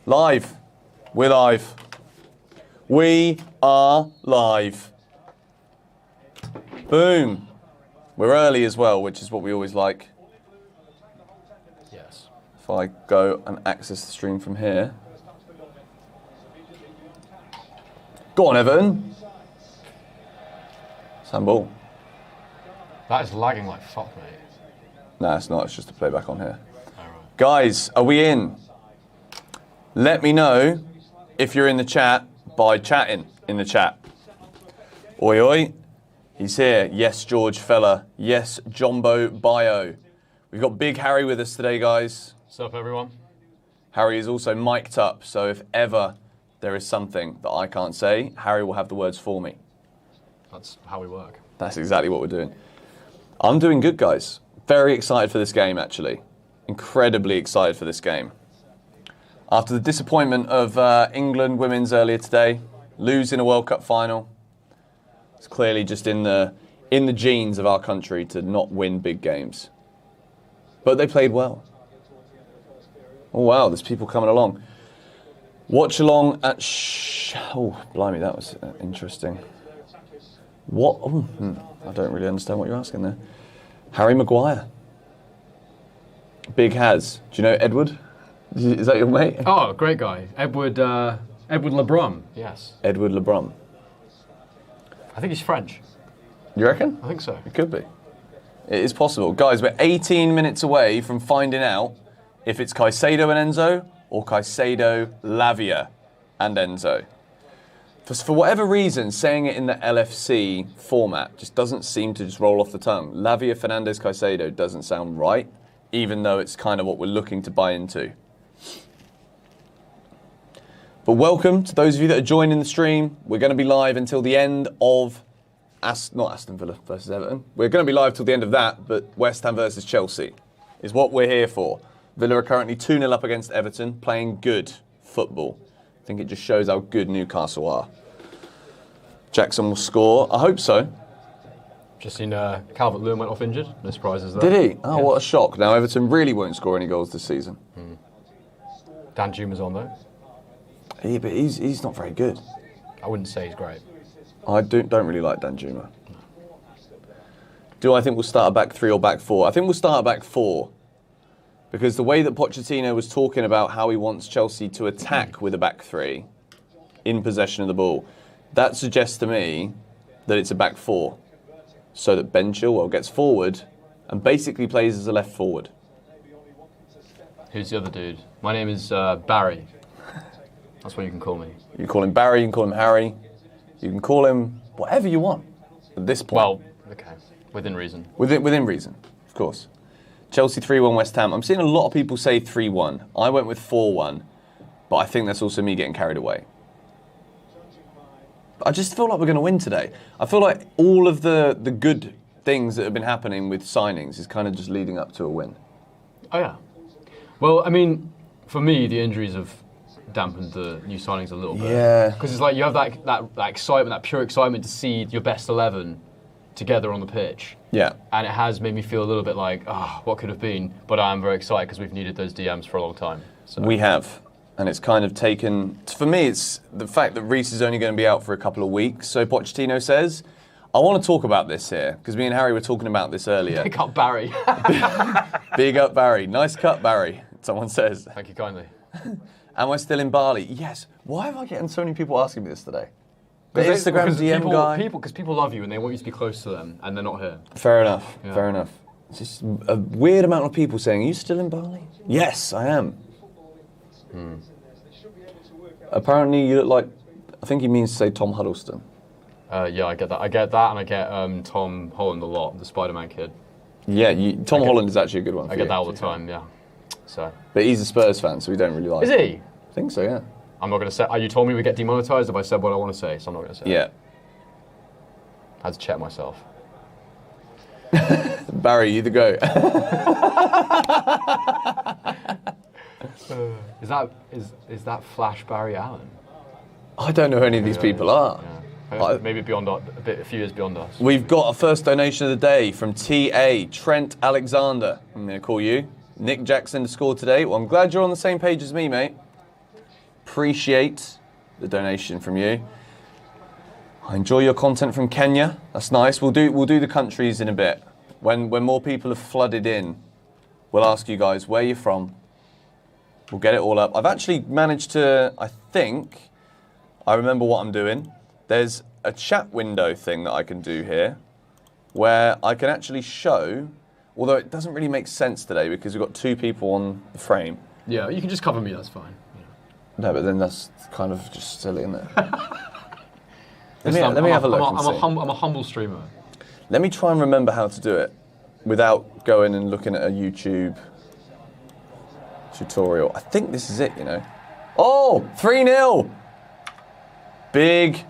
Live. We're live. We are live. Boom. We're early as well, which is what we always like. Yes. If I go and access the stream from here. Go on, Everton. Handball. That is lagging like fuck, mate. No, it's not. It's just a playback on here. All right. Guys, are we in? Let me know if you're in the chat by chatting in the chat. Oi, oi. He's here. Yes, George Fella. Yes, Jumbo Bio. We've got Big Harry with us today, guys. What's up, everyone? Harry is also mic'd up, so if ever there is something that I can't say, Harry will have the words for me. That's how we work. That's exactly what we're doing. I'm doing good, guys. Very excited for this game, actually. Incredibly excited for this game. After the disappointment of England women's earlier today, losing a World Cup final, it's clearly just in the genes of our country to not win big games. But they played well. Oh, wow, there's people coming along. Watch along at... Oh, blimey, that was interesting. What? Oh, I don't really understand what you're asking there. Harry Maguire. Big Haz. Do you know Edward? Is that your mate? Oh, great guy. Edward LeBron. Yes. Edward LeBron. I think he's French. You reckon? I think so. It could be. It is possible. Guys, we're 18 minutes away from finding out if it's Caicedo and Enzo or Caicedo, Lavia and Enzo. For whatever reason, saying it in the LFC format just doesn't seem to just roll off the tongue. Lavia, Fernandez, Caicedo doesn't sound right, even though it's kind of what we're looking to buy into. But welcome to those of you that are joining the stream. We're going to be live until the end of, not Aston Villa versus Everton. We're going to be live till the end of that, but West Ham versus Chelsea is what we're here for. Villa are currently 2-0 up against Everton, playing good football. I think it just shows how good Newcastle are. Jackson will score. I hope so. Just seen Calvert-Lewin went off injured. No surprises there. Did he? Oh, Yeah. What a shock. Now Everton really won't score any goals this season. Dan Juma's on though. Yeah, but he's not very good. I wouldn't say he's great. I don't really like Danjuma. Do I think we'll start a back three or back four? I think we'll start a back four. Because the way that Pochettino was talking about how he wants Chelsea to attack with a back three in possession of the ball, that suggests to me that it's a back four. So that Ben Chilwell gets forward and basically plays as a left forward. Who's the other dude? My name is Barry. That's what you can call me. You can call him Barry, you can call him Harry, you can call him whatever you want at this point. Well, okay. Within reason. Within reason, of course. Chelsea 3-1 West Ham. I'm seeing a lot of people say 3-1. I went with 4-1, but I think that's also me getting carried away. I just feel like we're going to win today. I feel like all of the good things that have been happening with signings is kind of just leading up to a win. Oh, yeah. Well, I mean, for me, the injuries have dampened the new signings a little bit. Yeah. Because it's like you have that excitement, that pure excitement to see your best 11 together on the pitch. Yeah. And it has made me feel a little bit like, what could have been? But I am very excited because we've needed those DMs for a long time. So. We have. And it's kind of taken... For me, it's the fact that Reece is only going to be out for a couple of weeks. So Pochettino says... I want to talk about this here, because me and Harry were talking about this earlier. Pick up Barry. Big up Barry. Nice cut, Barry, someone says. Thank you kindly. Am I still in Bali? Yes. Why am I getting so many people asking me this today? The Instagram DM guy? Because people love you and they want you to be close to them, and they're not here. Fair enough, Yeah. fair enough. It's just a weird amount of people saying, are you still in Bali? Yes, I am. Apparently you look like, I think he means to say Tom Huddleston. Yeah, I get that. I get that, and I get Tom Holland a lot, the Spider-Man kid. Yeah, Tom Holland is actually a good one. I get that all the time, yeah. So. But he's a Spurs fan, so we don't really like Is he? I think so, yeah. I'm not going to say. You told me we get demonetized if I said what I want to say, so I'm not going to say. Yeah. I had to check myself. Barry, you the goat. Is that Flash Barry Allen? I don't know who any of these people are. Yeah. Maybe a few years beyond us. We've got a first donation of the day from TA, Trent Alexander. I'm going to call you. Nick Jackson to score today. Well, I'm glad you're on the same page as me, mate. Appreciate the donation from you. I enjoy your content from Kenya. That's nice. We'll do the countries in a bit. When more people have flooded in, we'll ask you guys where you're from. We'll get it all up. I've actually managed to, I think, I remember what I'm doing. There's a chat window thing that I can do here where I can actually show, although it doesn't really make sense today because we've got 2 people on the frame. Yeah, you can just cover me, that's fine. Yeah. No, but then that's kind of just silly, isn't it? let me have a look. I'm a humble streamer. Let me try and remember how to do it without going and looking at a YouTube tutorial. I think this is it, you know. Oh, 3-0. Big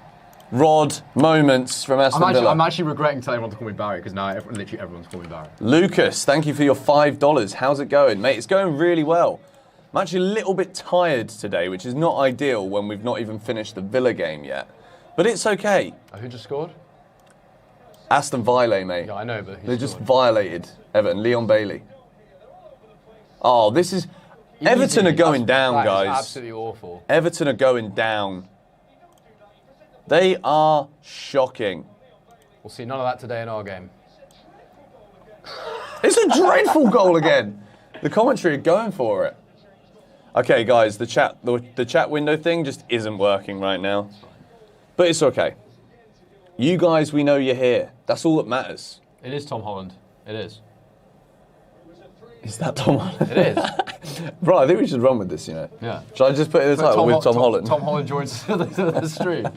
Rod moments from Aston Villa. I'm actually regretting telling everyone to call me Barry because now literally everyone's calling me Barry. Lucas, thank you for your $5. How's it going, mate? It's going really well. I'm actually a little bit tired today, which is not ideal when we've not even finished the Villa game yet. But it's okay. Who just scored? Aston Villa, mate. Yeah, I know, but they just violated Everton. Leon Bailey. Oh, this is... Easy. Everton are going down, guys. Is absolutely awful. Everton are going down. They are shocking. We'll see none of that today in our game. It's a dreadful goal again. The commentary are going for it. Okay, guys, the chat window thing just isn't working right now. But it's okay. You guys, we know you're here. That's all that matters. It is Tom Holland. It is. Is that Tom Holland? It is. Bro, I think we should run with this, you know. Yeah. Should I just put it in the title with Tom Holland? Tom Holland joins the stream.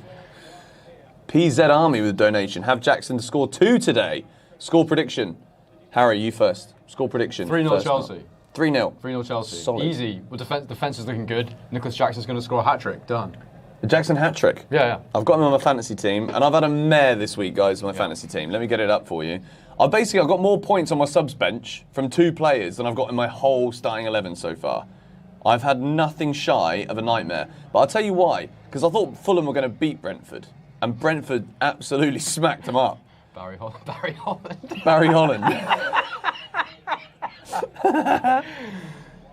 PZ Army with a donation. Have Jackson to score 2 today. Score prediction. Harry, you first. Score prediction. 3-0 Chelsea. 3-0. 3-0 Chelsea. Solid. Easy. Well, defense is looking good. Nicholas Jackson's going to score a hat-trick. Done. A Jackson hat-trick? Yeah. I've got him on my fantasy team, and I've had a mare this week, guys, on my fantasy team. Let me get it up for you. I've got more points on my subs bench from 2 players than I've got in my whole starting 11 so far. I've had nothing shy of a nightmare. But I'll tell you why. Because I thought Fulham were going to beat Brentford. And Brentford absolutely smacked them up. Barry Holland. Barry Holland. Oh,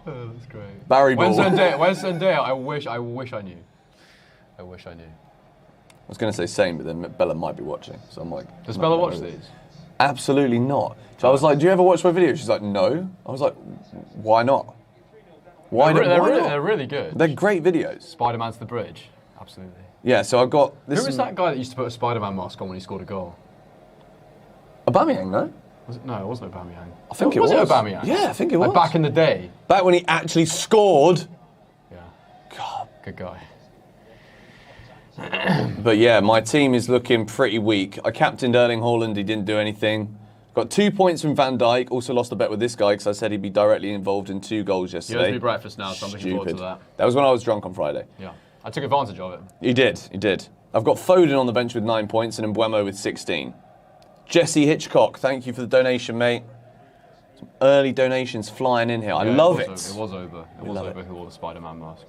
that's great. Barry Ball. When's Zendaya? I wish I knew. I was going to say same, but then Bella might be watching. So I'm like... Does Bella watch these? Absolutely not. So I was like, do you ever watch my videos? She's like, no. I was like, why not? Why not? They're really good. They're great videos. Spider-Man's the bridge. Absolutely. Yeah, so I've got... Who was that guy that used to put a Spider-Man mask on when he scored a goal? Aubameyang, no? No, it wasn't Aubameyang. I think it was. Was it Aubameyang? Yeah, I think it was. Like back in the day. Back when he actually scored. Yeah. God. Good guy. But yeah, my team is looking pretty weak. I captained Erling Haaland, he didn't do anything. Got 2 points from Van Dijk. Also lost a bet with this guy because I said he'd be directly involved in 2 goals yesterday. He owes me breakfast now, so I'm looking forward to that. That was when I was drunk on Friday. Yeah. I took advantage of it. He did. I've got Foden on the bench with 9 points and Mbeumo with 16. Jesse Hitchcock, thank you for the donation, mate. Some early donations flying in here. I love it. It was over who wore the Spider-Man mask.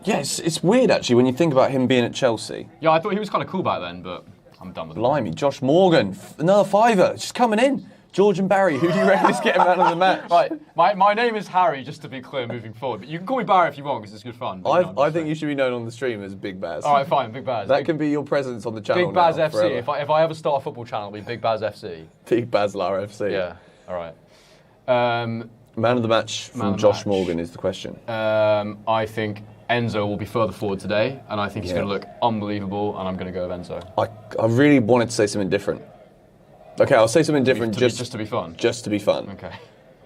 Yeah, it's weird actually when you think about him being at Chelsea. Yeah, I thought he was kind of cool back then, but I'm done with it. Blimey, Josh Morgan, another $5, just coming in. George and Barry, who do you reckon is getting man of the match? Right, my name is Harry, just to be clear, moving forward. But you can call me Barry if you want, because it's good fun. I think you should be known on the stream as Big Baz. All right, fine, Big Baz. That can be your presence on the channel. Big Baz now, FC. If I ever start a football channel, it'll be Big Baz FC. Big Bazlar FC. Yeah. All right. Man of the match from Josh Morgan is the question. I think Enzo will be further forward today, and I think he's going to look unbelievable, and I'm going to go with Enzo. I really wanted to say something different. Okay, I'll say something different just to be fun. Just to be fun. Okay.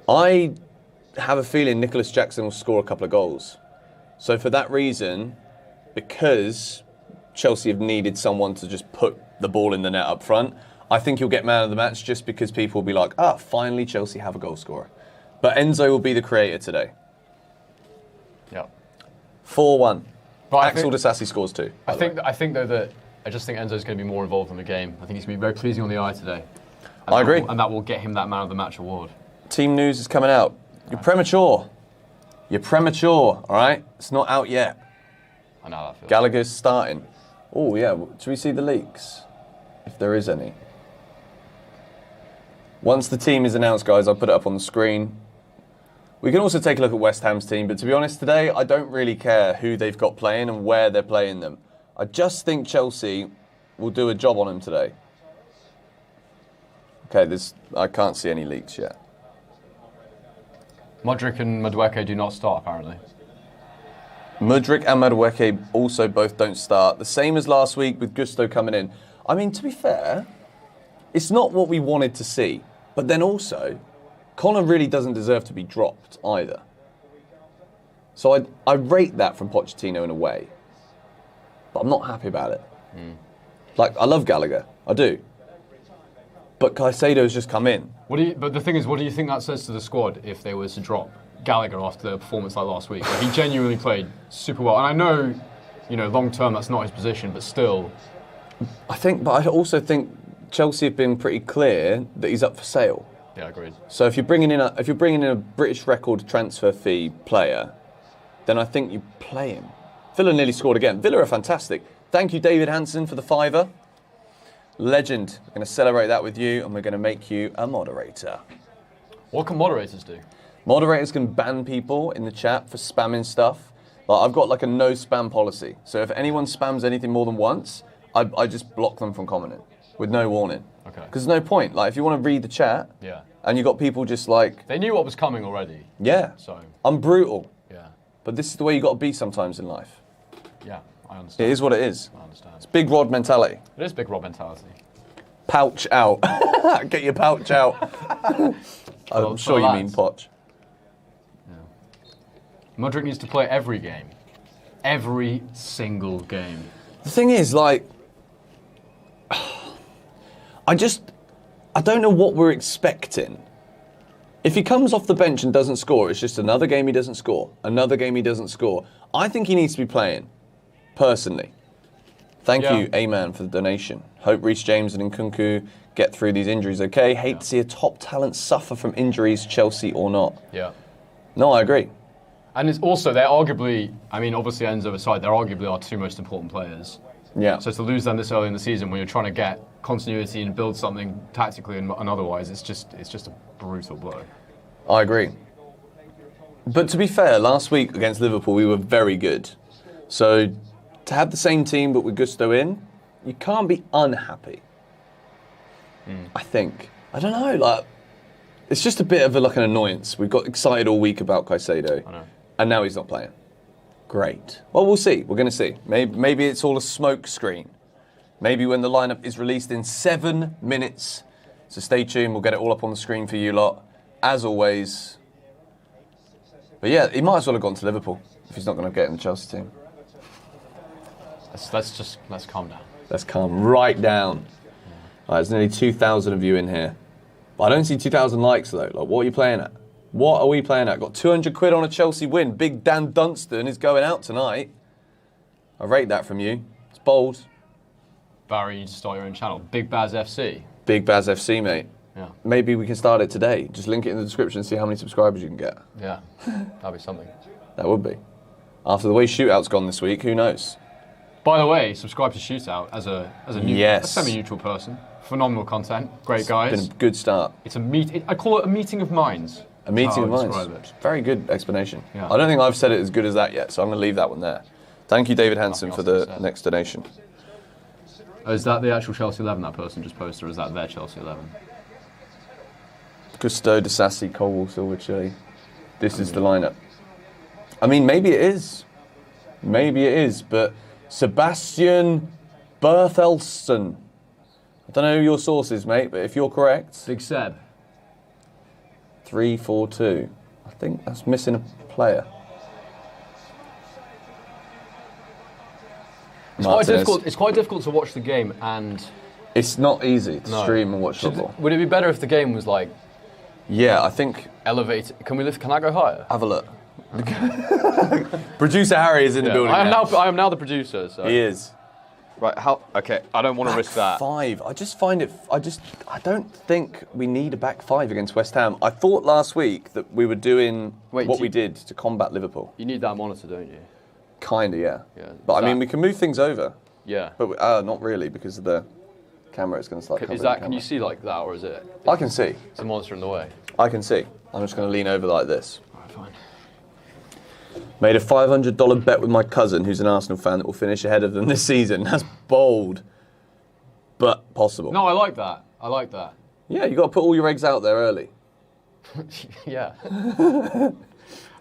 I have a feeling Nicholas Jackson will score a couple of goals. So for that reason, because Chelsea have needed someone to just put the ball in the net up front, I think he'll get man of the match just because people will be like, finally Chelsea have a goal scorer. But Enzo will be the creator today. Yeah. 4-1. But Axel Disasi scores 2. I think though that I just think Enzo's going to be more involved in the game. I think he's going to be very pleasing on the eye today. I agree. And that will get him that man of the match award. Team news is coming out. You're premature. You're premature, all right? It's not out yet. I know how that feels. Gallagher's starting. Oh, yeah. Should we see the leaks? If there is any. Once the team is announced, guys, I'll put it up on the screen. We can also take a look at West Ham's team, but to be honest today, I don't really care who they've got playing and where they're playing them. I just think Chelsea will do a job on them today. Okay, I can't see any leaks yet. Mudryk and Madueke do not start, apparently. Mudryk and Madueke also both don't start. The same as last week with Gusto coming in. I mean, to be fair, it's not what we wanted to see. But then also, Connor really doesn't deserve to be dropped either. So I rate that from Pochettino in a way. But I'm not happy about it. Like, I love Gallagher. I do. But Caicedo's just come in. But the thing is, what do you think that says to the squad if they were to drop Gallagher after the performance like last week? He genuinely played super well. And I know, long term that's not his position, but still. But I also think Chelsea have been pretty clear that he's up for sale. Yeah, agreed. So if you're bringing in a British record transfer fee player, then I think you play him. Villa nearly scored again. Villa are fantastic. Thank you, David Hansen, for the £5. Legend. We're going to celebrate that with you, and we're going to make you a moderator. What can moderators do? Moderators can ban people in the chat for spamming stuff. I've got like a no spam policy. So if anyone spams anything more than once, I just block them from commenting with no warning. Okay. Because there's no point. Like, if you want to read the chat, and you got people just like... They knew what was coming already. Yeah. So I'm brutal. Yeah. But this is the way you got to be sometimes in life. Yeah, I understand. It is what it is. I understand. It's big rod mentality. It is big rod mentality. Pouch out. Get your pouch out. I'm sure you mean Poch. Yeah. Mudryk needs to play every game. Every single game. The thing is, like... I don't know what we're expecting. If he comes off the bench and doesn't score, it's just another game he doesn't score. Another game he doesn't score. I think he needs to be playing, personally. Thank you, A-Man, for the donation. Hope Reece James and Nkunku get through these injuries okay. Hate to see a top talent suffer from injuries, Chelsea or not. Yeah. No, I agree. And it's also, they're arguably, obviously Enzo aside, they're arguably our two most important players. Yeah. So to lose them this early in the season when you're trying to get continuity and build something tactically and otherwise, it's just a brutal blow. I agree. But to be fair, last week against Liverpool, we were very good. So to have the same team but with Gusto in, you can't be unhappy. I think. I don't know, like, it's just a bit of an annoyance. We've got excited all week about Caicedo, I know. And now he's not playing. Great. Well, we'll see. We're going to see. Maybe it's all a smoke screen. Maybe when the lineup is released in 7 minutes. So stay tuned. We'll get it all up on the screen for you lot, as always. But yeah, he might as well have gone to Liverpool if he's not going to get in the Chelsea team. Let's calm down. Let's calm right down. All right, there's nearly 2,000 of you in here. But I don't see 2,000 likes, though. Like, what are you playing at? What are we playing at? Got 200 quid on a Chelsea win. Big Dan Dunstan is going out tonight. I rate that from you. It's bold. Barry, you need to start your own channel. Big Baz FC. Big Baz FC, mate. Yeah. Maybe we can start it today. Just link it in the description and see how many subscribers you can get. Yeah, that'd be something. That would be. After the way Shootout's gone this week, who knows? By the way, subscribe to Shootout as a semi-neutral person. Phenomenal content. Great guys. It's been a good start. It's I call it a meeting of minds. A meeting of minds. Very good explanation. Yeah. I don't think I've said it as good as that yet, so I'm going to leave that one there. Thank you, David Hansen, for the next donation. Oh, is that the actual Chelsea 11 that person just posted, or is that their Chelsea 11? Gusto, Disasi, Colwell, Silver, Chile. This is the lineup. I mean, maybe it is. Maybe it is, but Sebastian Berthelsson. I don't know who your source is, mate, but if you're correct... Big Seb. 3-4-2. I think that's missing a player. It's quite difficult to watch the game and... It's not easy to stream and watch football. Would it be better if the game was like... Yeah, I think... Elevated. Can I go higher? Have a look. Producer Harry is in the building I am now the producer. So. He is. Right, okay, I don't want to risk that. 5. I just find it... I don't think we need a back 5 against West Ham. I thought last week that we were doing what we did to combat Liverpool. You need that monitor, don't you? Kinda, yeah. But I mean, we can move things over. Yeah. But not really, because of the camera is going to start covering the camera. Can you see like that, or is it? I can see. It's a monitor in the way. I can see. I'm just going to lean over like this. fine. Made a $500 bet with my cousin, who's an Arsenal fan, that will finish ahead of them this season. That's bold, but possible. No, I like that. I like that. Yeah, you got to put all your eggs out there early. Yeah. I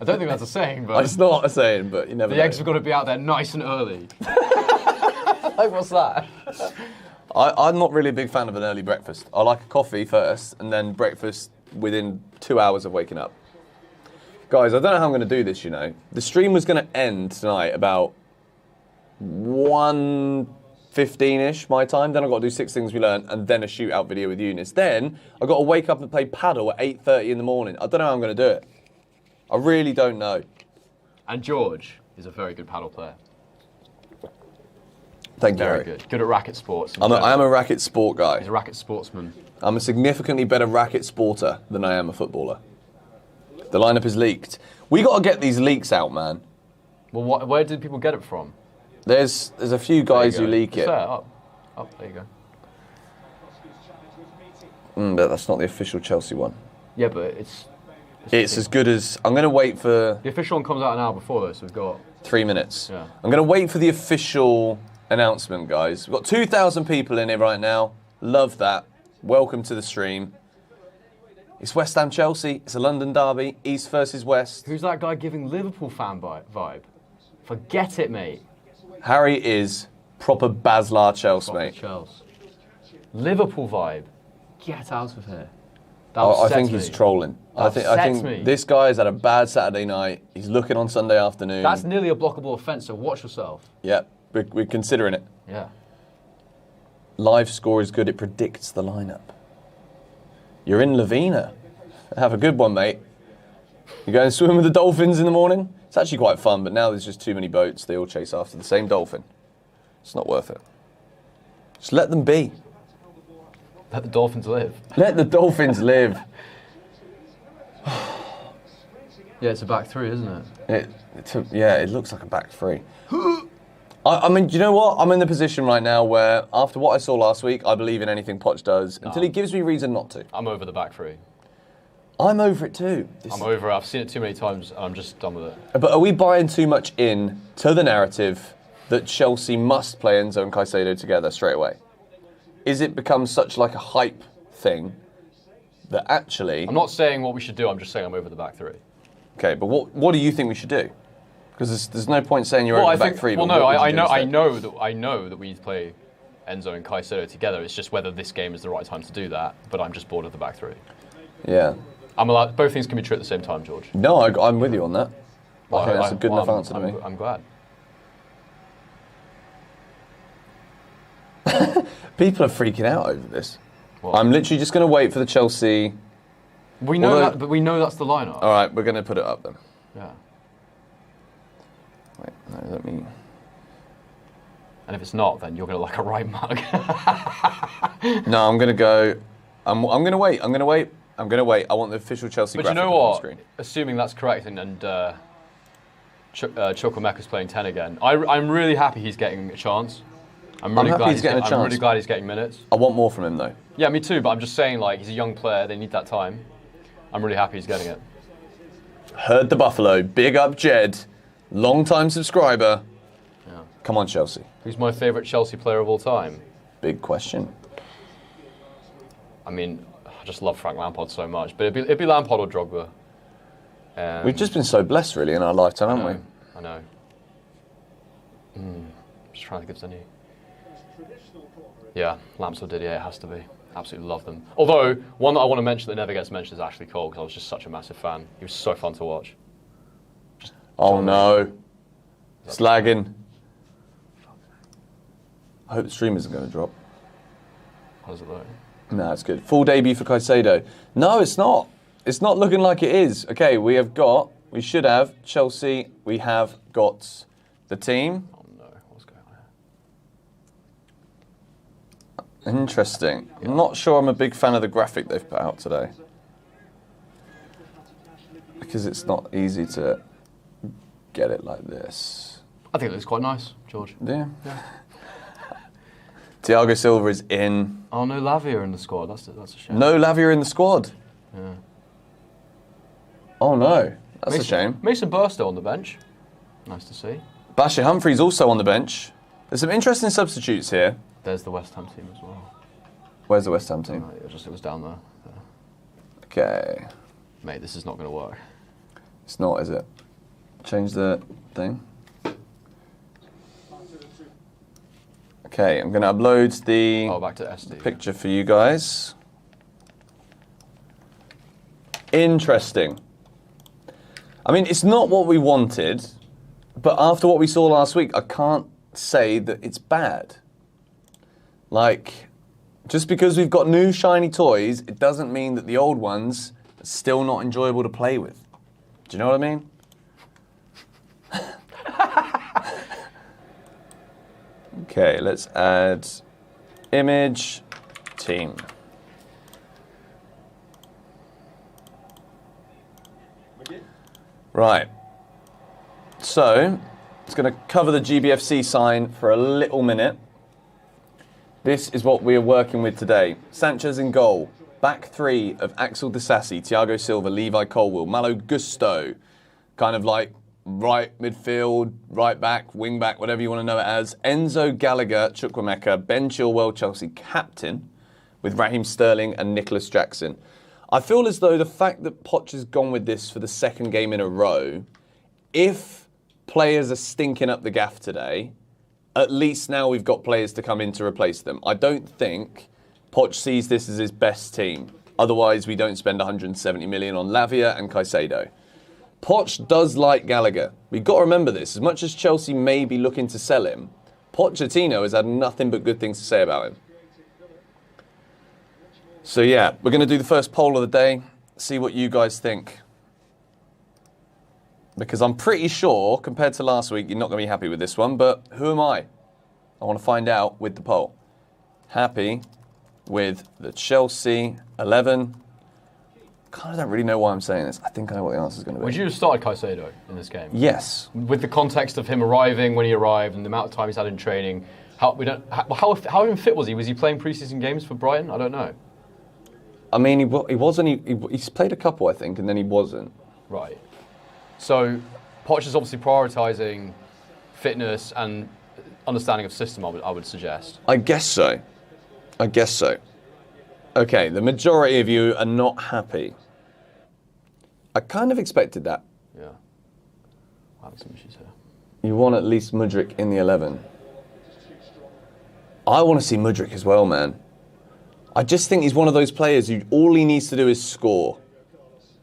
don't think that's a saying, but It's not a saying, but you never know. the eggs have got to be out there nice and early. Like, what's that? I'm not really a big fan of an early breakfast. I like a coffee first, and then breakfast within 2 hours of waking up. Guys, I don't know how I'm going to do this, you know. The stream was going to end tonight about 1:15-ish my time. Then I've got to do 6 things we learned, and then a shootout video with Eunice. Then I've got to wake up and play paddle at 8:30 in the morning. I don't know how I'm going to do it. I really don't know. And George is a very good paddle player. Thank you, Very Harry. good. Good at racket sports. I am a racket sport guy. He's a racket sportsman. I'm a significantly better racket sporter than I am a footballer. The lineup is leaked. We got to get these leaks out, man. Well, where did people get it from? There's a few guys who leak it. Fair, up, there you go. But that's not the official Chelsea one. Yeah, but it's as good as... I'm going to wait for... The official one comes out an hour before this, so we've got... 3 minutes. Yeah. I'm going to wait for the official announcement, guys. We've got 2,000 people in here right now. Love that. Welcome to the stream. It's West Ham Chelsea. It's a London derby. East versus West. Who's that guy giving Liverpool fan vibe? Forget it, mate. Harry is proper Baslar Chelsea, Proper mate. Chelsea. Liverpool vibe. Get out of here. That I upsets think me. he's trolling. I Upsets think me. this guy has had a bad Saturday night. He's looking on Sunday afternoon. That's nearly a blockable offence, so watch yourself. Yeah, we're considering it. Yeah. Live score is good. It predicts the lineup. You're in Lavina. Have a good one, mate. You going to swim with the dolphins in the morning? It's actually quite fun, but now there's just too many boats. They all chase after the same dolphin. It's not worth it. Just let them be. Let the dolphins live. Let the dolphins live. Yeah, it's a back three, isn't it? It looks like a back three. I mean, do you know what? I'm in the position right now where, after what I saw last week, I believe in anything Poch does until he gives me reason not to. I'm over the back three. I'm over it too. I'm over it. I've seen it too many times, and I'm just done with it. But are we buying too much in to the narrative that Chelsea must play Enzo and Caicedo together straight away? Is it become such like a hype thing that actually... I'm not saying what we should do. I'm just saying I'm over the back three. Okay, but what do you think we should do? Because there's no point saying you're over the back three. Well, no, I know that we need to play Enzo and Caicedo together. It's just whether this game is the right time to do that. But I'm just bored of the back three. Yeah. I'm allowed. Both things can be true at the same time, George. No, I'm with you on that. I think that's a good enough answer to me. I'm glad. People are freaking out over this. What? I'm literally just going to wait for the Chelsea... We know that, but we know that's the lineup. All right, we're going to put it up then. Yeah. Wait, no, let me... And if it's not, then you're going to look like a right mug. No, I'm going to go... I'm going to wait. I'm going to wait. I'm going to wait. I want the official Chelsea But you graphic know on the what? screen. Assuming that's correct and Chukwuemeka's playing 10 again, I'm really happy he's getting a chance. I'm really glad he's getting minutes. I want more from him though. Yeah, me too, but I'm just saying, like, he's a young player. They need that time. I'm really happy he's getting it. Heard the Buffalo. Big up Jed. Long-time subscriber. Yeah. Come on, Chelsea. Who's my favourite Chelsea player of all time? Big question. I mean, I just love Frank Lampard so much, but it'd be Lampard or Drogba. We've just been so blessed, really, in our lifetime, haven't we? I know. Just trying to think if there's any... Yeah, Lamps or Didier, it has to be. Absolutely love them. Although, one that I want to mention that never gets mentioned is Ashley Cole, because I was just such a massive fan. He was so fun to watch. Oh no. It's lagging. I hope the stream isn't going to drop. How does it look? No, it's good. Full debut for Caicedo. No, it's not. It's not looking like it is. Okay, we should have Chelsea. We have got the team. Oh no, what's going on here? Interesting. I'm not sure I'm a big fan of the graphic they've put out today. Because it's not easy to get it like this. I think it looks quite nice, George. Yeah. Thiago Silva is in. Oh, no Lavia in the squad. That's a shame. No Lavia in the squad. Yeah. Oh no. That's a shame. Mason Burstow on the bench. Nice to see. Bashir Humphreys also on the bench. There's some interesting substitutes here. There's the West Ham team as well. Where's the West Ham team? It was down there. Okay. Mate, this is not going to work. It's not, is it? Change the thing. Okay, I'm going to upload the back to SD, picture for you guys. Interesting. I mean, it's not what we wanted, but after what we saw last week, I can't say that it's bad. Like, just because we've got new shiny toys, it doesn't mean that the old ones are still not enjoyable to play with. Do you know what I mean? Okay, let's add image team. Right. So, it's going to cover the GBFC sign for a little minute. This is what we are working with today. Sanchez in goal. Back three of Axel Disasi, Thiago Silva, Levi Colwill, Malo Gusto. Kind of like right midfield, right back, wing back, whatever you want to know it as. Enzo Gallagher, Chukwuemeka, Ben Chilwell, Chelsea captain, with Raheem Sterling and Nicholas Jackson. I feel as though the fact that Poch has gone with this for the second game in a row, if players are stinking up the gaff today, at least now we've got players to come in to replace them. I don't think Poch sees this as his best team. Otherwise, we don't spend 170 million on Lavia and Caicedo. Poch does like Gallagher. We've got to remember this. As much as Chelsea may be looking to sell him, Pochettino has had nothing but good things to say about him. So yeah, we're going to do the first poll of the day, see what you guys think. Because I'm pretty sure, compared to last week, you're not going to be happy with this one, but who am I? I want to find out with the poll. Happy with the Chelsea 11. Kind of don't really know why I'm saying this. I think I know what the answer is going to be. Would you have started Caicedo in this game? Yes. With the context of him arriving when he arrived and the amount of time he's had in training, how even fit was he? Was he playing preseason games for Brighton? I don't know. I mean, he wasn't. He's played a couple, I think, and then he wasn't. Right. So, Poch is obviously prioritising fitness and understanding of system, I would suggest. I guess so. Okay, the majority of you are not happy. I kind of expected that. Yeah. I have some issues here. You want at least Mudryk in the 11. I want to see Mudryk as well, man. I just think he's one of those players who all he needs to do is score.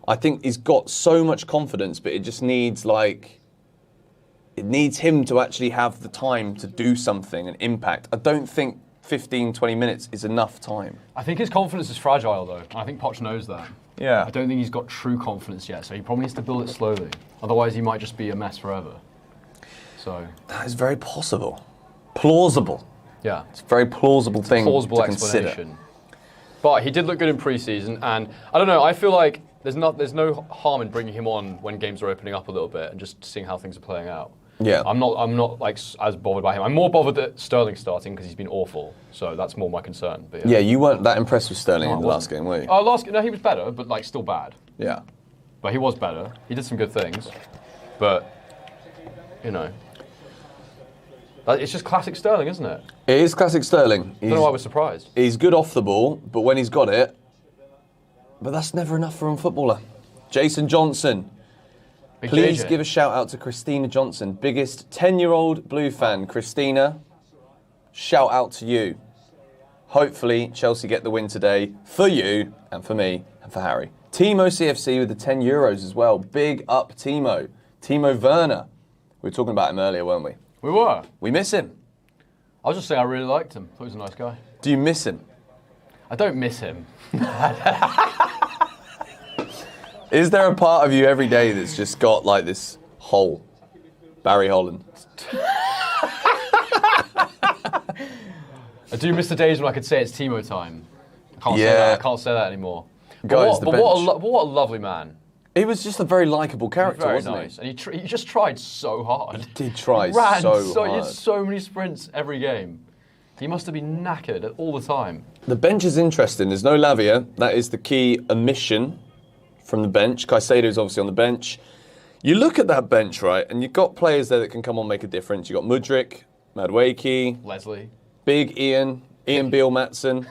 I think he's got so much confidence, but it just needs it needs him to actually have the time to do something and impact. I don't think 15, 20 minutes is enough time. I think his confidence is fragile, though. I think Poch knows that. Yeah. I don't think he's got true confidence yet, so he probably needs to build it slowly. Otherwise, he might just be a mess forever. So that is very possible. Plausible. Yeah. It's a very plausible thing plausible to explanation. consider. But he did look good in pre-season, and I don't know, I feel like there's no harm in bringing him on when games are opening up a little bit and just seeing how things are playing out. Yeah. I'm not like as bothered by him. I'm more bothered at Sterling starting because he's been awful. So that's more my concern. But yeah, you weren't that impressed with Sterling in the last game, were you? No, he was better, but like still bad. Yeah. But he was better. He did some good things. But, you know, it's just classic Sterling, isn't it? It is classic Sterling. I don't know why I was surprised. He's good off the ball, but when he's got it, but that's never enough for a footballer. Jason Johnson. Please give a shout out to Christina Johnson, biggest 10-year-old Blue fan. Christina, shout out to you. Hopefully, Chelsea get the win today for you and for me and for Harry. Timo CFC with the €10 as well. Big up Timo. Timo Werner. We were talking about him earlier, weren't we? We were. We miss him. I was just saying I really liked him. Thought he was a nice guy. Do you miss him? I don't miss him. Is there a part of you every day that's just got like this hole? Barry Holland. I do miss the days when I could say it's Timo time. I can't say that anymore. Guys, but what a lovely man. He was just a very likeable character, Very wasn't nice. he? And he just tried so hard. He did try He ran so He hard. had so many sprints every game. He must have been knackered all the time. The bench is interesting. There's no Lavia. That is the key omission from the bench. Caicedo is obviously on the bench. You look at that bench, right, and you've got players there that can come on and make a difference. You've got Mudryk, Madueke, Leslie. Big Ian Beale-Matson.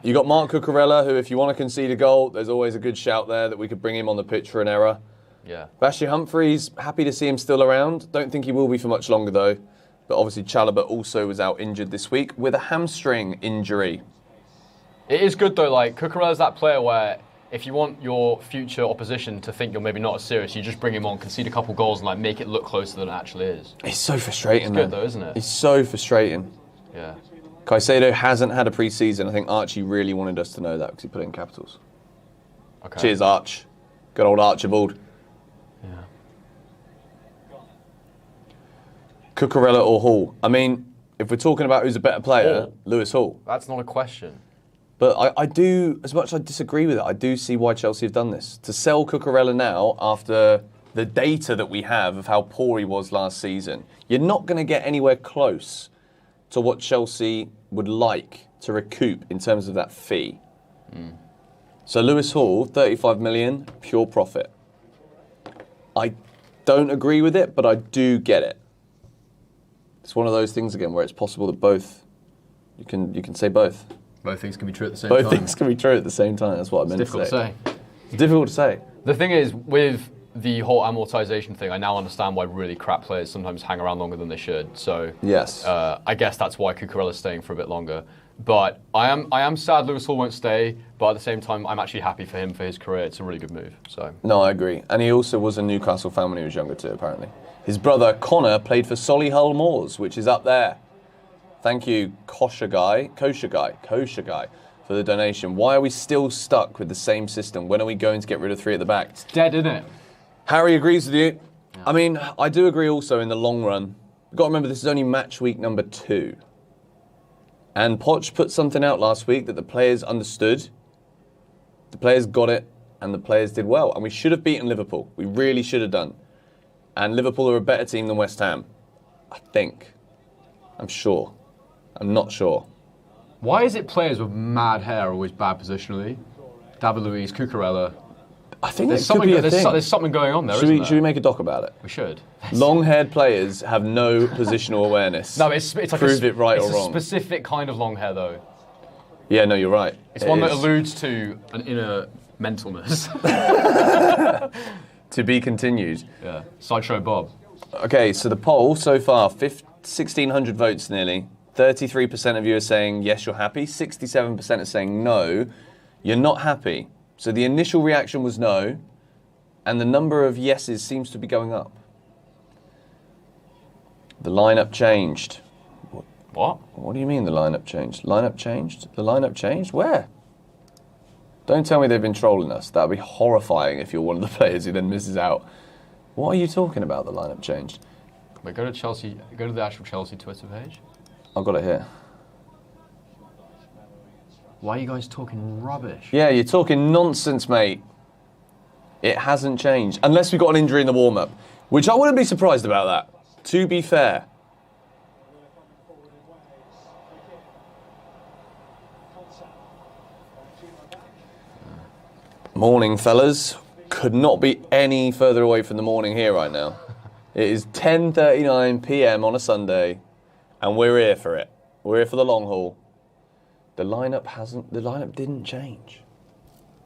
You got Mark Cucurella, who, if you want to concede a goal, there's always a good shout there that we could bring him on the pitch for an error. Yeah. Bashir Humphries, happy to see him still around. Don't think he will be for much longer, though. But obviously, Chalobah also was out injured this week with a hamstring injury. It is good, though. Like, Cucurella's that player where if you want your future opposition to think you're maybe not as serious, you just bring him on, concede a couple goals, and like make it look closer than it actually is. It's so frustrating, It's good, though, isn't it? It's so frustrating. Yeah. Caicedo hasn't had a pre-season. I think Archie really wanted us to know that because he put it in capitals. Okay. Cheers, Arch. Good old Archibald. Yeah. Cucurella or Hall? I mean, if we're talking about who's a better player, Hall. Lewis Hall. That's not a question. But I do, as much as I disagree with it, I do see why Chelsea have done this. To sell Cucurella now after the data that we have of how poor he was last season, you're not going to get anywhere close to what Chelsea would like to recoup in terms of that fee. So Lewis Hall, 35 million, pure profit. I don't agree with it, but I do get it. It's one of those things again where it's possible that both, you can say both. Both things can be true at the same time. Both things can be true at the same time. That's what I meant to say. Difficult to say. It's difficult to say. The thing is, with the whole amortization thing, I now understand why really crap players sometimes hang around longer than they should. So Yes. I guess that's why Cucurella's staying for a bit longer. But I am sad Lewis Hall won't stay, but at the same time, I'm actually happy for him for his career. It's a really good move. So No, I agree. And he also was a Newcastle fan when he was younger too, apparently. His brother, Connor, played for Solihull Moors, which is up there. Thank you, Kosher guy, for the donation. Why are we still stuck with the same system? When are we going to get rid of three at the back? it's dead, isn't it? Harry agrees with you. Yeah. I mean, I do agree also in the long run. You've got to remember this is only match week number 2. And Poch put something out last week that the players understood. The players got it, and the players did well. And we should have beaten Liverpool. We really should have done. And Liverpool are a better team than West Ham. I think. I'm sure. I'm not sure. Why is it players with mad hair are always bad positionally? David Luiz, Cucurella. I think there's something going on there, should we make a doc about it? We should. Long-haired players have no positional awareness. No, it's like prove it right or wrong. It's a specific kind of long hair, though. Yeah, no, you're right. It's one that alludes to an inner mentalness. To be continued. Yeah. Sideshow Bob. Okay, so the poll so far, 1,600 votes nearly. 33% of you are saying yes, you're happy. 67% are saying no, you're not happy. So the initial reaction was no, and the number of yeses seems to be going up. The lineup changed. What? What do you mean the lineup changed? Lineup changed? The lineup changed? Where? Don't tell me they've been trolling us. That would be horrifying if you're one of the players who then misses out. What are you talking about, the lineup changed? Wait, go to Chelsea. Go to the actual Chelsea Twitter page. I've got it here. Why are you guys talking rubbish? Yeah, you're talking nonsense, mate. It hasn't changed. Unless we got an injury in the warm-up, which I wouldn't be surprised about that, to be fair. Morning, fellas. Could not be any further away from the morning here right now. It is 10:39 p.m. on a Sunday, and we're here for it. We're here for the long haul. The lineup didn't change.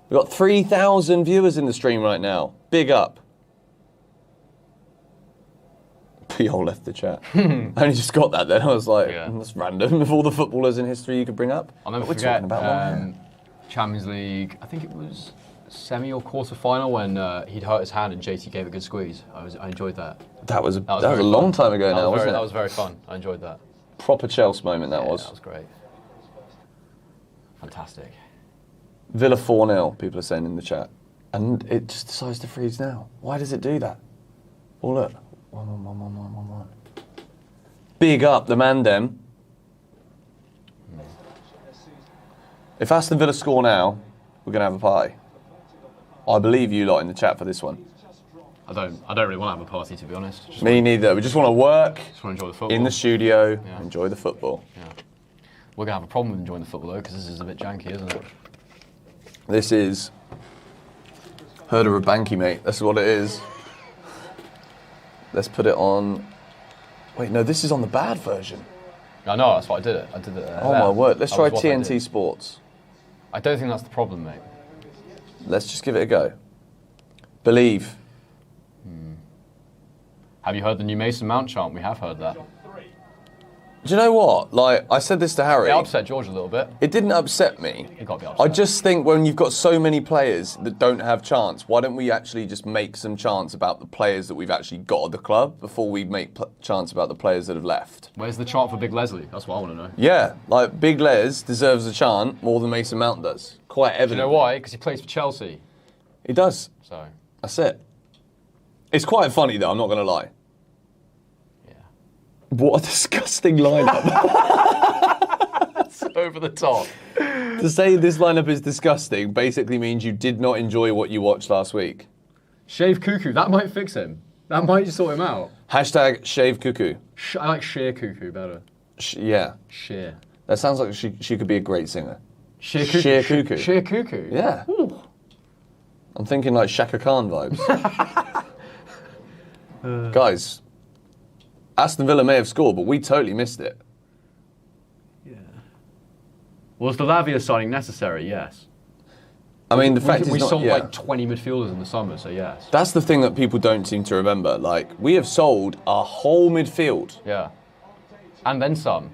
We've got 3,000 viewers in the stream right now. Big up. Puyol left the chat. I only just got that then. I was like, that's random. Of all the footballers in history you could bring up. I'll never we're forget talking about Champions League, I think it was semi or quarter final when he'd hurt his hand and JT gave a good squeeze. I enjoyed that. That was a long time ago now, wasn't it? That was very fun. I enjoyed that. Proper Chelsea moment that was. That was great. Fantastic. Villa 4-0, people are saying in the chat. And it just decides to freeze now. Why does it do that? Oh, look. 1-1. Big up the Mandem. If Aston Villa score now, we're going to have a party. I believe you lot in the chat for this one. I don't really want to have a party, to be honest. Me neither. We just want to work just want to enjoy the football. in the studio, enjoy the football. Yeah. We're going to have a problem with enjoying the football, though, because this is a bit janky, isn't it? This is... Heard of a banky, mate. That's what it is. Let's put it on. Wait, no, this is on the bad version. I know, that's why I did it. I did it. Oh my word. Let's try TNT Sports. I don't think that's the problem, mate. Let's just give it a go. Believe. Have you heard the new Mason Mount chant? We have heard that. Do you know what? Like, I said this to Harry. It upset George a little bit. It didn't upset me. It got me upset. I just think when you've got so many players that don't have chants, why don't we actually just make some chants about the players that we've actually got at the club before we make chants about the players that have left? Where's the chant for Big Leslie? That's what I want to know. Yeah, like Big Les deserves a chant more than Mason Mount does. Quite evident. Do you know why? Because he plays for Chelsea. He does. So. That's it. It's quite funny though, I'm not going to lie. Yeah. What a disgusting lineup. That's over the top. To say this lineup is disgusting basically means you did not enjoy what you watched last week. Shave Cuckoo, that might fix him. That might sort him out. Hashtag shave cuckoo. I like Sheer Cuckoo better. Yeah. Sheer. That sounds like she could be a great singer. Sheer Cuckoo. Sheer Cuckoo. Sheer Cuckoo. Yeah. Ooh. I'm thinking like Shaka Khan vibes. Guys, Aston Villa may have scored, but we totally missed it. Yeah. Was the Lavia signing necessary? Yes. I mean, the fact is we not, sold yeah. like 20 midfielders in the summer, so yes. That's the thing that people don't seem to remember. Like, we have sold our whole midfield. Yeah. And then some.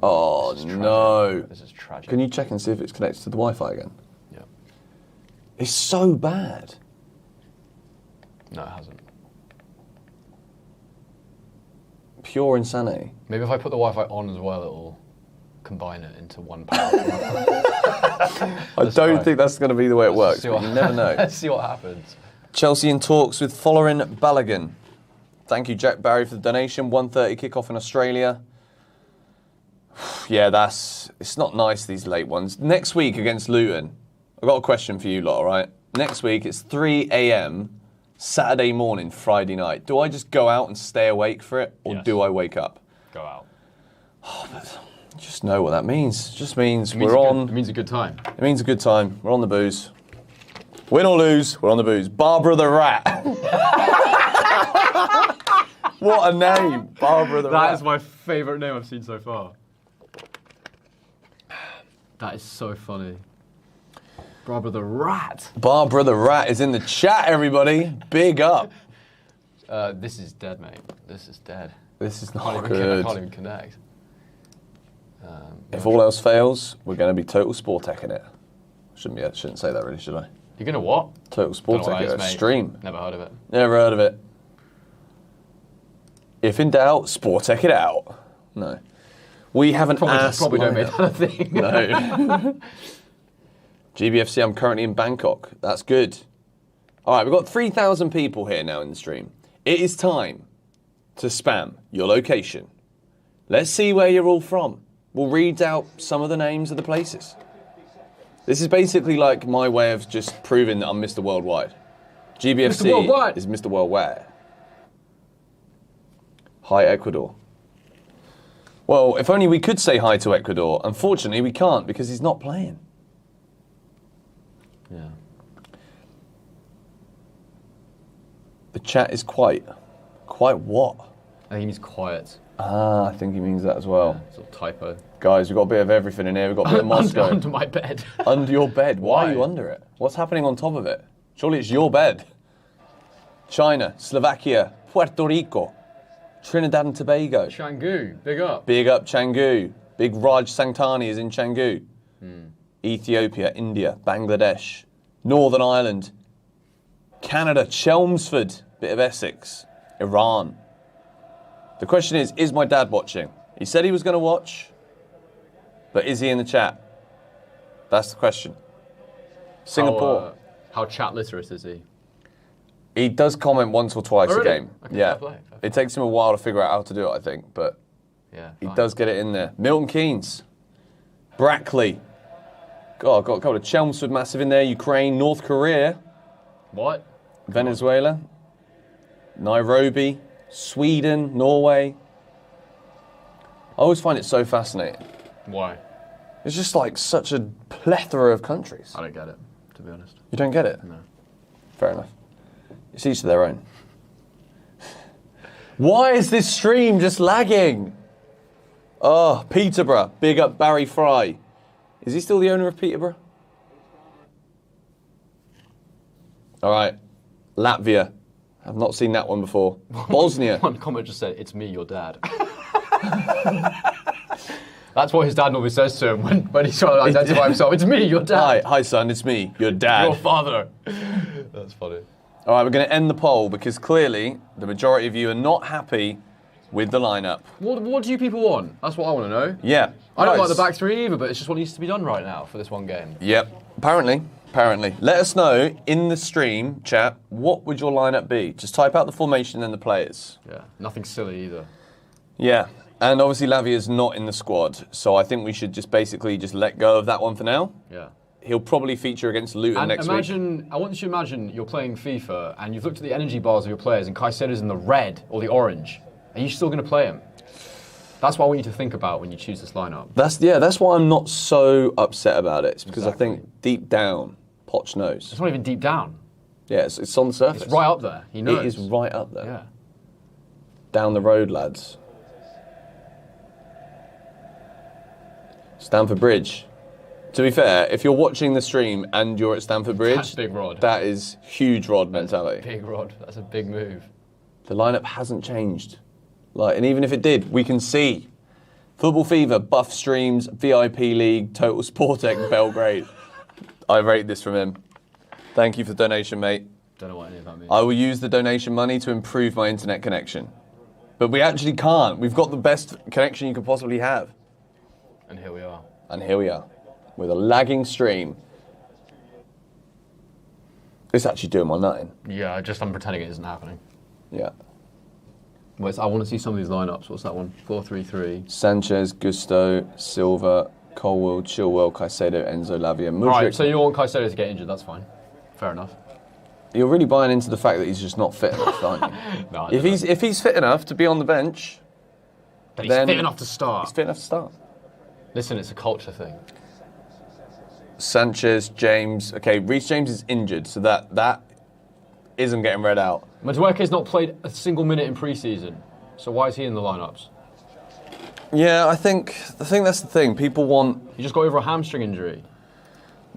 Oh, no. This is tragic. Can you check and see if it's connected to the Wi-Fi again? Yeah. It's so bad. No, it hasn't. Pure insanity. Maybe if I put the Wi-Fi on as well, it'll combine it into one power. I don't think that's going to be the way it works, see but you never know. Let's see what happens. Chelsea in talks with Folarin Balogun. Thank you, Jack Barry, for the donation. 1:30 kickoff in Australia. Yeah, it's not nice, these late ones. Next week against Luton, I've got a question for you lot, all right? Next week, it's 3 a.m., Saturday morning, Friday night. Do I just go out and stay awake for it, or Yes. do I wake up? Go out. Just know what that means. It just means It means It means a good time. It means a good time. We're on the booze. Win or lose, we're on the booze. Barbara the Rat. What a name. Barbara the Rat. That is my favourite name I've seen so far. That is so funny. Barbara the Rat. Barbara the Rat is in the chat, everybody. Big up. This is dead, mate. This is dead. This is I not can't good. even connect. If all else fails, we're going to be Total Sport Tech in it. Shouldn't say that really, should I? You're going to what? Total Sport Don't know Tech what in that is, a mate. stream. Never heard of it. Never heard of it. If in doubt, Sport Tech it out. No. We have an Probably don't make lineup. that a thing. No. GBFC, I'm currently in Bangkok. That's good. All right, we've got 3,000 people here now in the stream. It is time to spam your location. Let's see where you're all from. We'll read out some of the names of the places. This is basically like my way of just proving that I'm Mr. Worldwide. GBFC Mr. Worldwide. is Mr. Worldwide. Hi, Ecuador. Well, if only we could say hi to Ecuador. Unfortunately, we can't because he's not playing. Yeah. The chat is quite what? I think he's quiet. Ah, I think he means that as well. Sort of typo. Guys, we've got a bit of everything in here. We've got a bit of Moscow. Under my bed. Under your bed. Why are Why? you under it? What's happening on top of it? Surely it's your bed. China, Slovakia, Puerto Rico, Trinidad and Tobago. Canggu, big up. Big up Canggu. Big Raj Sangtani is in Canggu. Ethiopia, India, Bangladesh, Northern Ireland, Canada, Chelmsford, bit of Essex, Iran. The question is my dad watching? He said he was going to watch, but is he in the chat? That's the question. Singapore. How chat literate is he? He does comment once or twice Oh, really? a game. Okay, Yeah. fair play. It takes him a while to figure out how to do it, I think, but Yeah. he fine. does get it in there. Milton Keynes, Brackley. God, got a couple of Chelmsford massive in there. Ukraine, North Korea, What? Venezuela, Nairobi, Sweden, Norway. I always find it so fascinating. Why? It's just like such a plethora of countries. I don't get it, to be honest. You don't get it? No. Fair enough. It's each to their own. Why is this stream just lagging? Oh, Peterborough. Big up Barry Fry. Is he still the owner of Peterborough? All right. Lavia. I've not seen that one before. Bosnia. One comment just said, "It's me, your dad." That's what his dad normally says to him when he's trying to identify himself. "It's me, your dad." Hi, son, it's me, your dad. Your father. That's funny. All right, we're going to end the poll because clearly the majority of you are not happy with the lineup. What do you people want? That's what I want to know. Yeah. I don't like the back three either, but it's just what needs to be done right now for this one game. Yep. Apparently. Let us know in the stream chat, what would your lineup be? Just type out the formation and the players. Yeah, nothing silly either. Yeah. And obviously Lavia's not in the squad, so I think we should just basically just let go of that one for now. Yeah. He'll probably feature against Luton next week. I want you to imagine you're playing FIFA and you've looked at the energy bars of your players and Caicedo's in the red or the orange. Are you still going to play him? That's what I want you to think about when you choose this lineup. That's why I'm not so upset about it. It's because I think deep down, Poch knows. It's not even deep down. Yeah, it's on the surface. It's right up there. He knows. It is right up there. Yeah. Down the road, lads. Stamford Bridge. To be fair, if you're watching the stream and you're at Stamford Bridge, that's big rod. That is huge rod mentality. Big rod. That's a big move. The lineup hasn't changed. And even if it did, we can see Football Fever, Buff Streams, VIP League, Total Sportec, Belgrade. I rate this from him. Thank you for the donation, mate. Don't know what any of that means. I will use the donation money to improve my internet connection. But we actually can't. We've got the best connection you could possibly have. And here we are. With a lagging stream. It's actually doing my nutting. Yeah, I'm pretending it isn't happening. Yeah. I want to see some of these lineups. What's that one? 4-3-3. Sanchez, Gusto, Silva, Colwell, Chilwell, Caicedo, Enzo, Lavia, Mudryk. Right, so you want Caicedo to get injured, that's fine. Fair enough. You're really buying into the fact that he's just not fit enough, aren't you? No, if he's fit enough to be on the bench, but he's fit enough to start. He's fit enough to start. Listen, it's a culture thing. Sanchez, James. Okay, Reece James is injured, so that isn't getting read out. Madueke's not played a single minute in pre-season, so why is he in the lineups? Yeah, I think that's the thing. People want. He just got over a hamstring injury.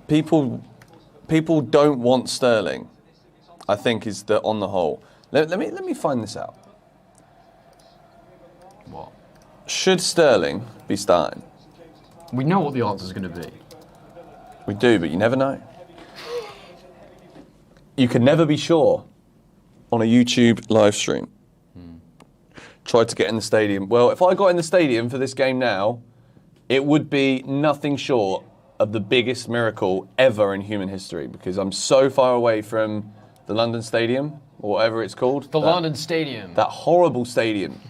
People don't want Sterling. I think is the on the whole. Let me find this out. What? Should Sterling be starting? We know what the answer is going to be. We do, but you never know. You can never be sure on a YouTube live stream. Tried to get in the stadium. Well, if I got in the stadium for this game now, it would be nothing short of the biggest miracle ever in human history because I'm so far away from the London Stadium, or whatever it's called. The London Stadium. That horrible stadium.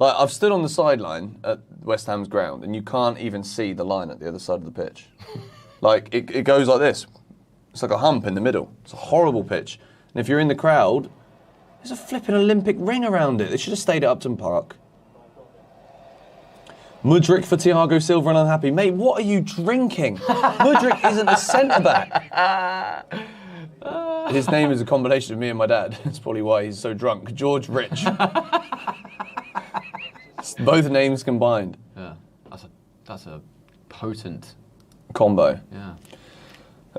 I've stood on the sideline at West Ham's ground and you can't even see the line at the other side of the pitch. It goes like this. It's like a hump in the middle. It's a horrible pitch. And if you're in the crowd, there's a flipping Olympic ring around it. They should have stayed at Upton Park. Mudryk for Thiago Silva and unhappy. Mate, what are you drinking? Mudryk isn't a centre-back. His name is a combination of me and my dad. That's probably why he's so drunk. George Rich. Both names combined. Yeah, that's a potent combo. Yeah.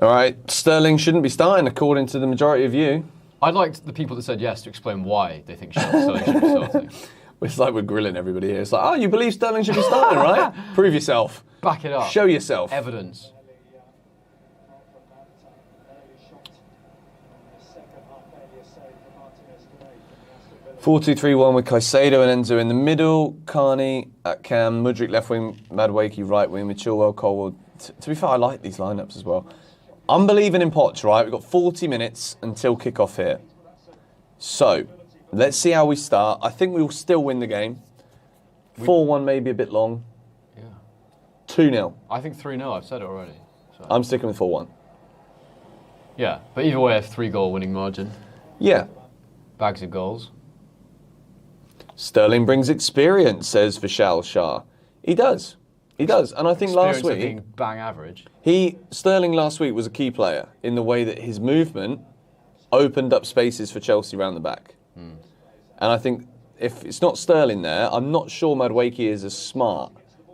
All right, Sterling shouldn't be starting, according to the majority of you. I'd like the people that said yes to explain why they think Sterling should be starting. It's like we're grilling everybody here. It's like, oh, you believe Sterling should be starting, right? Prove yourself. Back it up. Show yourself. Evidence. Four, 2-3-1 with Caicedo and Enzo in the middle. Carney at Cam, Mudryk left wing, Madueke right wing with Chilwell, Colwell. To be fair, I like these lineups as well. I'm believing in Poch, right? We've got 40 minutes until kick-off here. So, let's see how we start. I think we'll still win the game. 4-1 maybe a bit long. Yeah. 2-0. I think 3-0, I've said it already. So. I'm sticking with 4-1. Yeah, but either way, a 3-goal winning margin. Yeah. Bags of goals. Sterling brings experience, says Vishal Shah. He does. He does. And I think last week... being bang average. Sterling last week was a key player in the way that his movement opened up spaces for Chelsea round the back. And I think if it's not Sterling there, I'm not sure Madueke is as smart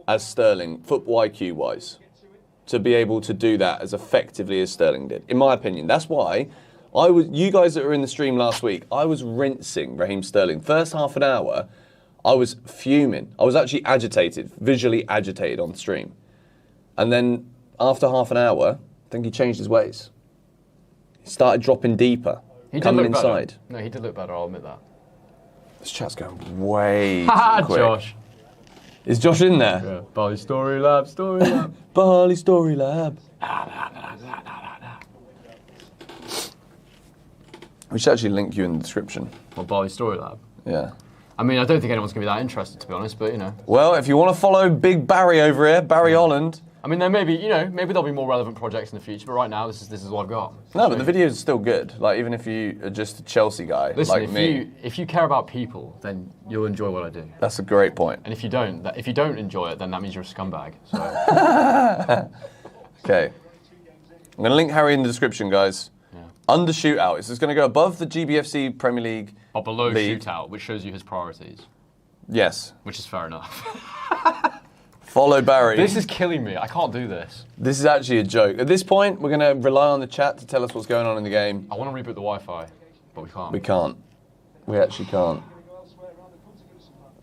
as Sterling, football IQ-wise, to be able to do that as effectively as Sterling did, in my opinion. That's why you guys that were in the stream last week, I was rinsing Raheem Sterling. First half an hour, I was fuming. I was actually agitated, visually agitated on the stream. And then after half an hour, I think he changed his ways. He started dropping deeper, coming inside. No, he did look better, I'll admit that. This chat's going way Ha too quick. Josh. Is Josh in there? Yeah. Barley Story Lab, Story Lab. Barley Story Lab. We should actually link you in the description. Well, Barley Story Lab. Yeah. I mean, I don't think anyone's going to be that interested, to be honest, but, you know. Well, if you want to follow Big Barry over here, Barry Holland. I mean, there may be, maybe there'll be more relevant projects in the future, but right now, this is what I've got. No, but the videos are still good. Like, even if you are just a Chelsea guy Listen, like me. If you care about people, then you'll enjoy what I do. That's a great point. And if you don't enjoy it, then that means you're a scumbag. So. Okay. I'm going to link Harry in the description, guys. Yeah. Under shootout. It's going to go above the GBFC Premier League. Or below league. shootout, which shows you his priorities. Yes. Which is fair enough. Follow Barry. This is killing me. I can't do this. This is actually a joke. At this point, we're going to rely on the chat to tell us what's going on in the game. I want to reboot the Wi-Fi, but we can't. We can't. We actually can't.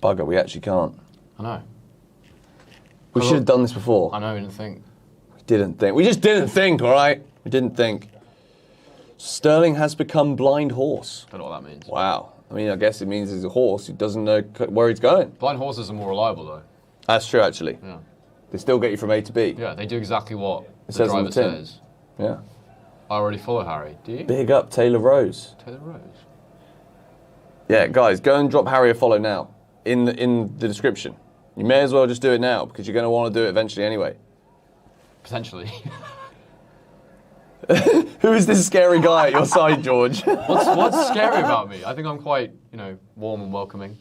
Bugger, we actually can't. I know. We should have done this before. I know, we didn't think. We didn't think. We just didn't think, all right? We didn't think. Sterling has become blind horse. Don't know what that means. Wow. I mean, I guess it means he's a horse who doesn't know where he's going. Blind horses are more reliable, though. That's true, actually. Yeah. They still get you from A to B. Yeah, they do exactly what the says on driver the tin. says. Yeah. I already follow Harry. Do you? Big up Taylor Rose. Taylor Rose. Yeah, guys, go and drop Harry a follow now in the description. You may as well just do it now because you're going to want to do it eventually anyway. Potentially. Who is this scary guy at your side, George? What's scary about me? I think I'm quite, warm and welcoming.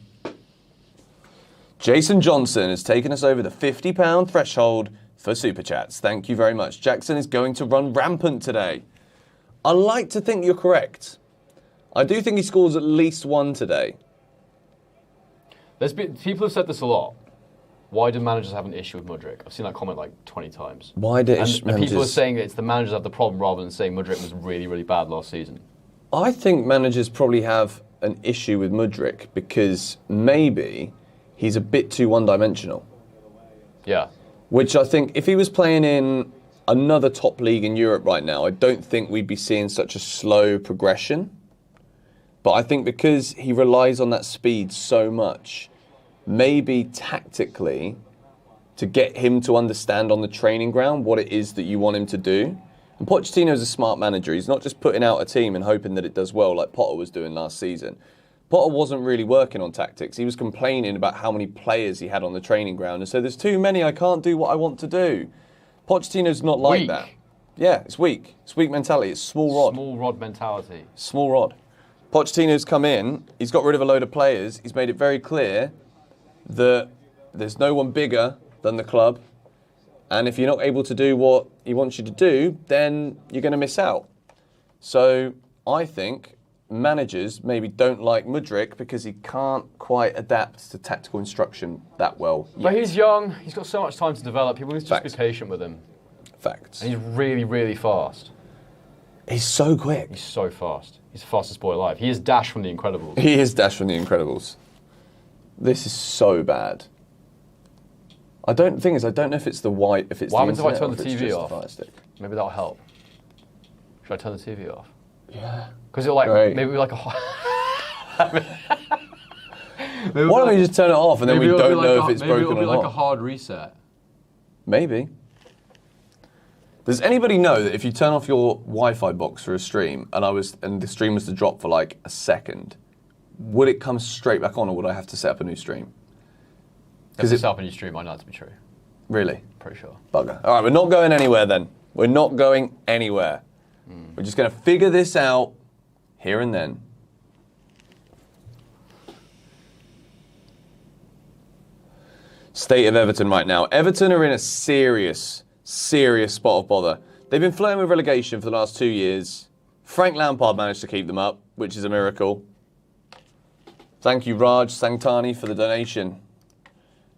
Jason Johnson has taken us over the £50 threshold for Super Chats. Thank you very much. Jackson is going to run rampant today. I like to think you're correct. I do think he scores at least one today. People have said this a lot. Why do managers have an issue with Mudryk? I've seen that comment like 20 times. Why do and people are saying that it's the managers have the problem rather than saying Mudryk was really, really bad last season. I think managers probably have an issue with Mudryk because maybe he's a bit too one-dimensional. Yeah. Which I think if he was playing in another top league in Europe right now, I don't think we'd be seeing such a slow progression. But I think because he relies on that speed so much, maybe tactically to get him to understand on the training ground what it is that you want him to do. And Pochettino is a smart manager. He's not just putting out a team and hoping that it does well like Potter was doing last season. Potter wasn't really working on tactics. He was complaining about how many players he had on the training ground and so there's too many, I can't do what I want to do. Pochettino's not like that. Yeah, it's weak. It's weak mentality. It's small rod. Small rod mentality. Small rod. Pochettino's come in, he's got rid of a load of players, he's made it very clear that there's no one bigger than the club, and if you're not able to do what he wants you to do, then you're going to miss out. So I think managers maybe don't like Mudryk because he can't quite adapt to tactical instruction that well yet. But he's young, he's got so much time to develop, people need to just Facts. be patient with him. Facts. And he's really, really fast. He's so quick. He's so fast. He's the fastest boy alive. He is Dash from The Incredibles. He is Dash from The Incredibles. This is so bad. I don't know if it's the white, if it's What the happens if I internet turn or the if it's TV just off? the Fire Stick. Maybe that'll help. Should I turn the TV off? Yeah. Because it'll like, Great. maybe like a... Why don't we just turn it off and then we don't know if it's broken or not? Maybe it'll be like a hard reset. Maybe. Does anybody know that if you turn off your Wi-Fi box for a stream and the stream was to drop for like a second, would it come straight back on or would I have to set up a new stream? Because it's up in your stream, I know that to be true. Really? Pretty sure. Bugger. All right, we're not going anywhere then. We're not going anywhere. We're just going to figure this out here and then. State of Everton right now. Everton are in a serious spot of bother. They've been flirting with relegation for the last 2 years. Frank Lampard managed to keep them up, which is a miracle. Thank you, Raj Sangtani, for the donation.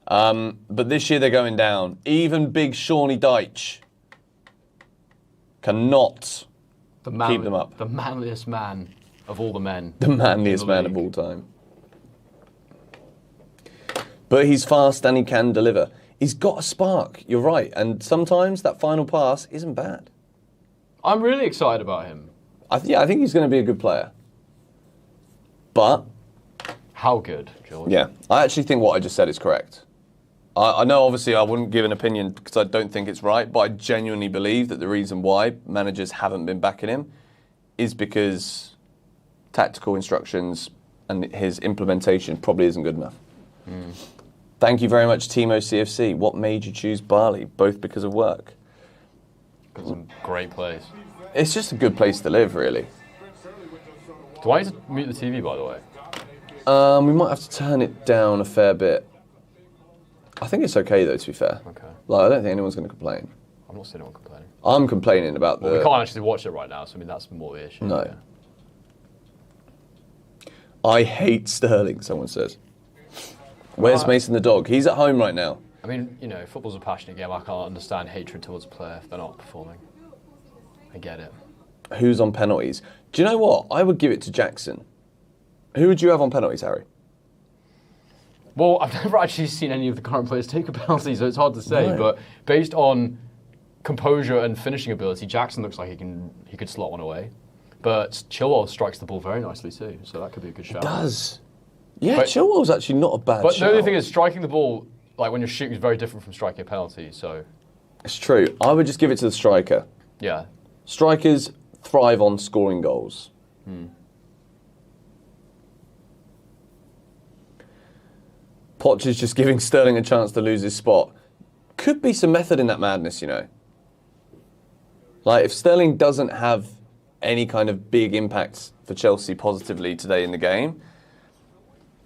But this year they're going down. Even big Shawnee Deitch cannot keep them up. The manliest man of all the men. The manliest man of all time. But he's fast and he can deliver. He's got a spark, you're right. And sometimes that final pass isn't bad. I'm really excited about him. I think he's going to be a good player. But... how good, George? Yeah, I actually think what I just said is correct. I know, obviously, I wouldn't give an opinion because I don't think it's right, but I genuinely believe that the reason why managers haven't been backing him is because tactical instructions and his implementation probably isn't good enough. Thank you very much, Timo CFC. What made you choose Bali? Both because of work. It's a great place. It's just a good place to live, really. Do I need to mute the TV, by the way? We might have to turn it down a fair bit. I think it's okay, though, to be fair. Okay. Like, I don't think anyone's going to complain. I'm not seeing anyone complaining. I'm complaining about We can't actually watch it right now, so I mean, that's more the issue. No. Yeah. I hate Sterling, someone says. Where's Mason the dog? He's at home right now. I mean, you know, football's a passionate game. I can't understand hatred towards a player if they're not performing. I get it. Who's on penalties? Do you know what? I would give it to Jackson. Who would you have on penalties, Harry? Well, I've never actually seen any of the current players take a penalty, so it's hard to say. Right. But based on composure and finishing ability, Jackson looks like he could slot one away. But Chilwell strikes the ball very nicely too, so that could be a good shout. Does. Yeah, Chilwell's actually not a bad But shout. the only thing is, striking the ball, like when you're shooting, is very different from striking a penalty, so... It's true. I would just give it to the striker. Yeah. Strikers thrive on scoring goals. Poch is just giving Sterling a chance to lose his spot. Could be some method in that madness, you know. Like, if Sterling doesn't have any kind of big impact for Chelsea positively today in the game,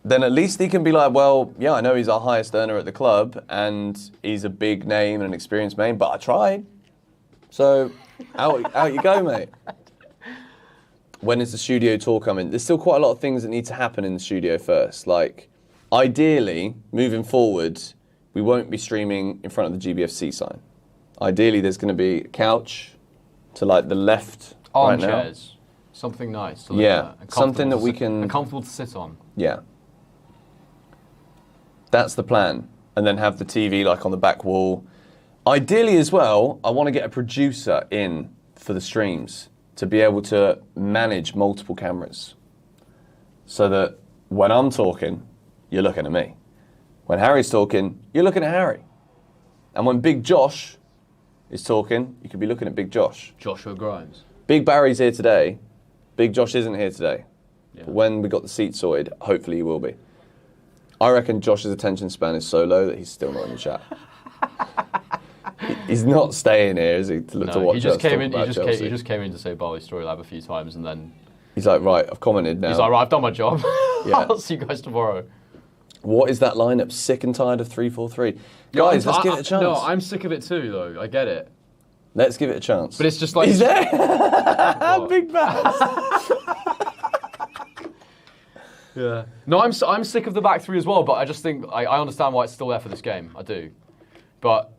then at least he can be like, well, yeah, I know he's our highest earner at the club and he's a big name and an experienced name, but I tried. So, out you go, mate. When is the studio tour coming? There's still quite a lot of things that need to happen in the studio first. Like, ideally, moving forward, we won't be streaming in front of the GBFC sign. Ideally, there's going to be a couch to like the left right now. Armchairs. Something nice to look at. And Something that we and can... comfortable to sit on. Yeah. That's the plan. And then have the TV like on the back wall. Ideally as well, I want to get a producer in for the streams to be able to manage multiple cameras. So that when I'm talking, you're looking at me. When Harry's talking, you're looking at Harry. And when Big Josh is talking, you could be looking at Big Josh. Joshua Grimes. Big Barry's here today. Big Josh isn't here today. Yeah. But when we got the seat sorted, hopefully he will be. I reckon Josh's attention span is so low that he's still not in the chat. He's not staying here, is he, to watch he just us came talk in. about Chelsea? He just came in to say Bali Story Lab a few times, and then He's like, right, I've commented now. he's like, right, I've done my job. Yeah. I'll see you guys tomorrow. What is that lineup? Sick and tired of 3-4-3. Guys, let's give it a chance. No, I'm sick of it too, though. I get it. Let's give it a chance. But it's just like... He's there! Big Bass! Yeah. No, I'm sick of the back three as well, but I just think I understand why it's still there for this game. I do. But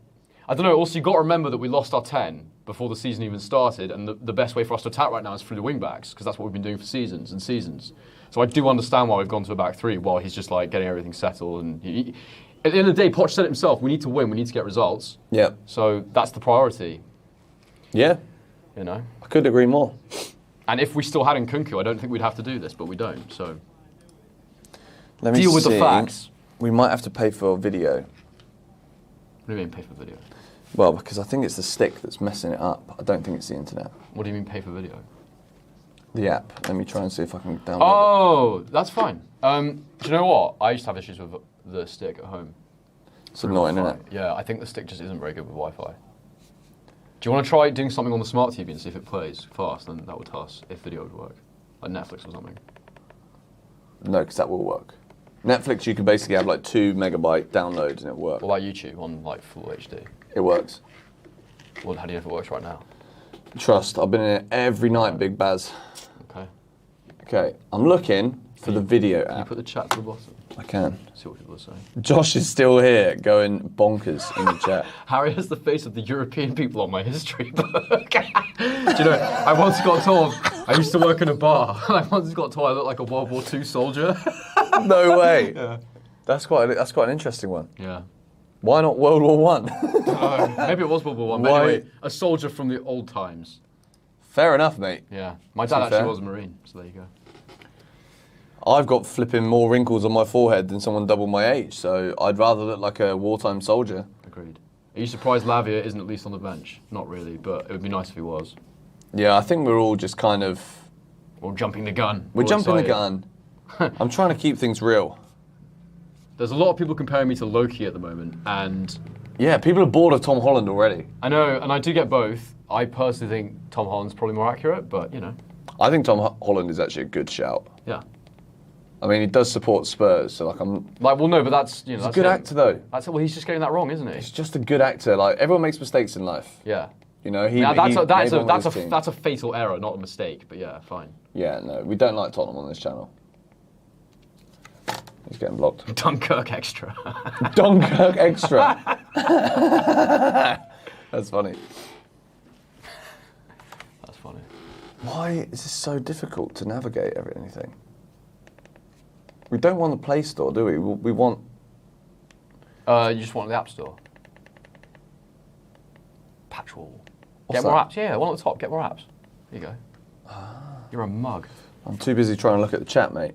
I don't know. Also, you've got to remember that we lost our 10 before the season even started, and the best way for us to attack right now is through the wing backs, because that's what we've been doing for seasons and seasons. So I do understand why we've gone to a back three while he's just like getting everything settled. And at the end of the day, Poch said it himself, we need to win, we need to get results. Yeah. So that's the priority. Yeah. You know? I couldn't agree more. And if we still had Nkunku, I don't think we'd have to do this, but we don't. So Let me deal with the see. facts. We might have to pay for video. What do you mean pay for video? Well, because I think it's the stick that's messing it up. I don't think it's the internet. What do you mean pay for video? The app. Let me try and see if I can download it. Oh, that's fine. Do you know what? I used to have issues with the stick at home. It's annoying, isn't it? Yeah, I think the stick just isn't very good with Wi-Fi. Do you want to try doing something on the smart TV and see if it plays fast? Then that would tell us if video would work, like Netflix or something. No, because that will work. Netflix, you can basically have like 2 megabyte downloads and it works. Or like YouTube on like full HD. It works. Well, how do you know if it works right now? Trust. I've been in it every night, Big Baz. Okay. Okay, I'm looking for the video Can you app. put the chat to the bottom? I can. See what people are saying. Josh is still here, going bonkers in the chat. Harry has the face of the European people on my history book. Do you know, I once got told, I used to work in a bar, and I once got told I looked like a World War II soldier. No way. Yeah. That's quite an interesting one. Yeah. Why not World War One? Maybe it was World War One. Why- But anyway, a soldier from the old times. Fair enough, mate. Yeah. My To dad be actually fair. was a Marine, so there you go. I've got flipping more wrinkles on my forehead than someone double my age, so I'd rather look like a wartime soldier. Agreed. Are you surprised Lavia isn't at least on the bench? Not really, but it would be nice if he was. Yeah, I think we're all just kind of... Or jumping the gun. We're All jumping excited. the gun. I'm trying to keep things real. There's a lot of people comparing me to Loki at the moment, and Yeah, people are bored of Tom Holland already. I know, and I do get both. I personally think Tom Holland's probably more accurate, but you know. I think Tom Holland is actually a good shout. Yeah. I mean, he does support Spurs, so like I'm... Like, well, no, but that's, you know, He's a that's good him. actor, though. That's well, he's just getting that wrong, isn't he? He's just a good actor. Like, everyone makes mistakes in life. Yeah. You know, he... Now he made one with that's his team. a fatal error, not a mistake. But yeah, fine. Yeah, no, we don't like Tottenham on this channel. He's getting blocked. Dunkirk extra. Dunkirk extra. That's funny. That's funny. Why is this so difficult to navigate anything? We don't want the Play Store, do we? We want... You just want the App Store. Patch wall. What's Get more that? apps. Yeah, one at the top. Get more apps. There you go. You're a mug. I'm too busy trying to look at the chat, mate.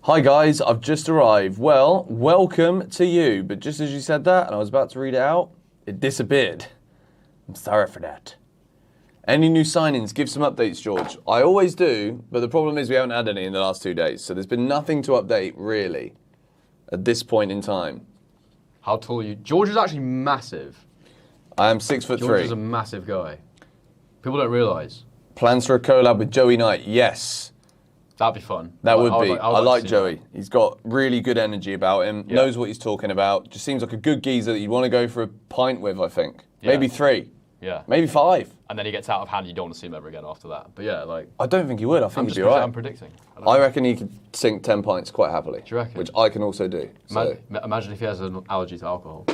Hi guys, I've just arrived. Well, welcome to you. But just as you said that, and I was about to read it out, it disappeared. I'm sorry for that. Any new signings? Give some updates, George. I always do, but the problem is we haven't had any in the last 2 days. So there's been nothing to update, really, at this point in time. How tall are you? George is actually massive. I am 6'3". George is a massive guy. People don't realise. Plans for a collab with Joey Knight? Yes. That'd be fun. That would be. I I would like to see Joey. that. He's got really good energy about him, Yeah. knows what he's talking about, just seems like a good geezer that you'd want to go for a pint with, I think. Yeah. Maybe 3, Yeah. maybe 5. And then he gets out of hand, you don't want to see him ever again after that. But yeah, like, I don't think he would. I think he'd be I'm alright. predicting. I reckon he could sink 10 pints quite happily. Do you reckon? Which I can also do. So, Imagine if he has an allergy to alcohol.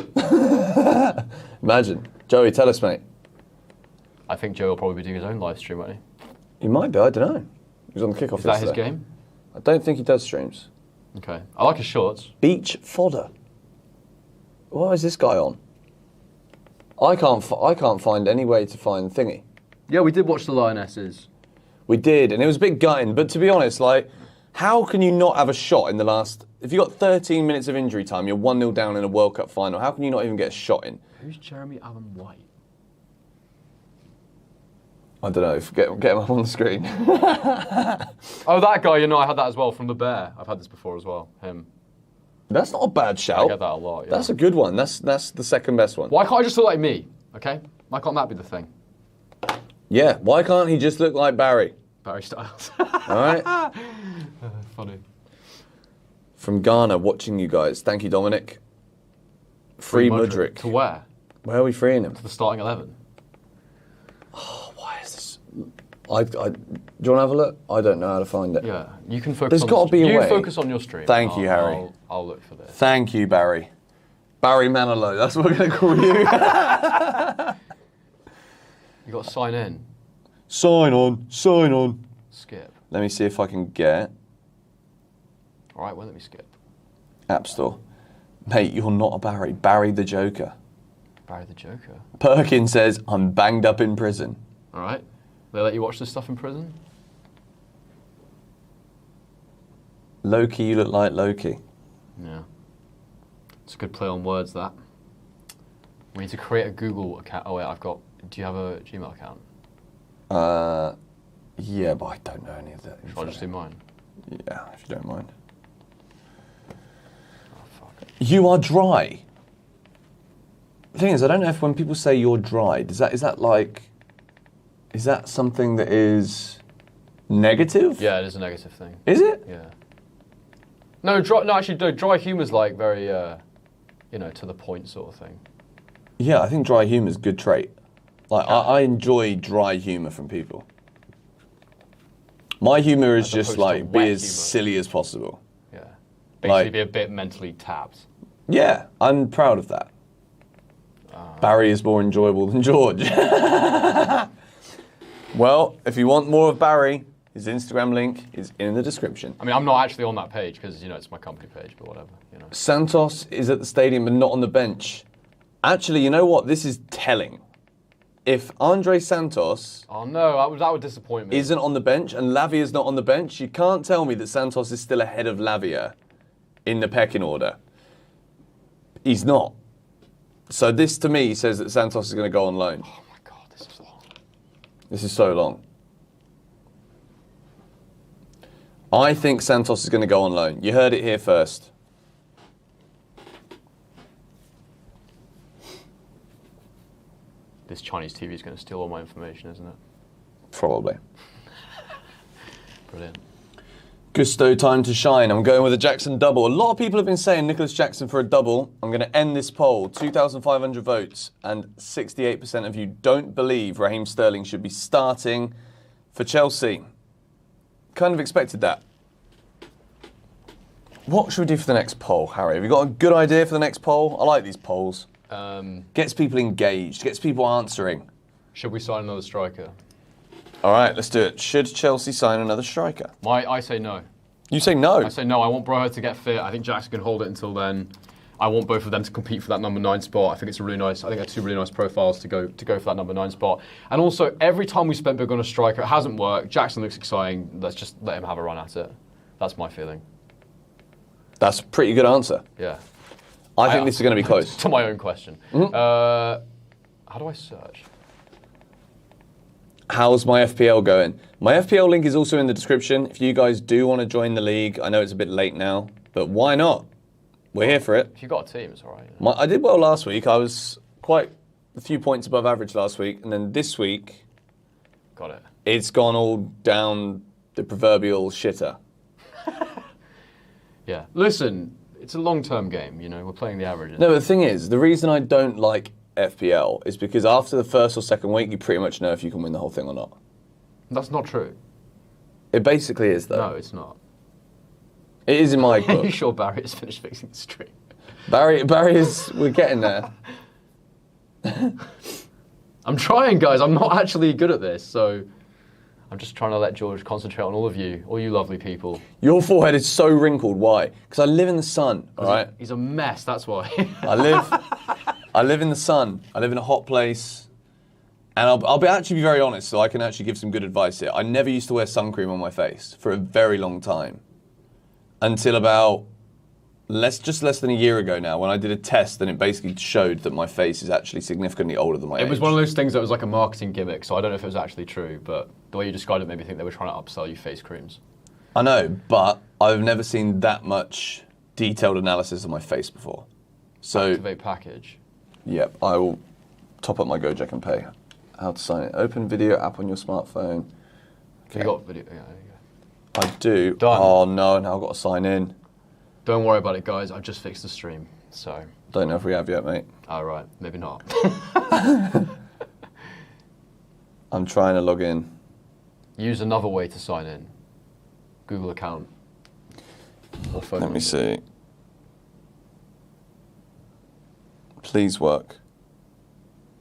imagine. Joey, tell us, mate. I think Joe will probably be doing his own live stream, won't he? He might be, I don't know. He was on the kickoff Is that his yesterday. game? I don't think he does streams. Okay. I like his shorts. Beach fodder. What is this guy on? I can't find any way to find thingy. Yeah, we did watch the Lionesses. We did, and it was a bit gutting. But to be honest, like, how can you not have a shot in the last... If you got 13 minutes of injury time, you're 1-0 down in a World Cup final. How can you not even get a shot in? Who's Jeremy Allen White? I don't know. Get him up on the screen. Oh, that guy, you know, I had that as well from The Bear. I've had this before as well, him. That's not a bad shout. I get that a lot, yeah. That's a good one. That's the second best one. Why can't I just look like me, okay? Why can't that be the thing? Yeah. Why can't he just look like Barry? Barry Styles. All right. Funny. From Ghana, watching you guys. Thank you, Dominic. Free Mudryk. To where? Where are we freeing him? To the starting 11. Why is this? Do you want to have a look? I don't know how to find it. Yeah, you can focus There's on gotta be a you way. focus on your stream. Thank you, Harry. I'll look for this. Thank you, Barry. Barry Manilow. That's what we're going to call you. You got to sign in. Sign on. Sign on. Skip. Let me see if I can get All right, well, let me skip. App Store. Mate, you're not a Barry. Barry the Joker. Barry the Joker. Perkins says, I'm banged up in prison. All right. They let you watch this stuff in prison? Loki, you look like Loki. Yeah. It's a good play on words, that. We need to create a Google account. Oh, wait, do you have a Gmail account? Yeah, but I don't know any of that. Shall I just do mine? Yeah, if you don't mind. Oh, fuck. You are dry. The thing is, I don't know if when people say you're dry, is that something that is negative? Yeah, it is a negative thing. Is it? Yeah. No, actually, dry humour's like very, to the point sort of thing. Yeah, I think dry humour is a good trait. Like, I enjoy dry humour from people. My humour is just like, be as silly as possible. Yeah. Basically be a bit mentally tapped. Yeah, I'm proud of that. Barry is more enjoyable than George. Well, if you want more of Barry, his Instagram link is in the description. I mean, I'm not actually on that page because, you know, it's my company page, but whatever, you know. Santos is at the stadium but not on the bench. Actually, you know what? This is telling. If Andre Santos... Oh, no, that would disappoint me. ...isn't on the bench and Lavia's not on the bench, you can't tell me that Santos is still ahead of Lavia in the pecking order. He's not. So this, to me, says that Santos is going to go on loan. Oh, my God, this is long. This is so long. I think Santos is going to go on loan. You heard it here first. This Chinese TV is going to steal all my information, isn't it? Probably. Brilliant. Gusto time to shine. I'm going with a Jackson double. A lot of people have been saying Nicholas Jackson for a double. I'm going to end this poll. 2,500 votes and 68% of you don't believe Raheem Sterling should be starting for Chelsea. Kind of expected that. What should we do for the next poll, Harry? Have you got a good idea for the next poll? I like these polls. Gets people engaged, gets people answering. Should we sign another striker? All right, let's do it. Should Chelsea sign another striker? I say no. You say no? I say no. I want Broho to get fit. I think Jackson can hold it until then. I want both of them to compete for that number 9 spot. I think it's a really nice. I think they're two really nice profiles to go for that number 9 spot. And also, every time we spent big on a striker, it hasn't worked. Jackson looks exciting. Let's just let him have a run at it. That's my feeling. That's a pretty good answer. Yeah. I think this is going to be close. To my own question. How do I search? How's my FPL going? My FPL link is also in the description. If you guys do want to join the league, I know it's a bit late now, but why not? We're here for it. If you got a team, it's all right. I did well last week. I was quite a few points above average last week, and then this week, got it. It's gone all down the proverbial shitter. Yeah. Listen, it's a long-term game, you know. We're playing the averages. No, but the thing is, the reason I don't like FPL is because after the first or second week, you pretty much know if you can win the whole thing or not. That's not true. It basically is, though. No, it's not. It is in my book. Are you sure Barry has finished fixing the stream? Barry is... We're getting there. I'm trying, guys. I'm not actually good at this, so I'm just trying to let George concentrate on all of you, all you lovely people. Your forehead is so wrinkled. Why? Because I live in the sun, all right? He's a mess, that's why. I live in the sun. I live in a hot place. And I'll actually be very honest, so I can actually give some good advice here. I never used to wear sun cream on my face for a very long time. Until about less than a year ago now, when I did a test and it basically showed that my face is actually significantly older than my age. It was one of those things that was like a marketing gimmick, so I don't know if it was actually true, but the way you described it made me think they were trying to upsell you face creams. I know, but I've never seen that much detailed analysis of my face before. So, Activate package. Yep, I will top up my Gojek and pay. How to sign it. Open video app on your smartphone. Okay. You got video, yeah, there you go. I do. Done. Oh no, now I've got to sign in. Don't worry about it, guys. I've just fixed the stream, so. Don't know if we have yet, mate. Oh, right. Maybe not. I'm trying to log in. Use another way to sign in. Google account. Or phone Let me see. Please work.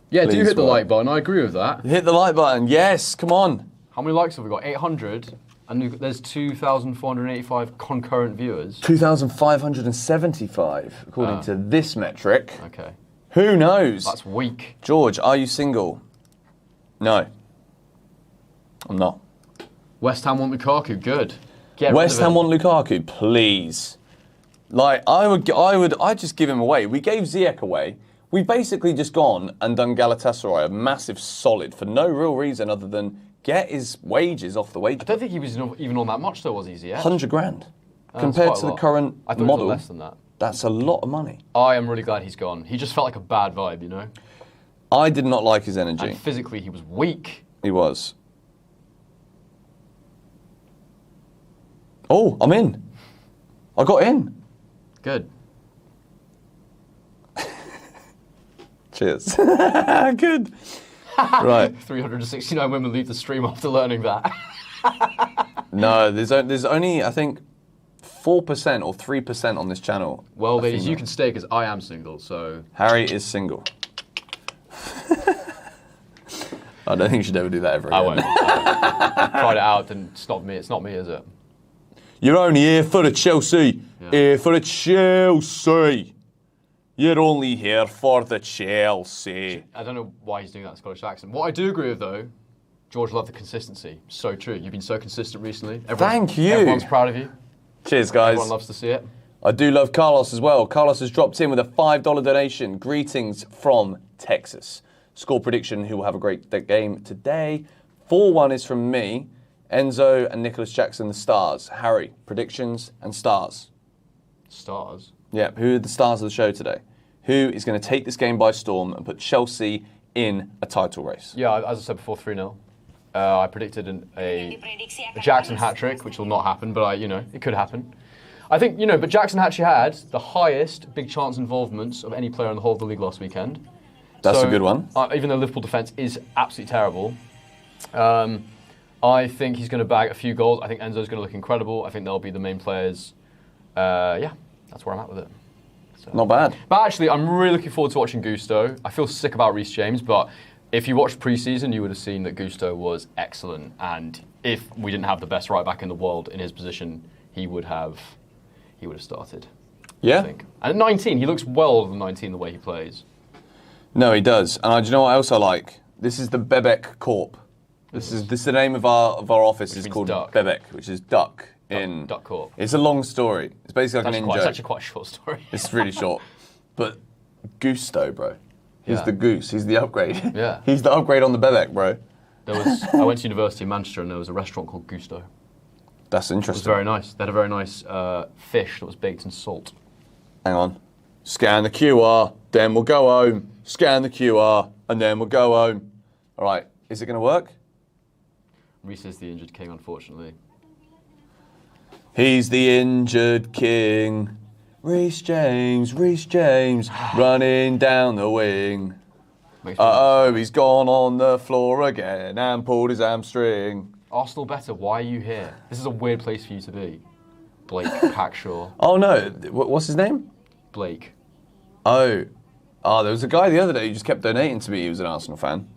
Yeah, Please do hit the work. like button. I agree with that. Hit the like button. Yes, come on. How many likes have we got? 800. And there's 2,485 concurrent viewers. 2,575, according to this metric. Okay. Who knows? That's weak. George, are you single? No. I'm not. West Ham want Lukaku. Good. West Ham want Lukaku, please. Like, I'd just give him away. We gave Ziyech away. We've basically just gone and done Galatasaray a massive solid for no real reason other than get his wages off the wage. I don't think he was even on that much, though, was he, Ziyech? 100 grand. Compared to the current I thought model, it was less than that. That's a lot of money. I am really glad he's gone. He just felt like a bad vibe, you know? I did not like his energy. And physically, he was weak. He was. Oh, I'm in. I got in. Good. Cheers. Good. Right. 369 women leave the stream after learning that. No, there's only, I think, 4% or 3% on this channel. Well, ladies, you can stay because I am single, so... Harry is single. I don't think you should ever do that ever again. I won't. Tried it out and it's not me. It's not me, is it? You're only here for the Chelsea. Yeah. Here for the Chelsea. You're only here for the Chelsea. I don't know why he's doing that in Scottish accent. What I do agree with, though, George, love the consistency. So true. You've been so consistent recently. Thank you. Everyone's proud of you. Cheers, guys. Everyone loves to see it. I do love Carlos as well. Carlos has dropped in with a $5 donation. Greetings from Texas. Score prediction, who will have a great game today. 4-1 is from me. Enzo and Nicholas Jackson, the stars. Harry, predictions and stars. Stars? Yeah, who are the stars of the show today? Who is going to take this game by storm and put Chelsea in a title race? Yeah, as I said before, 3-0. I predicted a Jackson hat-trick, which will not happen, but it could happen. I think, but Jackson actually had the highest big chance involvements of any player in the whole of the league last weekend. That's a good one. Even though Liverpool defence is absolutely terrible, I think he's going to bag a few goals. I think Enzo's going to look incredible. I think they'll be the main players. Yeah, that's where I'm at with it. So. Not bad. But actually, I'm really looking forward to watching Gusto. I feel sick about Reece James, but if you watched pre-season, you would have seen that Gusto was excellent. And if we didn't have the best right-back in the world in his position, he would have started. Yeah. I think. And at 19, he looks well older than 19 the way he plays. No, he does. And do you know what else I like? This is the Bebek Corp. This is the name of our office. Is called duck. Bebek, which is duck in Duck Corp. It's a long story. It's basically like an in-joke. It's actually quite a short story. It's really short. But Gusto, bro. He's Yeah. the goose. He's the upgrade. Yeah. He's the upgrade on the Bebek, bro. I went to university in Manchester and there was a restaurant called Gusto. That's It was interesting. very nice. They had a very nice fish that was baked in salt. Hang on. Scan the QR, then we'll go home. Scan the QR, and then we'll go home. All right. Is it going to work? Reece is the injured king, unfortunately. He's the injured king. Reece James, running down the wing. He's gone on the floor again and pulled his hamstring. Arsenal better, why are you here? This is a weird place for you to be. Blake Packshaw. Oh no, what's his name? Blake. Oh, there was a guy the other day who just kept donating to me. He was an Arsenal fan.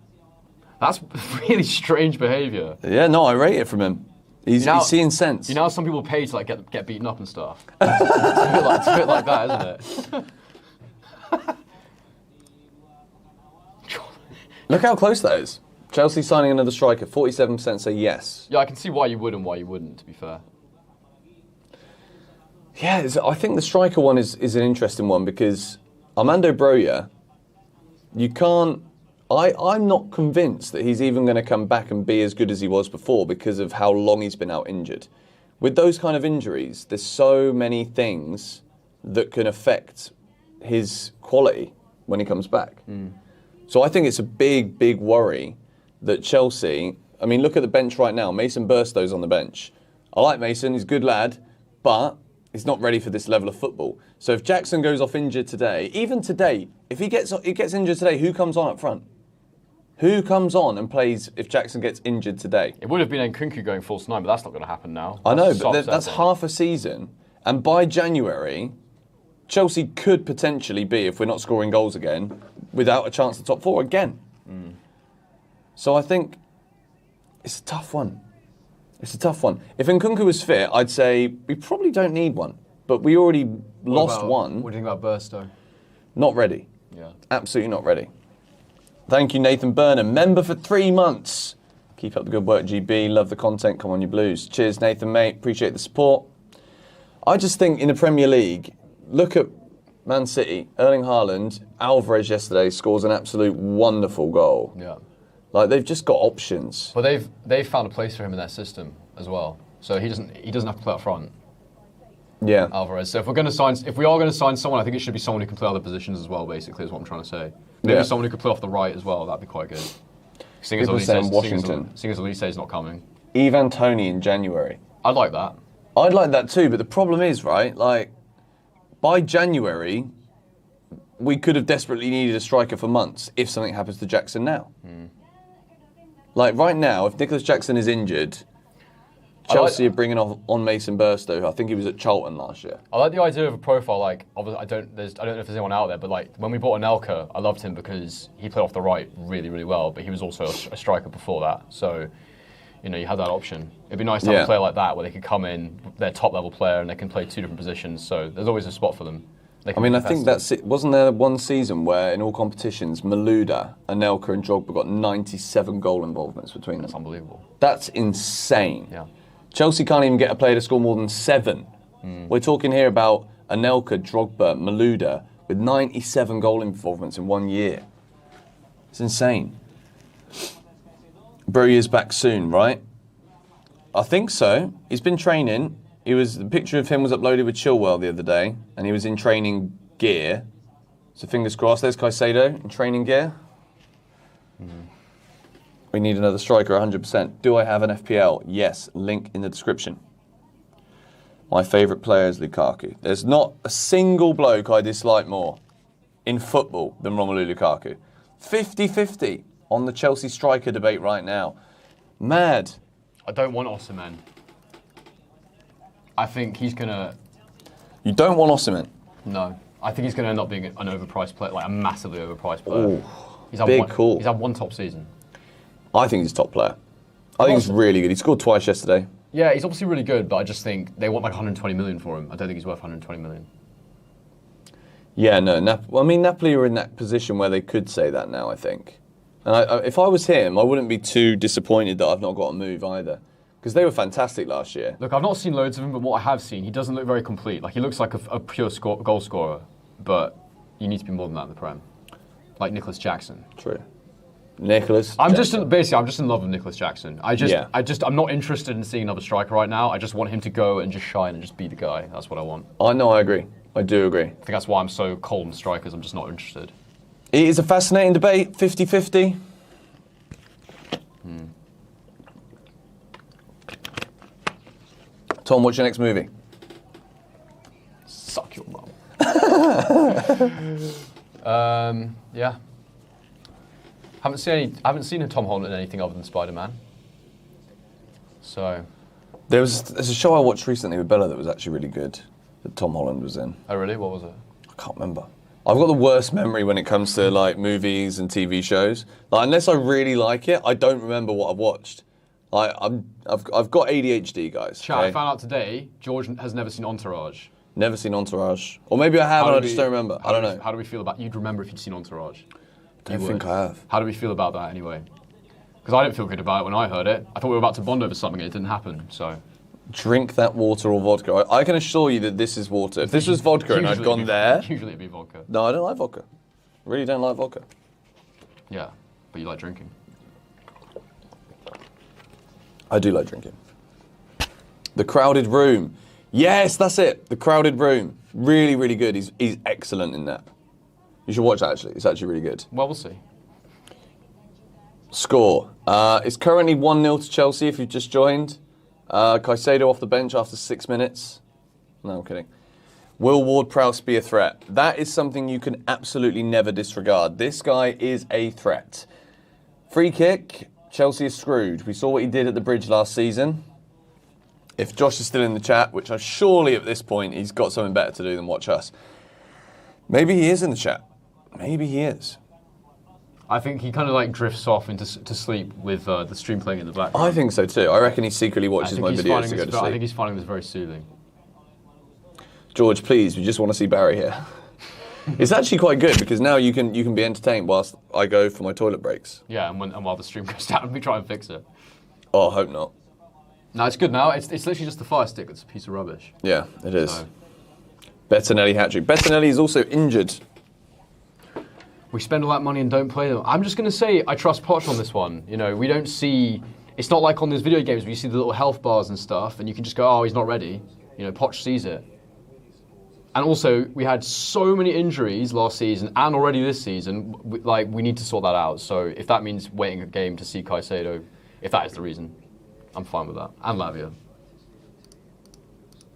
That's really strange behaviour. Yeah, no, I rate it from him. He's seeing sense. You know how some people pay to get beaten up and stuff? It's a bit like that, isn't it? Look how close that is. Chelsea signing another striker. 47% say yes. Yeah, I can see why you would and why you wouldn't, to be fair. Yeah, I think the striker one is an interesting one because Armando Broja, you can't... I'm not convinced that he's even going to come back and be as good as he was before because of how long he's been out injured. With those kind of injuries, there's so many things that can affect his quality when he comes back. So I think it's a big, big worry that Chelsea... I mean, look at the bench right now. Mason Burstow's on the bench. I like Mason, he's a good lad, but he's not ready for this level of football. So if Jackson goes off injured today, even today, if he gets injured today, who comes on up front? Who comes on and plays if Jackson gets injured today? It would have been Nkunku going false 9, but that's not going to happen now. I know, but that's half a season. And by January, Chelsea could potentially be, if we're not scoring goals again, without a chance at top 4 again. So I think it's a tough one. It's a tough one. If Nkunku was fit, I'd say we probably don't need one. But we already lost one. What do you think about Burstow? Not ready. Yeah. Absolutely not ready. Thank you, Nathan Burnham. Member for 3 months. Keep up the good work, GB. Love the content. Come on, you Blues. Cheers, Nathan, mate. Appreciate the support. I just think in the Premier League, look at Man City. Erling Haaland, Alvarez yesterday scores an absolute wonderful goal. Yeah. Like, they've just got options. But they've found a place for him in their system as well. So he doesn't have to play up front. Yeah. Alvarez. So if we are going to sign someone, I think it should be someone who can play other positions as well, basically, is what I'm trying to say. Maybe someone who could play off the right as well, that'd be quite good. People saying Washington. Seeing as Elise is not coming. Ivan Toney in January. I'd like that. I'd like that too, but the problem is, right, like, by January, we could have desperately needed a striker for months if something happens to Jackson now. Like right now, if Nicholas Jackson is injured, Chelsea are bringing on Mason Burstow, who I think he was at Charlton last year. I like the idea of a profile like, obviously, I don't know if there's anyone out there, but like when we bought Anelka, I loved him because he played off the right really, really well, but he was also a striker before that. So, you know, you had that option. It'd be nice to have a player like that where they could come in, they're a top level player, and they can play 2 different positions. So there's always a spot for them. I mean, I think that's it. Wasn't there one season where in all competitions, Malouda, Anelka and Drogba got 97 goal involvements between them? That's unbelievable. That's insane. Yeah. Chelsea can't even get a player to score more than 7. We're talking here about Anelka, Drogba, Malouda with 97 goal involvements in 1 year. It's insane. Brody is back soon, right? I think so. He's been training. The picture of him was uploaded with Chilwell the other day, and he was in training gear. So fingers crossed. There's Caicedo in training gear. We need another striker, 100%. Do I have an FPL? Yes. Link in the description. My favourite player is Lukaku. There's not a single bloke I dislike more in football than Romelu Lukaku. 50-50 on the Chelsea striker debate right now. Mad. I don't want Osimhen. I think he's going to... You don't want Osimhen? No. I think he's going to end up being an overpriced player, like a massively overpriced player. Ooh, big call. He's had one top season. I think he's a top player. I think he's really good. He scored twice yesterday. Yeah, he's obviously really good, but I just think they want like 120 million for him. I don't think he's worth 120 million. Yeah, no. Napoli are in that position where they could say that now, I think. And if I was him, I wouldn't be too disappointed that I've not got a move either. Because they were fantastic last year. Look, I've not seen loads of him, but what I have seen, he doesn't look very complete. Like, he looks like a pure goal scorer, but you need to be more than that in the Prem. Like Nicholas Jackson. True. Nicholas I'm Jackson. just in love with Nicholas Jackson. I'm not interested in seeing another striker right now. I just want him to go and just shine and just be the guy. That's what I want. I know, I agree. I do agree. I think that's why I'm so cold on strikers. I'm just not interested. It is a fascinating debate, 50-50. Tom, what's your next movie? Suck your mum. Yeah. Haven't seen a Tom Holland in anything other than Spider-Man. So. There's a show I watched recently with Bella that was actually really good, that Tom Holland was in. Oh really? What was it? I can't remember. I've got the worst memory when it comes to like movies and TV shows. Like, unless I really like it, I don't remember what I've watched. I've got ADHD, guys. Chat, okay? I found out today, George has never seen Entourage. Never seen Entourage. Or maybe I have and I just don't remember. I don't know. How do we feel about... You'd remember if you'd seen Entourage. I don't think I have. How do we feel about that anyway? Because I didn't feel good about it when I heard it. I thought we were about to bond over something and it didn't happen, so... Drink that water or vodka. I can assure you that this is water. If this was vodka and I'd gone there... Usually it'd be vodka. No, I don't like vodka. I really don't like vodka. Yeah, but you like drinking. I do like drinking. The Crowded Room. Yes, that's it. The Crowded Room. Really, really good. He's excellent in that. You should watch that, actually. It's actually really good. Well, we'll see. Score. It's currently 1-0 to Chelsea if you've just joined. Caicedo off the bench after 6 minutes. No, I'm kidding. Will Ward-Prowse be a threat? That is something you can absolutely never disregard. This guy is a threat. Free kick. Chelsea is screwed. We saw what he did at the Bridge last season. If Josh is still in the chat, which I'm surely at this point he's got something better to do than watch us. Maybe he is in the chat. Maybe he is. I think he kind of like drifts off into sleep with the stream playing in the background. I think so too. I reckon he secretly watches my videos to go to sleep. I think he's finding this very soothing. George, please, we just want to see Barry here. It's actually quite good because now you can be entertained whilst I go for my toilet breaks. Yeah, and while the stream goes down, we try and fix it. Oh, I hope not. No, it's good now. It's literally just the Fire Stick that's a piece of rubbish. Yeah, it is. So. Bettinelli hat-trick. Bettinelli is also injured. We spend all that money and don't play them. I'm just going to say I trust Poch on this one. You know, we don't see... It's not like on those video games where you see the little health bars and stuff and you can just go, oh, he's not ready. You know, Poch sees it. And also, we had so many injuries last season and already this season. We need to sort that out. So if that means waiting a game to see Caicedo, if that is the reason, I'm fine with that. And Lavia.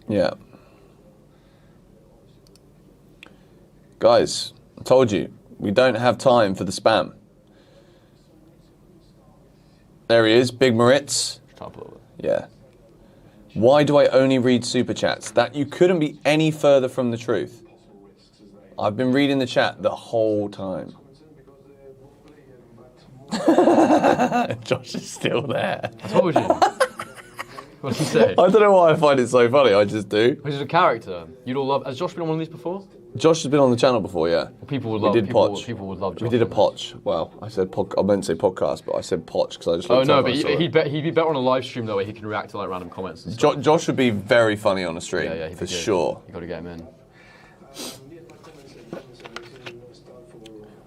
Yeah. Guys, I told you, we don't have time for the spam. There he is, Big Moritz. Up a little bit. Yeah. Why do I only read super chats? That you couldn't be any further from the truth. I've been reading the chat the whole time. Josh is still there. I told you. What did he say? I don't know why I find it so funny, I just do. He's a character. You'd all love. Has Josh been on one of these before? Josh has been on the channel before, yeah. Well, people would love. People would love Josh. We did a Poch. Well, I said I meant to say podcast, but I said Poch because I just. Oh no, but he'd be better on a live stream though, where he can react to like random comments. And stuff. Josh would be very funny on a stream. Yeah, for sure. You got to get him in.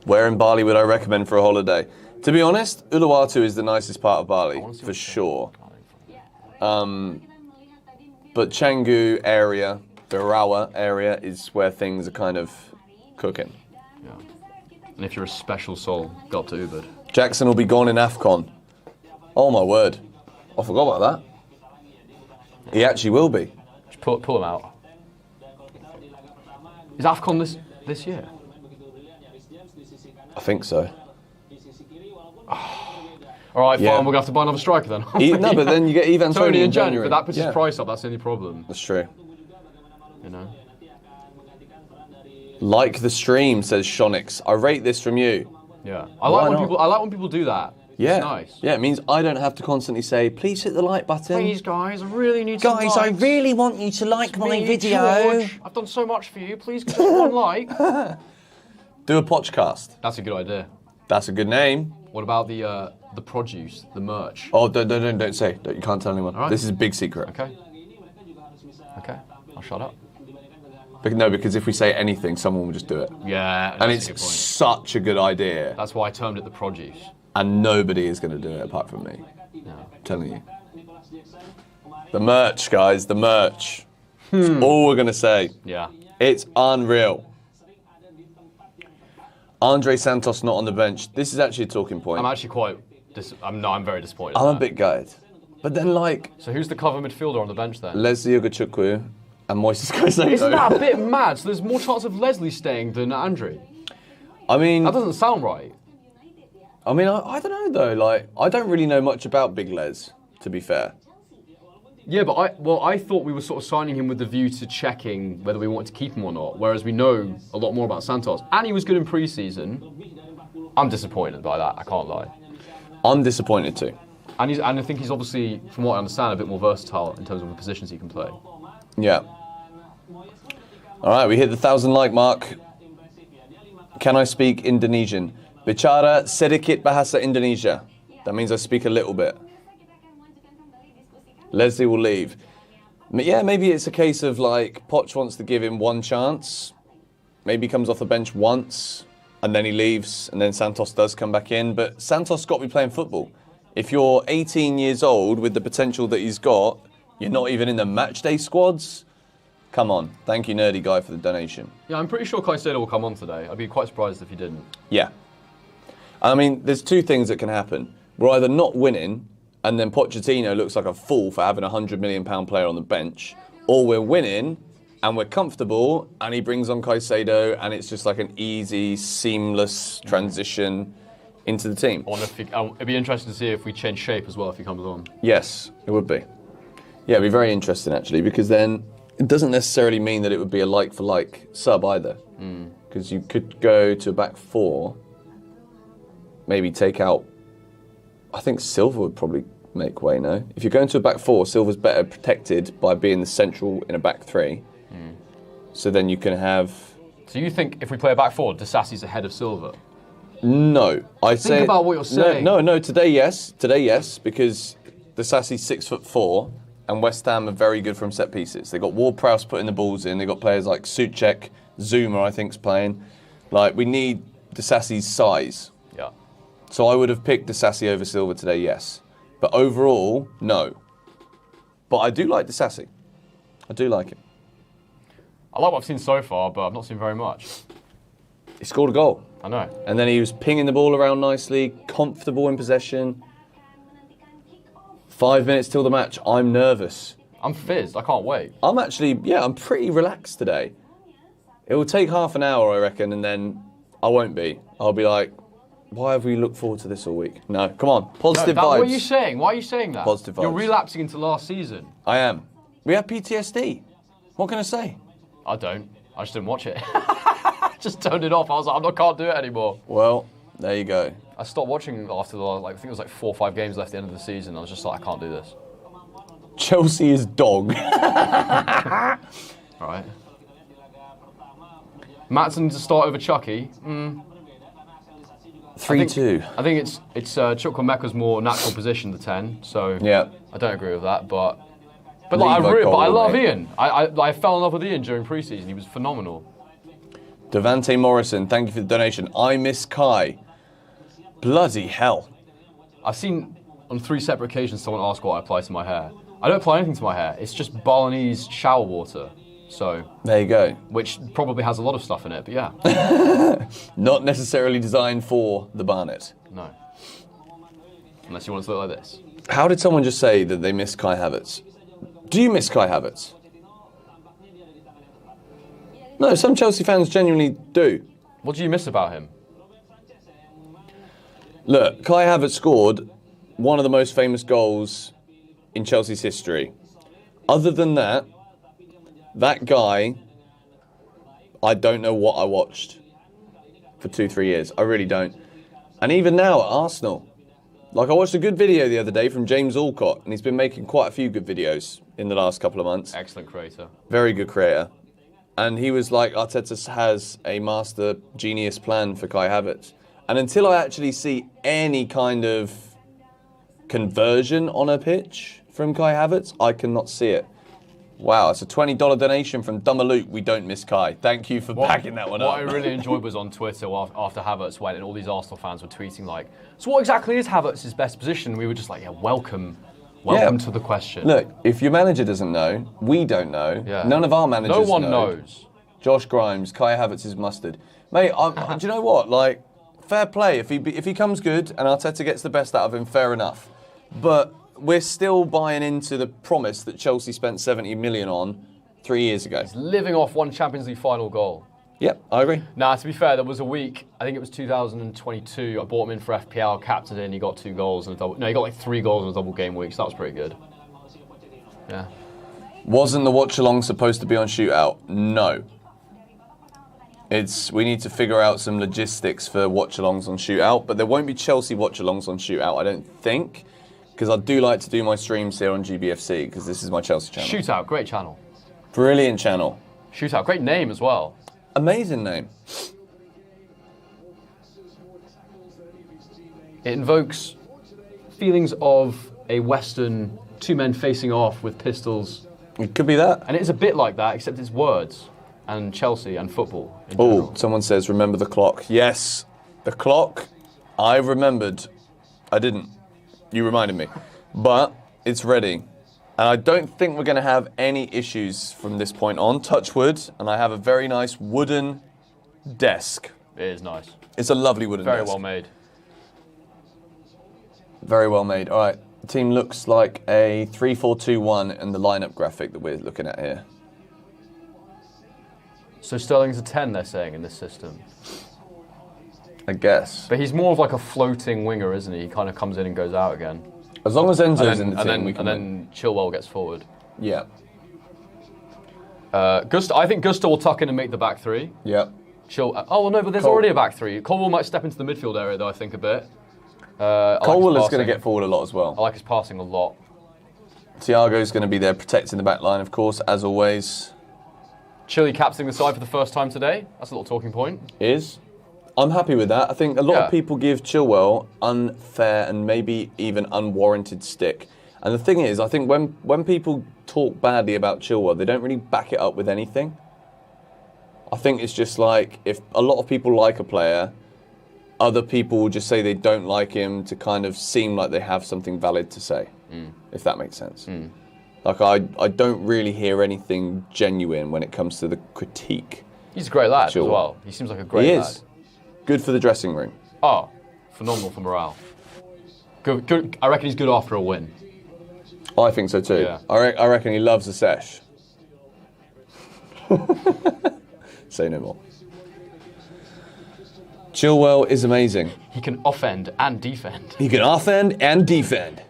Where in Bali would I recommend for a holiday? To be honest, Uluwatu is the nicest part of Bali, for sure. But Canggu area, Birawa area is where things are kind of cooking. Yeah. And if you're a special soul, go up to Ubud. Jackson will be gone in AFCON. Oh my word. I forgot about that. He actually will be. Just pull him out. Is AFCON this year? I think so. All right, fine. We're going to have to buy another striker then. No, but then you get Ivan Toney in January. But that puts his price up. That's the only problem. That's true. You know. Like the stream, says Shonix. I rate this from you. Yeah. I like when people do that. Yeah. It's nice. Yeah, it means I don't have to constantly say, please hit the like button. Please, guys, I really need some likes. Guys, I really want you to like my video. George. I've done so much for you. Please give us one like. Do a podcast. That's a good idea. That's a good name. What about the produce, the merch? Oh, don't say. You can't tell anyone. Right. This is a big secret. Okay. I'll shut up. No, because if we say anything, someone will just do it. Yeah, and it's such a good idea. That's why I termed it the produce. And nobody is going to do it apart from me. No. I'm telling you. The merch, guys, the merch. That's all we're going to say. Yeah. It's unreal. Andre Santos not on the bench. This is actually a talking point. I'm actually I'm very disappointed. I'm a bit gutted. But then, So who's the cover midfielder on the bench then? Leslie Ogachukwu and Moises Caicedo. Isn't that a bit mad? So there's more chance of Leslie staying than Andre. I mean... That doesn't sound right. I mean, I don't know though. I don't really know much about Big Les, to be fair. Yeah, but I thought we were sort of signing him with the view to checking whether we wanted to keep him or not, whereas we know a lot more about Santos. And he was good in pre-season. I'm disappointed by that, I can't lie. I'm disappointed too. And I think he's obviously, from what I understand, a bit more versatile in terms of the positions he can play. Yeah. All right, we hit the 1,000 like mark. Can I speak Indonesian? Bicara sedikit bahasa Indonesia. That means I speak a little bit. Leslie will leave. Yeah, maybe it's a case of like Poch wants to give him one chance. Maybe he comes off the bench once and then he leaves and then Santos does come back in. But Santos got to be playing football. If you're 18 years old with the potential that he's got, you're not even in the match day squads. Come on. Thank you, Nerdy Guy, for the donation. Yeah, I'm pretty sure Caicedo will come on today. I'd be quite surprised if he didn't. Yeah. I mean, there's two things that can happen. We're either not winning and then Pochettino looks like a fool for having a £100 million player on the bench, or we're winning and we're comfortable and he brings on Caicedo and it's just like an easy, seamless transition into the team. It'd be interesting to see if we change shape as well if he comes on. Yes, it would be. Yeah, it'd be very interesting actually, because then it doesn't necessarily mean that it would be a like-for-like sub either. Because you could go to a back four, maybe take out, I think Silva would probably make way, no? If you're going to a back four, Silva's better protected by being the central in a back three. So then you can have... So you think if we play a back four, Disasi's ahead of Silva? No. Think about what you're saying. No, today yes, because Disasi's 6'4", and West Ham are very good from set pieces. They got Ward-Prowse putting the balls in. They got players like Souček, Zuma, I think's playing. Like, we need Disasi's size. Yeah. So I would have picked Disasi over Silva today, yes. But overall, no. But I do like Disasi. I do like him. I like what I've seen so far, but I've not seen very much. He scored a goal. I know. And then he was pinging the ball around nicely, comfortable in possession. 5 minutes till the match. I'm nervous. I'm fizzed. I can't wait. I'm actually, I'm pretty relaxed today. It will take half an hour, I reckon, and then I won't be. I'll be like Why have we looked forward to this all week? No, come on. Positive vibes. What are you saying? Why are you saying that? Positive vibes. You're relapsing into last season. I am. We have PTSD. What can I say? I don't. I just didn't watch it. Just turned it off. I was like, I can't do it anymore. Well, there you go. I stopped watching after I think it was like 4 or 5 games left at the end of the season. I was just like, I can't do this. Chelsea is dog. All right. Maatson to start over Chucky. 3-2. I think it's Chukwuemeka's more natural position, the 10. So Yeah. I don't agree with that, but I love Ian. I fell in love with Ian during pre-season. He was phenomenal. Devante Morrison, thank you for the donation. I miss Kai. Bloody hell. I've seen on 3 separate occasions someone ask what I apply to my hair. I don't apply anything to my hair. It's just Balinese shower water. So there you go. Which probably has a lot of stuff in it, but yeah. Not necessarily designed for the Barnet. No. Unless you want it to look like this. How did someone just say that they miss Kai Havertz? Do you miss Kai Havertz? No, some Chelsea fans genuinely do. What do you miss about him? Look, Kai Havertz scored one of the most famous goals in Chelsea's history. Other than that, that guy, I don't know what I watched for 2-3 years. I really don't. And even now at Arsenal, like I watched a good video the other day from James Alcott, and he's been making quite a few good videos in the last couple of months. Excellent creator. Very good creator. And he was like, Arteta has a master genius plan for Kai Havertz. And until I actually see any kind of conversion on a pitch from Kai Havertz, I cannot see it. Wow, it's a $20 donation from Dumaloot. We don't miss Kai. Thank you for backing that one up. What I really enjoyed was on Twitter after Havertz went, and all these Arsenal fans were tweeting like, so what exactly is Havertz's best position? And we were just like, yeah, welcome to the question. Look, if your manager doesn't know, we don't know. Yeah. None of our managers know. No one knows. Josh Grimes, Kai Havertz is mustard. Mate, do you know what? Like, fair play. If he comes good and Arteta gets the best out of him, fair enough. But we're still buying into the promise that Chelsea spent 70 million on 3 years ago. He's living off one Champions League final goal. Yep, I agree. Nah, to be fair, there was a week, I think it was 2022, I bought him in for FPL, captained him, he got 2 goals and a double. No, he got like 3 goals in a double game week, so that was pretty good. Yeah. Wasn't the watch-along supposed to be on Shootout? No. We need to figure out some logistics for watch-alongs on Shootout, but there won't be Chelsea watch-alongs on Shootout, I don't think. Because I do like to do my streams here on GBFC, because this is my Chelsea channel. Shootout, great channel. Brilliant channel. Shootout, great name as well. Amazing name. It invokes feelings of a Western 2 men facing off with pistols. It could be that. And it is a bit like that, except it's words and Chelsea and football. Oh, someone says, remember the clock. Yes, the clock. I remembered. I didn't. You reminded me. But it's ready. And I don't think we're going to have any issues from this point on. Touch wood. And I have a very nice wooden desk. It is nice. It's a lovely wooden desk. Very well made. Very well made. All right. The team looks like a 3-4-2-1 in the lineup graphic that we're looking at here. So Sterling's a 10, they're saying, in this system. I guess. But he's more of like a floating winger, isn't he? He kind of comes in and goes out again. As long as Enzo's in the team, we can. And then Chilwell gets forward. Yeah. I think Gusto will tuck in and make the back 3. Yeah. Oh, no, but there's already a back 3. Colwell might step into the midfield area, though, I think, a bit. Colwell is going to get forward a lot as well. I like his passing a lot. Thiago's going to be there protecting the back line, of course, as always. Chile captaining the side for the first time today. That's a little talking point. I'm happy with that. I think a lot of people give Chilwell unfair and maybe even unwarranted stick. And the thing is, I think when people talk badly about Chilwell, they don't really back it up with anything. I think it's just like, if a lot of people like a player, other people will just say they don't like him to kind of seem like they have something valid to say, if that makes sense. Like, I don't really hear anything genuine when it comes to the critique. He's a great lad as well. He seems like a great lad. Good for the dressing room. Oh, phenomenal for morale. Good. I reckon he's good after a win. I think so too. Yeah. I reckon he loves a sesh. Say no more. Chilwell is amazing. He can offend and defend. He can offend and defend.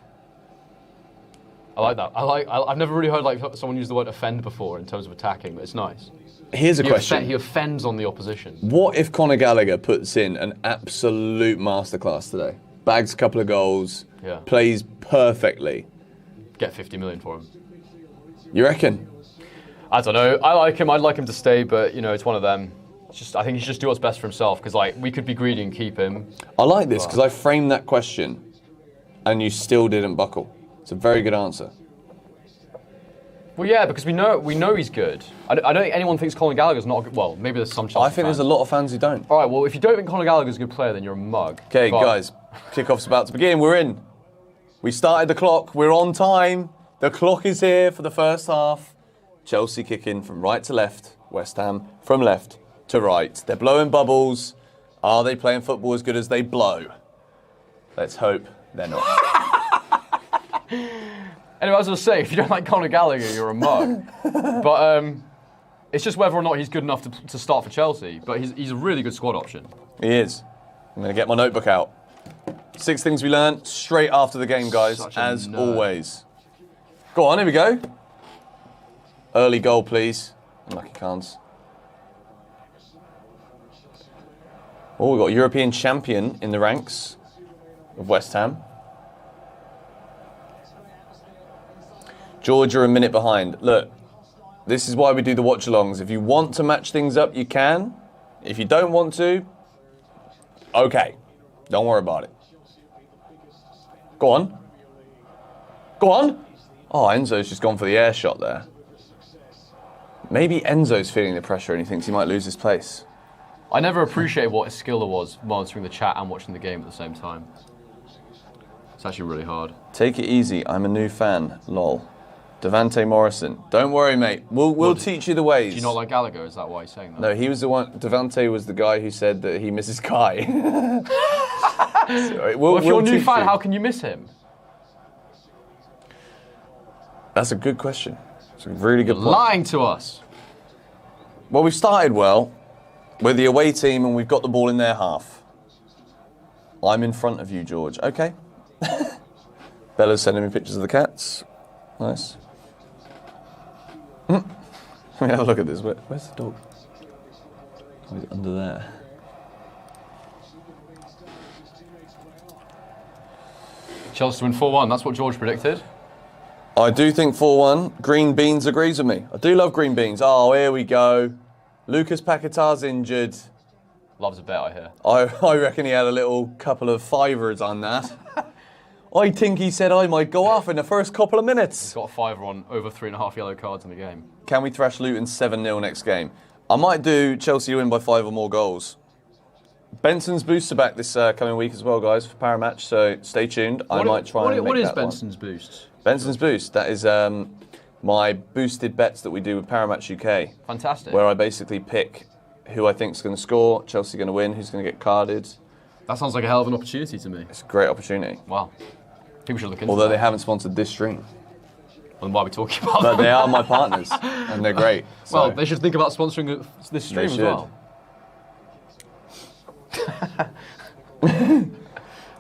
I like that. I've never really heard like someone use the word offend before in terms of attacking, but it's nice. Here's a question. He offends on the opposition. What if Conor Gallagher puts in an absolute masterclass today? Bags a couple of goals, plays perfectly. Get 50 million for him. You reckon? I don't know. I like him. I'd like him to stay, but it's one of them. I think he should just do what's best for himself, because like we could be greedy and keep him. I like this because I framed that question, and you still didn't buckle. It's a very good answer. Well, yeah, because we know he's good. I don't think anyone thinks Conor Gallagher's not good. Well, maybe there's some Chelsea I think fans. There's a lot of fans who don't. All right, well, if you don't think Conor Gallagher's a good player, then you're a mug. Okay, guys, kickoff's about to begin. We're in. We started the clock. We're on time. The clock is here for the first half. Chelsea kicking from right to left. West Ham from left to right. They're blowing bubbles. Are they playing football as good as they blow? Let's hope they're not. Anyway, as I was saying, if you don't like Conor Gallagher, you're a mug. But it's just whether or not he's good enough to start for Chelsea. But he's a really good squad option. He is. I'm going to get my notebook out. 6 things we learned straight after the game, guys, as always. Go on, here we go. Early goal, please. Unlucky cans. Oh, we've got a European champion in the ranks of West Ham. Georgia a minute behind. Look, this is why we do the watch-alongs. If you want to match things up, you can. If you don't want to, okay. Don't worry about it. Go on. Go on. Oh, Enzo's just gone for the air shot there. Maybe Enzo's feeling the pressure and he thinks he might lose his place. I never appreciated what a skill there was monitoring the chat and watching the game at the same time. It's actually really hard. Take it easy. I'm a new fan. Lol. Devante Morrison. Don't worry, mate. We'll teach you the ways. Do you not like Gallagher? Is that why he's saying that? No, he was the one. Devante was the guy who said that he misses Kai. So, well, if you're a new fan, how can you miss him? That's a good question. It's a really good point. Lying to us. Well, we've started well. We're the away team and we've got the ball in their half. I'm in front of you, George. Okay. Bella's sending me pictures of the cats. Nice. Let me have a look at this. Where's the dog? Oh, he's under there. Chelsea win 4-1. That's what George predicted. I do think 4-1. Green Beans agrees with me. I do love green beans. Oh, here we go. Lucas Paquetá's injured. Loves a bet, I hear. I reckon he had a little couple of fivers on that. I think he said I might go off in the first couple of minutes. He's got a fiver on over 3.5 yellow cards in the game. Can we thrash Luton 7-0 next game? I might do Chelsea win by 5 or more goals. Benson's boosts are back this coming week as well, guys, for Paramatch, so stay tuned. I might try and make that What is one. Benson's boost? Benson's boost, that is my boosted bets that we do with Paramatch UK. Fantastic. Where I basically pick who I think is going to score, Chelsea going to win, who's going to get carded. That sounds like a hell of an opportunity to me. It's a great opportunity. Wow. People should look into Although that. they haven't sponsored this stream. Well, why are we talking about But that? they are my partners, and they're great. So. Well, they should think about sponsoring this stream as well.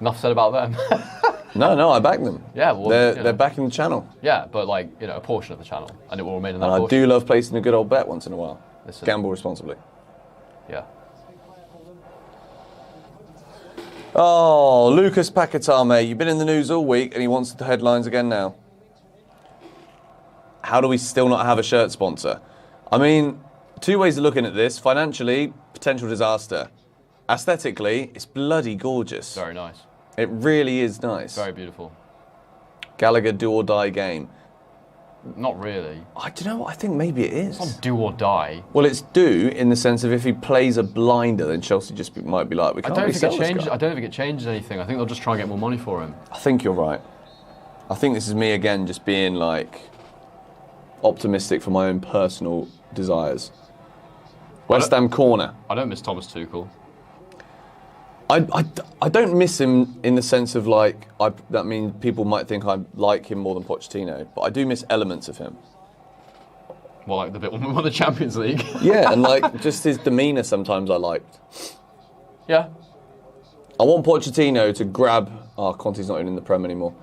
Enough said about them. No, I back them. Yeah, well, they're backing the channel. Yeah, but like, a portion of the channel, and it will remain in that And portion. I do love placing a good old bet once in a while. Listen. Gamble responsibly. Yeah. Oh, Lucas Paquetá, mate. You've been in the news all week, and he wants the headlines again now. How do we still not have a shirt sponsor? I mean, 2 ways of looking at this. Financially, potential disaster. Aesthetically, it's bloody gorgeous. Very nice. It really is nice. Very beautiful. Gallagher do or die game. Not really. I don't know. I think maybe it is. It's not do or die. Well, it's do in the sense of if he plays a blinder, then Chelsea just might be like, we can't I don't resell think this it changes. guy. I don't think it changes anything. I think they'll just try and get more money for him. I think you're right. I think this is me again, just being like optimistic for my own personal desires. West Ham corner. I don't miss Thomas Tuchel. I don't miss him in the sense of like, that means people might think I like him more than Pochettino, but I do miss elements of him. Well, like the bit when we won the Champions League. Yeah, and like just his demeanour sometimes I liked. Yeah. I want Pochettino to grab... Oh, Conte's not even in the Prem anymore.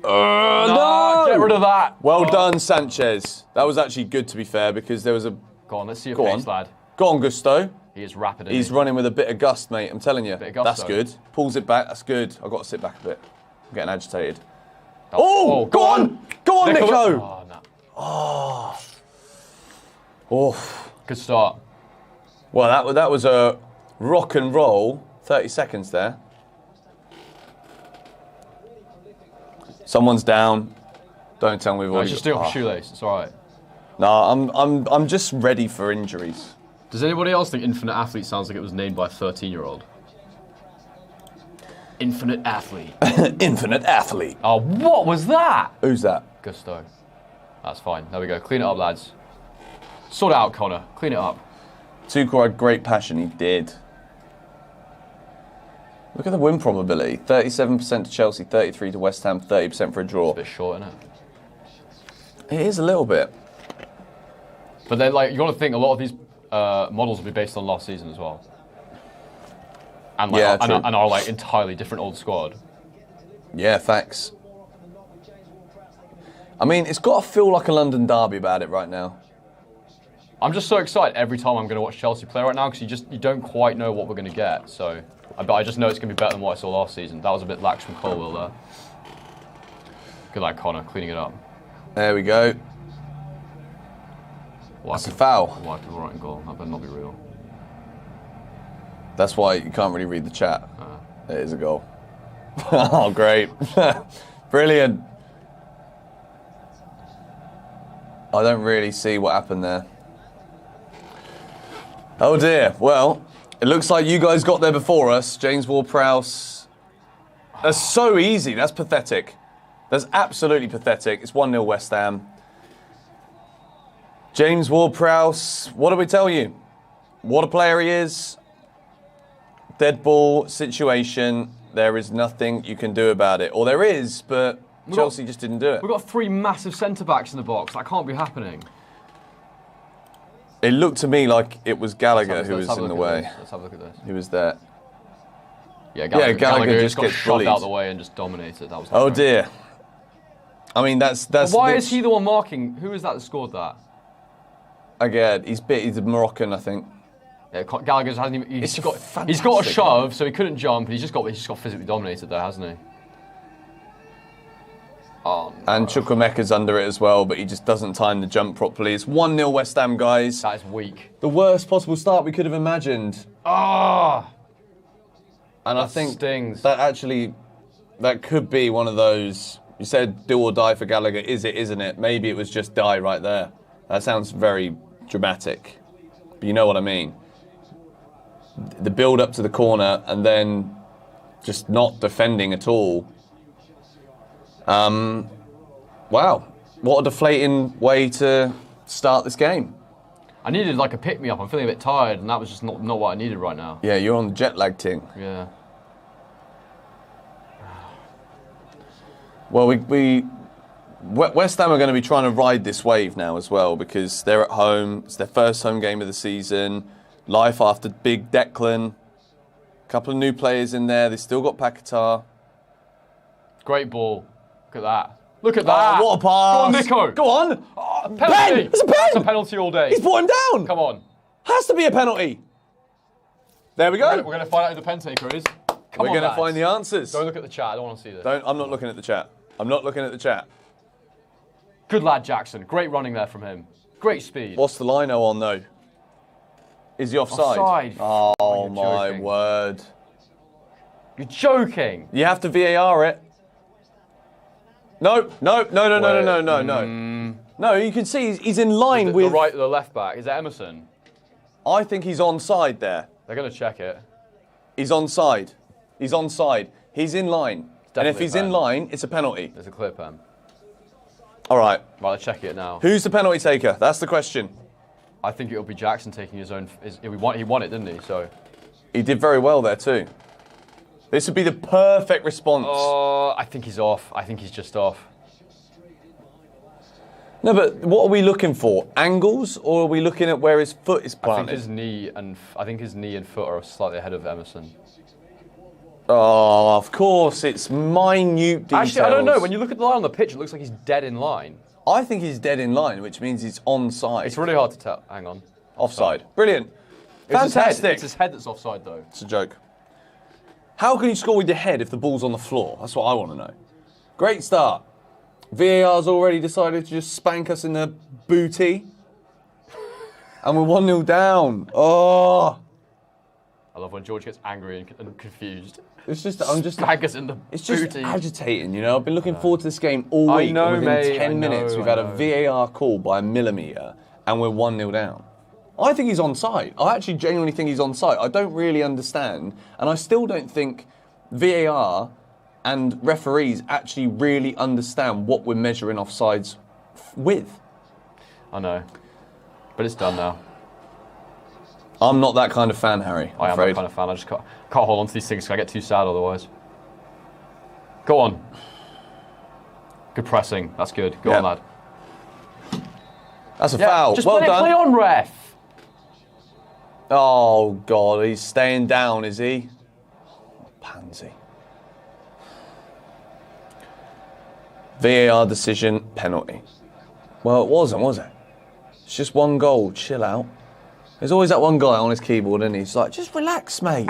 No! Get rid of that. Well done, Sanchez. That was actually good, to be fair, because there was a... Go on, let's see your Go pace, on. lad. Go on, Gusto. He is rapid. He's running with a bit of gust, mate. I'm telling you. Bit of gusto. That's good. Pulls it back. That's good. I've got to sit back a bit. I'm getting agitated. Oh, go on! Go on, Nico! Oh, no. Oh. Good start. Well, that was a rock and roll. 30 seconds there. Someone's down. Don't tell me we've already... Just do it off shoelace. It's all right. No, I'm just ready for injuries. Does anybody else think Infinite Athlete sounds like it was named by a 13-year-old? Infinite Athlete. Infinite Athlete. Oh, what was that? Who's that? Gusto. That's fine. There we go. Clean it up, lads. Sort it out, Connor. Clean it up. Tuchel had great passion. He did. Look at the win probability. 37% to Chelsea, 33% to West Ham, 30% for a draw. It's a bit short, isn't it? It is a little bit. But then, like, you got to think a lot of these models will be based on last season as well. And, like, Yeah, true. and are like entirely different old squad. Yeah, facts. I mean, it's got to feel like a London derby about it right now. I'm just so excited every time I'm going to watch Chelsea play right now because you don't quite know what we're going to get. So, but I just know it's going to be better than what I saw last season. That was a bit lax from Colwell there. Good like Connor cleaning it up. There we go. That's a foul. Why people right in goal? That better not be real. That's why you can't really read the chat. It is a goal. Oh, great. Brilliant. I don't really see what happened there. Oh dear. Well, it looks like you guys got there before us. James Ward-Prowse. That's so easy. That's pathetic. That's absolutely pathetic. It's 1-0 West Ham. James Ward-Prowse, what do we tell you? What a player he is. Dead ball situation. There is nothing you can do about it. Or there is, but Chelsea just didn't do it. We've got 3 massive centre-backs in the box. That can't be happening. It looked to me like it was Gallagher who was in the way. Let's have a look at this. He was there. Yeah, Gallagher just got gets shoved bullied. out of the way and just dominated. That was Oh dear. I mean, that's. Why is he the one marking? Who is that scored that? Again, he's a Moroccan, I think. Yeah, Gallagher hasn't even. He's got a shove, so he couldn't jump, and he's just got physically dominated there, hasn't he? Oh, no. And Chukwuemeka's under it as well, but he just doesn't time the jump properly. It's 1-0 West Ham, guys. That is weak. The worst possible start we could have imagined. Ah! And I think stings. that could be one of those. You said do or die for Gallagher. Is it, isn't it? Maybe it was just die right there. That sounds very dramatic. But you know what I mean. The build up to the corner and then just not defending at all. Wow. What a deflating way to start this game. I needed like a pick-me-up. I'm feeling a bit tired, and that was just not what I needed right now. Yeah, you're on the jet lag thing. Yeah. Well, West Ham are going to be trying to ride this wave now as well because they're at home. It's their first home game of the season. Life after big Declan. A couple of new players in there. They still got Paquetá. Great ball. Look at that. Look at that. Oh, what a pass. Go on, Nico. Go on. Oh, penalty. It's a pen. That's a penalty all day. He's brought him down. Come on. Has to be a penalty. There we go. We're going to find out who the pen taker is. We're going to find the answers. Don't look at the chat. I don't want to see this. I'm not looking at the chat. I'm not looking at the chat. Good lad, Jackson. Great running there from him. Great speed. What's the lino on, though? Is he offside? Offside. Oh, You're my joking. word. You're joking. You have to VAR it. No. No, you can see he's in line with... The left back. Is that Emerson? I think he's onside there. They're going to check it. He's onside. He's onside. He's in line. And if he's in line, it's a penalty. There's a clear pen. All right. Right, let's check it now. Who's the penalty taker? That's the question. I think it'll be Jackson taking his own... He won it, didn't he? So He did very well there too. This would be the perfect response. Oh, I think he's off. I think he's just off. No, but what are we looking for? Angles, or are we looking at where his foot is I think planted? his knee and foot are slightly ahead of Emerson. Oh, of course, it's minute details. Actually, I don't know. When you look at the line on the pitch, it looks like he's dead in line. I think he's dead in line, which means he's onside. It's really hard to tell. Hang on. Offside. Brilliant. Fantastic. It's his head that's offside, though. It's a joke. How can you score with your head if the ball's on the floor? That's what I want to know. Great start. VAR's already decided to just spank us in the booty. And we're 1-0 down. Oh. I love when George gets angry and confused. It's just, I'm just... Spank us in the It's just booty. agitating, you know? I've been looking forward to this game all week. I know, within mate. 10 minutes, we've had a VAR call by a millimetre, and we're 1-0 down. I think he's onside. I actually genuinely think he's onside. I don't really understand, and I still don't think VAR and referees actually really understand what we're measuring offsides with. I know. But it's done now. I'm not that kind of fan, Harry. I am that kind of fan. I just can't hold on to these things because I get too sad otherwise. Go on. Good pressing. That's good. Go on, lad. That's a foul. Just well play on, ref. Oh, God. He's staying down, is he? Pansy. VAR decision, penalty. Well, it wasn't, was it? It's just one goal. Chill out. There's always that one guy on his keyboard, and he's like, just relax, mate.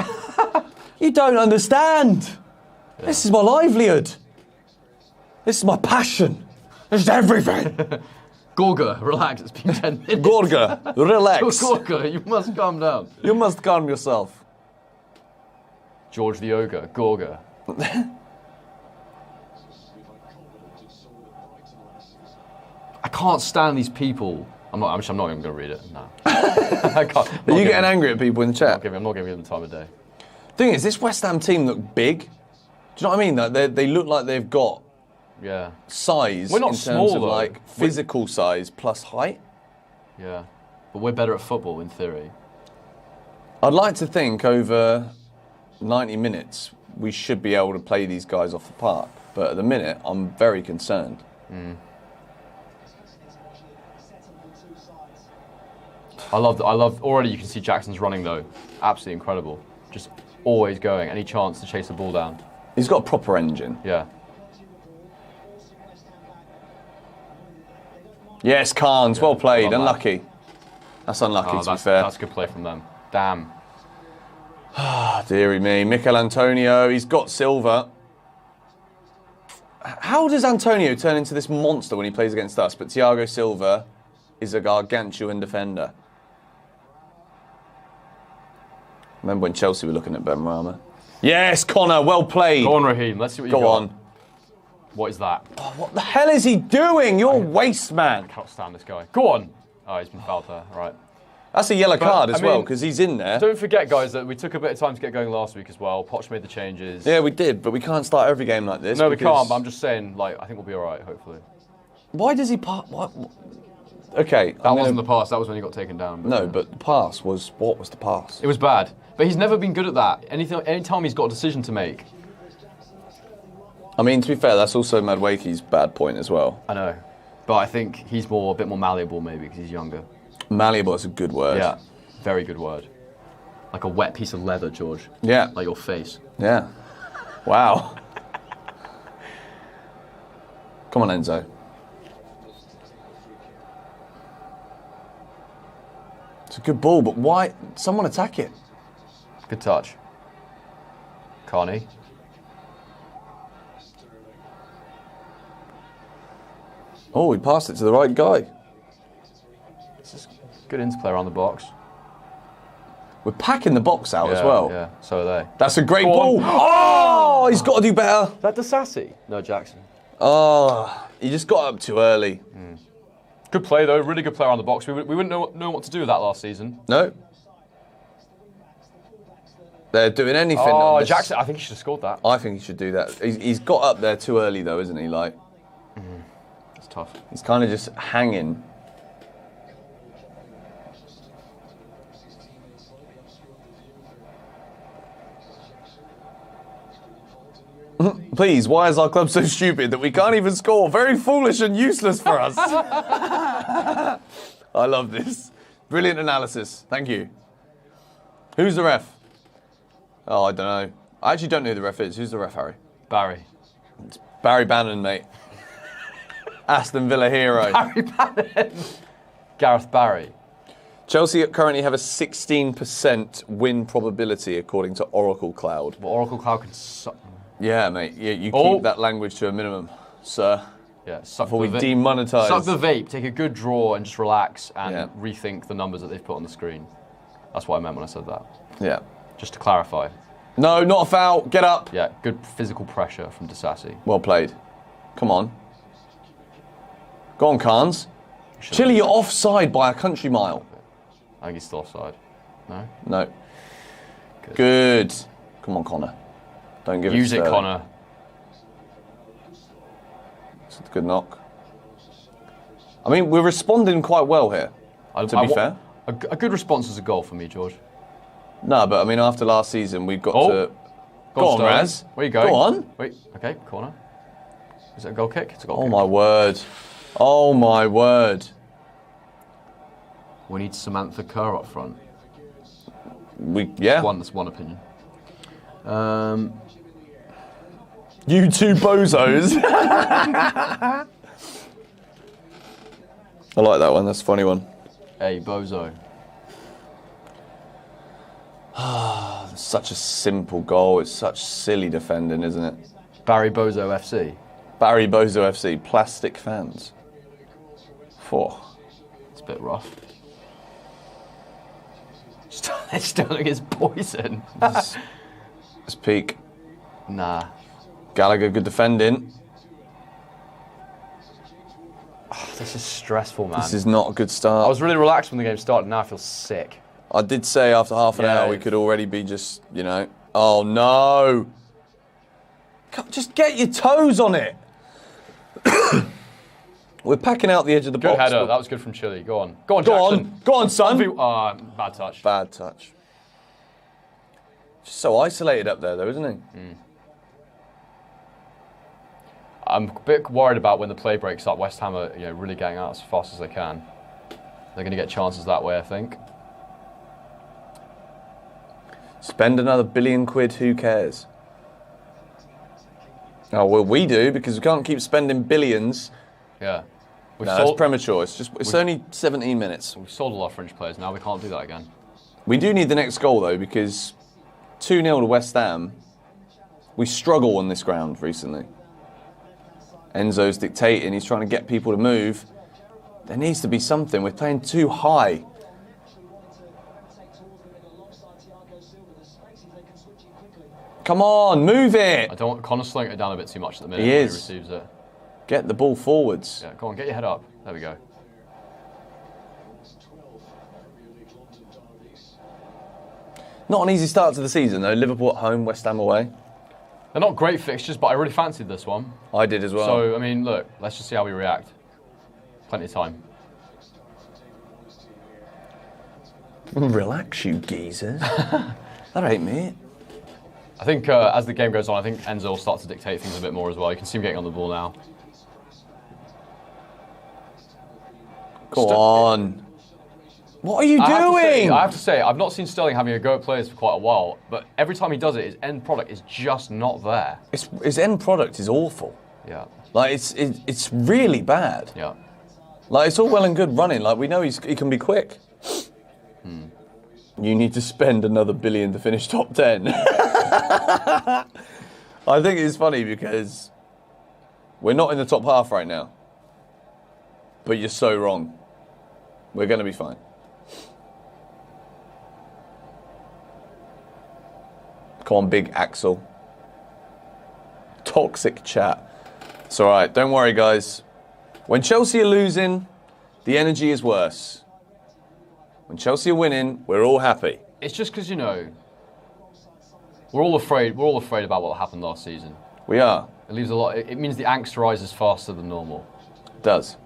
You don't understand. Yeah. This is my livelihood. This is my passion. This is everything. Gorga, relax. It's been 10 minutes. Gorga, relax. Gorga, you must calm down. You must calm yourself. George the Ogre, Gorga. I can't stand these people. I'm not even going to read it. No. I can't. Are you getting angry at people in the chat? I'm not giving them the time of day. Thing is, this West Ham team look big. Do you know what I mean? Like they look like they've got size we're not in small, terms of though. like physical size plus height. Yeah, but we're better at football in theory. I'd like to think over 90 minutes we should be able to play these guys off the park, but at the minute I'm very concerned. I love. Already you can see Jackson's running though, absolutely incredible. Just always going. Any chance to chase the ball down. He's got a proper engine. Yeah. Yes, Carnes, well played. Unlucky. That's unlucky to be fair. That's a good play from them. Damn. Ah, dearie me. Mikel Antonio, he's got Silva. How does Antonio turn into this monster when he plays against us? But Thiago Silva is a gargantuan defender. Remember when Chelsea were looking at Benrahma? Yes, Connor, well played. Go on, Raheem. Let's see what you got. Go on. What is that? Oh, what the hell is he doing? You're a waste man. I can't stand this guy. Go on. Oh, he's been fouled there. All right. That's a yellow card as well, because he's in there. Don't forget, guys, that we took a bit of time to get going last week as well. Poch made the changes. Yeah, we did, but we can't start every game like this. No, we can't, but I'm just saying, like, I think we'll be all right, hopefully. Why does he pass? What? Okay. That wasn't the pass. That was when he got taken down. No, but the pass was... What was the pass? It was bad. But he's never been good at that. Anytime he's got a decision to make. I mean, to be fair, that's also Madueke's bad point as well. I know. But I think he's a bit more malleable, maybe, because he's younger. Malleable is a good word. Yeah. Very good word. Like a wet piece of leather, George. Yeah. Like your face. Yeah. Wow. Come on, Enzo. It's a good ball, but why? Someone attack it. Good touch. Carney. Oh, he passed it to the right guy. This is good interplay around the box. We're packing the box out as well. Yeah, so are they. That's a great ball. Oh, he's got to do better. Is that Disassi? No, Jackson. Oh, he just got up too early. Good play, though. Really good play around the box. We wouldn't know what to do with that last season. No. They're doing anything. Oh, Jackson, I think he should have scored that. I think he should do that. He's got up there too early, though, isn't he? Like, It's tough. he's kind of just hanging. Please, why is our club so stupid that we can't even score? Very foolish and useless for us. I love this. Brilliant analysis. Thank you. Who's the ref? Oh, I don't know. I actually don't know who the ref is. Who's the ref, Harry? Barry. It's Barry Bannon, mate. Aston Villa hero. Barry Bannon. Gareth Barry. Chelsea currently have a 16% win probability according to Oracle Cloud. Well, Oracle Cloud can suck. Yeah, mate. You keep that language to a minimum, sir. Yeah, suck Before we the demonetise. Suck the vape, take a good draw and just relax and rethink the numbers that they've put on the screen. That's what I meant when I said that. Yeah. Just to clarify. No, not a foul. Get up. Yeah, good physical pressure from Disassi. Well played. Come on. Go on, Carnes. Chile, you're offside by a country mile. I think he's still offside. No? No. Good. Come on, Connor. Don't give Use it to it, Connor. It's a good knock. I mean, we're responding quite well here, to be fair. A good response is a goal for me, George. No, but I mean, after last season, we've got to... Go on, Raz. Where you going? Go on. Wait, okay, corner. Is it a goal kick? It's a goal Oh, kick. my word. Oh, my word. We need Samantha Kerr up front. Yeah. That's one opinion. You two bozos. I like that one. That's a funny one. Hey, bozo. Such a simple goal. It's such silly defending, isn't it? Barry Bozo FC. Barry Bozo FC. Plastic fans. It's a bit rough. Sterling is poison. It's peak. Nah. Gallagher, good defending. Oh, this is stressful, man. This is not a good start. I was really relaxed when the game started. Now I feel sick. I did say after half an hour we could already be just, Oh, no. Just get your toes on it. We're packing out the edge of the box. Good header. That was good from Chile. Go on. Go on, Go Jackson. on. Go on, son. Bad touch. Bad touch. Just so isolated up there, though, isn't he? I'm a bit worried about when the play breaks up. West Ham are really getting out as fast as they can. They're going to get chances that way, I think. Spend another £1 billion, who cares? Oh, well, we do, because we can't keep spending billions. Yeah. It's premature. It's only 17 minutes. We've sold all our French players now. We can't do that again. We do need the next goal, though, because 2-0 to West Ham, we struggle on this ground recently. Enzo's dictating. He's trying to get people to move. There needs to be something. We're playing too high. Come on, move it. I don't want Connor's slowing it down a bit too much at the minute. He when is. He receives it. Get the ball forwards. Yeah, go on, get your head up. There we go. Not an easy start to the season, though. Liverpool at home, West Ham away. They're not great fixtures, but I really fancied this one. I did as well. So, I mean, look, let's just see how we react. Plenty of time. Relax, you geezers. That ain't me. I think as the game goes on, I think Enzo will start to dictate things a bit more as well. You can see him getting on the ball now. Go on. What are you doing? I have to say, I've not seen Sterling having a go at players for quite a while, but every time he does it, his end product is just not there. His end product is awful. Yeah. Like, it's really bad. Yeah. Like, it's all well and good running. Like, we know he can be quick. You need to spend another $1 billion to finish top 10. I think it's funny because we're not in the top half right now. But you're so wrong. We're going to be fine. Come on, big Axel. Toxic chat. It's all right. Don't worry, guys. When Chelsea are losing, the energy is worse. When Chelsea are winning, we're all happy. It's just because, we're all afraid about what happened last season. We are. It leaves a lot. It means the angst rises faster than normal. It does.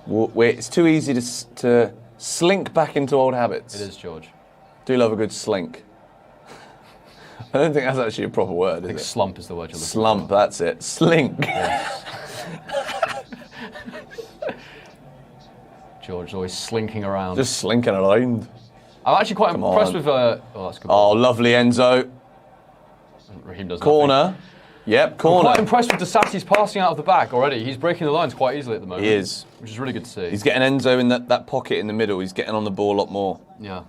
It's too easy to slink back into old habits. It is, George. Do love a good slink. I don't think that's actually a proper word, I think is it? slump is the word you're looking Slump, that's it. Slink. George always slinking around. Just slinking around. I'm actually quite impressed with... oh, that's good. Oh, lovely Enzo. Raheem does Corner. nothing. Yep, I'm corner. quite impressed with Disati's passing out of the back already. He's breaking the lines quite easily at the moment. He is. Which is really good to see. He's getting Enzo in that pocket in the middle. He's getting on the ball a lot more. Yeah.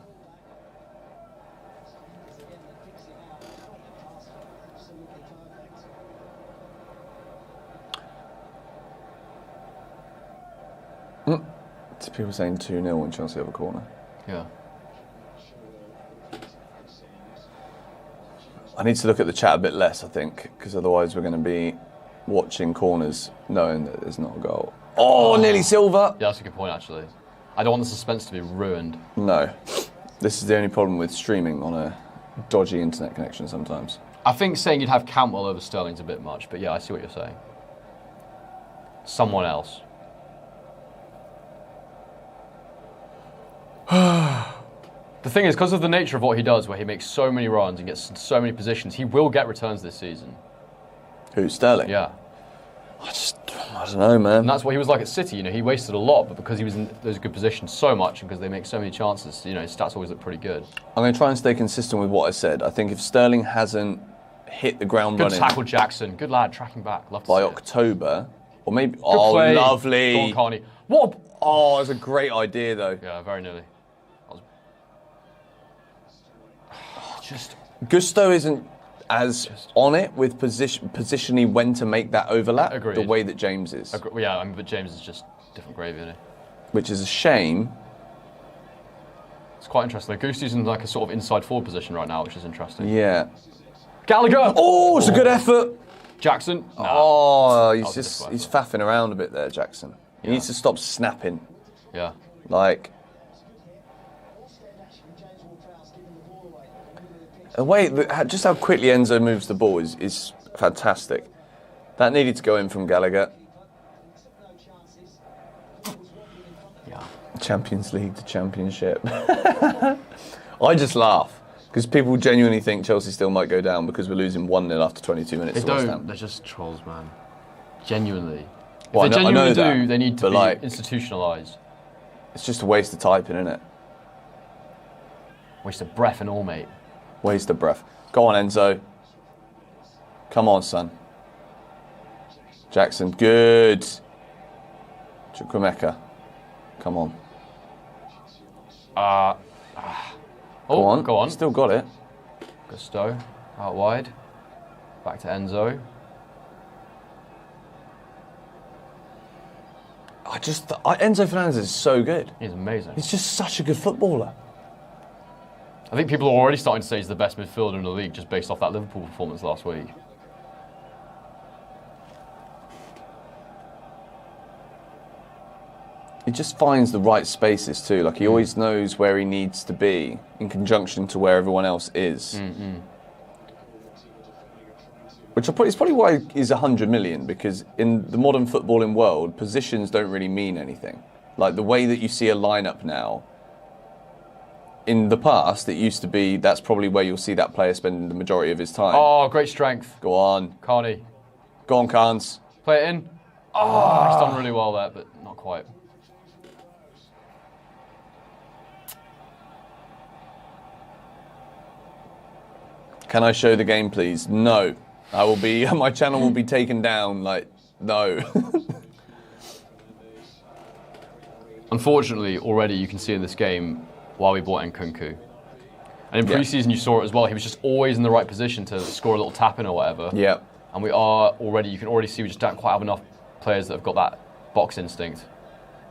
People saying 2-0 when Chelsea have a corner. Yeah. I need to look at the chat a bit less, I think, because otherwise we're going to be watching corners knowing that there's not a goal. Oh, nearly Silva. Yeah, that's a good point, actually. I don't want the suspense to be ruined. No. This is the only problem with streaming on a dodgy internet connection sometimes. I think saying you'd have Cantwell over Sterling's a bit much, but yeah, I see what you're saying. Someone else. The thing is, because of the nature of what he does, where he makes so many runs and gets so many positions, he will get returns this season. Who, Sterling? Yeah. I don't know, man. And that's what he was like at City. You know, he wasted a lot, but because he was in those good positions so much and because they make so many chances, you know, his stats always look pretty good. I'm going to try and stay consistent with what I said. I think if Sterling hasn't hit the ground Good running tackle, Jackson. Good lad, tracking back. Love to by see it. October, or maybe... Good oh, play. lovely. Go on, Carney. What? Oh, it's a great idea, though. Yeah, very nearly. Just Gusto isn't as on it with positioning when to make that overlap Agreed. the way that James is. Yeah, I mean, but James is just different gravy, isn't he? Which is a shame. It's quite interesting. Gusto's in like a sort of inside forward position right now, which is interesting. Yeah. Gallagher! Oh, it's a good effort. Jackson? Nah. Oh, he's That faffing around a bit there, Jackson. He needs to stop snapping. Yeah. Like... just how quickly Enzo moves the ball is fantastic. That needed to go in from Gallagher. Yeah. Champions League to Championship. I just laugh because people genuinely think Chelsea still might go down because we're losing 1-0 after 22 minutes. They don't. They're just trolls, man. Genuinely. Well, if they genuinely do, that, they need to be like, institutionalised. It's just a waste of typing, isn't it? Waste of breath and all, mate. Waste of breath. Go on, Enzo. Come on, son. Jackson, good. Chukwuemeka. Come on. Oh, go on. Still got it. Gusto, out wide. Back to Enzo. Enzo Fernandez is so good. He's amazing. He's just such a good footballer. I think people are already starting to say he's the best midfielder in the league just based off that Liverpool performance last week. He just finds the right spaces too. Like he always knows where he needs to be in conjunction to where everyone else is. Which is probably why he's 100 million, because in the modern footballing world, positions don't really mean anything. Like the way that you see a lineup now, in the past, it used to be that's probably where you'll see that player spending the majority of his time. Oh, great strength. Go on. Carney. Go on, Carnes. Play it in. Oh, he's done really well there, but not quite. Can I show the game, please? No. My channel will be taken down, like, no. Unfortunately, already you can see in this game why we bought Nkunku. And in pre-season you saw it as well, he was just always in the right position to score a little tap-in or whatever. Yeah. And you can already see we just don't quite have enough players that have got that box instinct.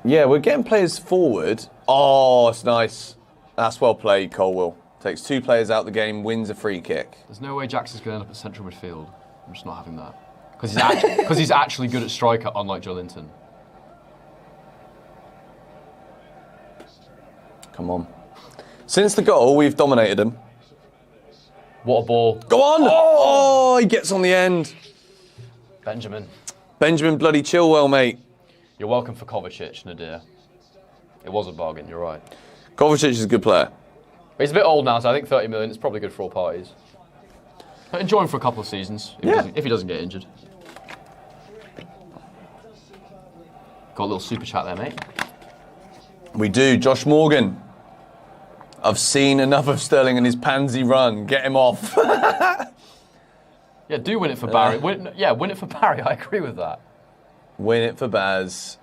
Yeah, we're getting players forward. Oh, it's nice. That's well played, Colwell. Takes two players out the game, wins a free kick. There's no way Jackson's going to end up at central midfield. I'm just not having that. Because he's actually good at striker, unlike Joelinton. Come on. Since the goal, we've dominated him. What a ball. Go on! Oh, he gets on the end. Benjamin bloody Chilwell, mate. You're welcome for Kovacic, Nadir. It was a bargain, you're right. Kovacic is a good player. But he's a bit old now, so I think 30 million is probably good for all parties. Enjoy him for a couple of seasons if he doesn't get injured. Got a little super chat there, mate. We do. Josh Morgan. I've seen enough of Sterling and his pansy run. Get him off. Yeah, do win it for Barry. Win it for Barry. I agree with that. Win it for Baz.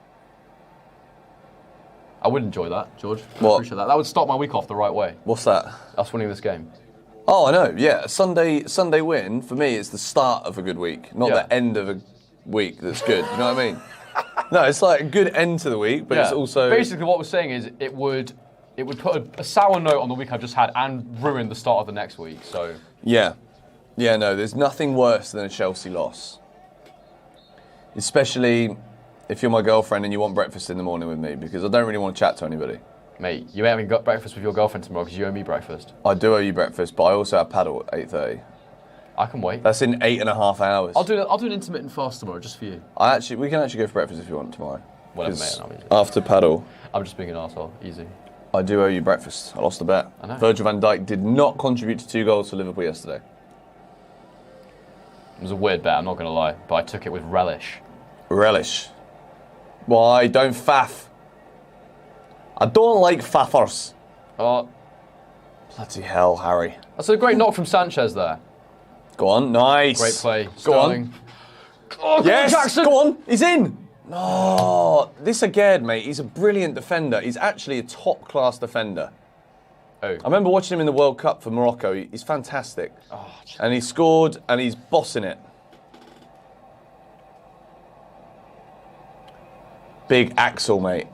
I would enjoy that, George. I What? appreciate that. That would start my week off the right way. What's that? Us winning this game. Oh, I know. Yeah, Sunday win for me. It's the start of a good week, not the end of a week that's good. You know what I mean? No, it's like a good end to the week, but it's also basically what we're saying is it would put a sour note on the week I've just had and ruin the start of the next week. So yeah. No, there's nothing worse than a Chelsea loss, especially if you're my girlfriend and you want breakfast in the morning with me, because I don't really want to chat to anybody. Mate, you haven't got breakfast with your girlfriend tomorrow because you owe me breakfast. I do owe you breakfast, but I also have paddle at 8:30. I can wait. That's in 8.5 hours. I'll do an intermittent fast tomorrow just for you. We can actually go for breakfast if you want tomorrow. Whatever, mate. After paddle, I'm just being an arsehole. Easy. I do owe you breakfast. I lost the bet. I know. Virgil van Dijk did not contribute to 2 goals for Liverpool yesterday. It was a weird bet, I'm not going to lie, but I took it with relish. Relish. Why? Don't faff. I don't like faffers. Oh, Bloody hell, Harry. that's a great knock from Sanchez there. Go on. Nice. Great play. Go Sterling. on. Oh, Yes. Jackson. Go on. He's in. No. This again, mate. He's a brilliant defender. He's actually a top-class defender. Oh. I remember watching him in the World Cup for Morocco. He's fantastic. And he scored, and he's bossing it. Big Axel, mate.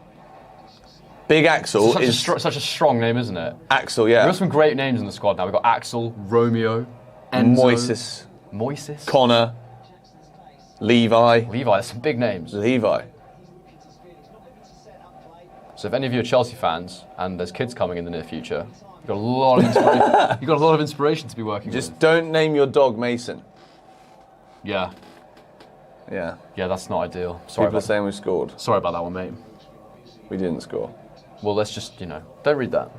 Big Axel Such a strong name, isn't it? Axel, yeah. We've got some great names in the squad now. We've got Axel, Romeo, Enzo. Moises. Moises? Connor. Levi. That's some big names. Levi. So if any of you are Chelsea fans and there's kids coming in the near future, you've got a lot of inspiration, you've got a lot of inspiration to be working Just with. don't name your dog Mason. Yeah. Yeah. Yeah, that's not ideal. Sorry People are about, saying we scored. sorry about that one, mate. We didn't score. Well, let's just, don't read that.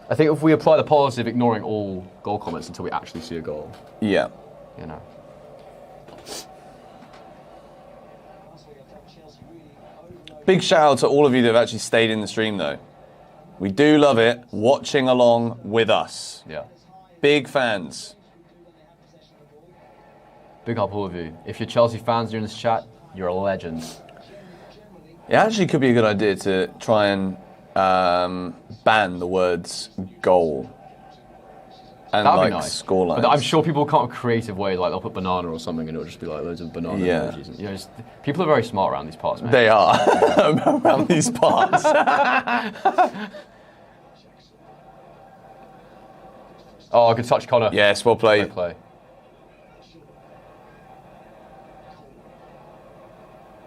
I think if we apply the policy of ignoring all goal comments until we actually see a goal, Yeah. Big shout out to all of you that have actually stayed in the stream, though. We do love it, watching along with us. Yeah. Big fans. Big up all of you. If you're Chelsea fans during this chat, you're a legend. It actually could be a good idea to try and ban the words goal and That'd like be nice. scorelines. But I'm sure people come up with creative way, like they'll put banana or something and it'll just be like loads of banana emojis. And, people are very smart around these parts, man. They are around these parts. Oh, good touch, Connor. Yes, well played. Great play.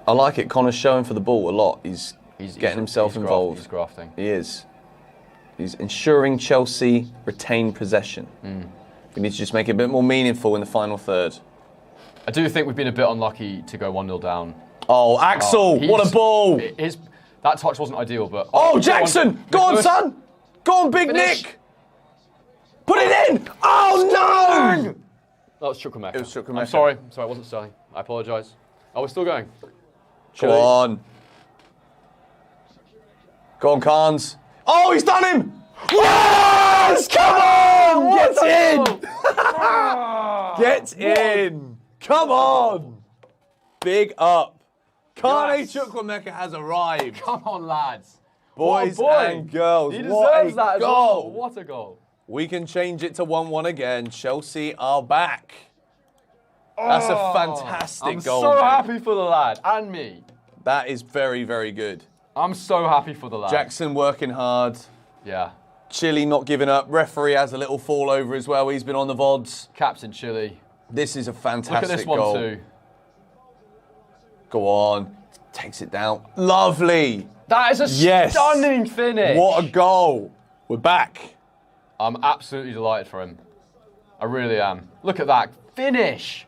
I like it. Connor's showing for the ball a lot. He's getting himself involved. He's grafting. He is. He's ensuring Chelsea retain possession. We need to just make it a bit more meaningful in the final third. I do think we've been a bit unlucky to go 1-0 down. Oh, Axel! What a ball! That touch wasn't ideal, but... Oh, Jackson! Go on, son! Go on, Big Finish. Nick! Put it in! Oh, no! That was Chukwuemeka. It was Chukwuemeka. I'm sorry. It wasn't Sterling. I apologise. Oh, we're still going. Go on. Go on, Carnes. Oh, he's done him! Yes! Come on! Get in! Get in! Come on! Big up. Kane Chukwuemeka has arrived. Come on, lads. Boys and girls, He what deserves a that as goal. well. What a goal. We can change it to 1-1 again. Chelsea are back. That's a fantastic goal. I'm so mate. happy for the lad and me. That is very, very good. I'm so happy for the lad. Jackson working hard. Yeah. Chile not giving up. Referee has a little fall over as well. He's been on the VODs. Captain Chile. This is a fantastic Look at this one goal. too. Go on. Takes it down. Lovely. That is a stunning finish. What a goal. We're back. I'm absolutely delighted for him. I really am. Look at that finish.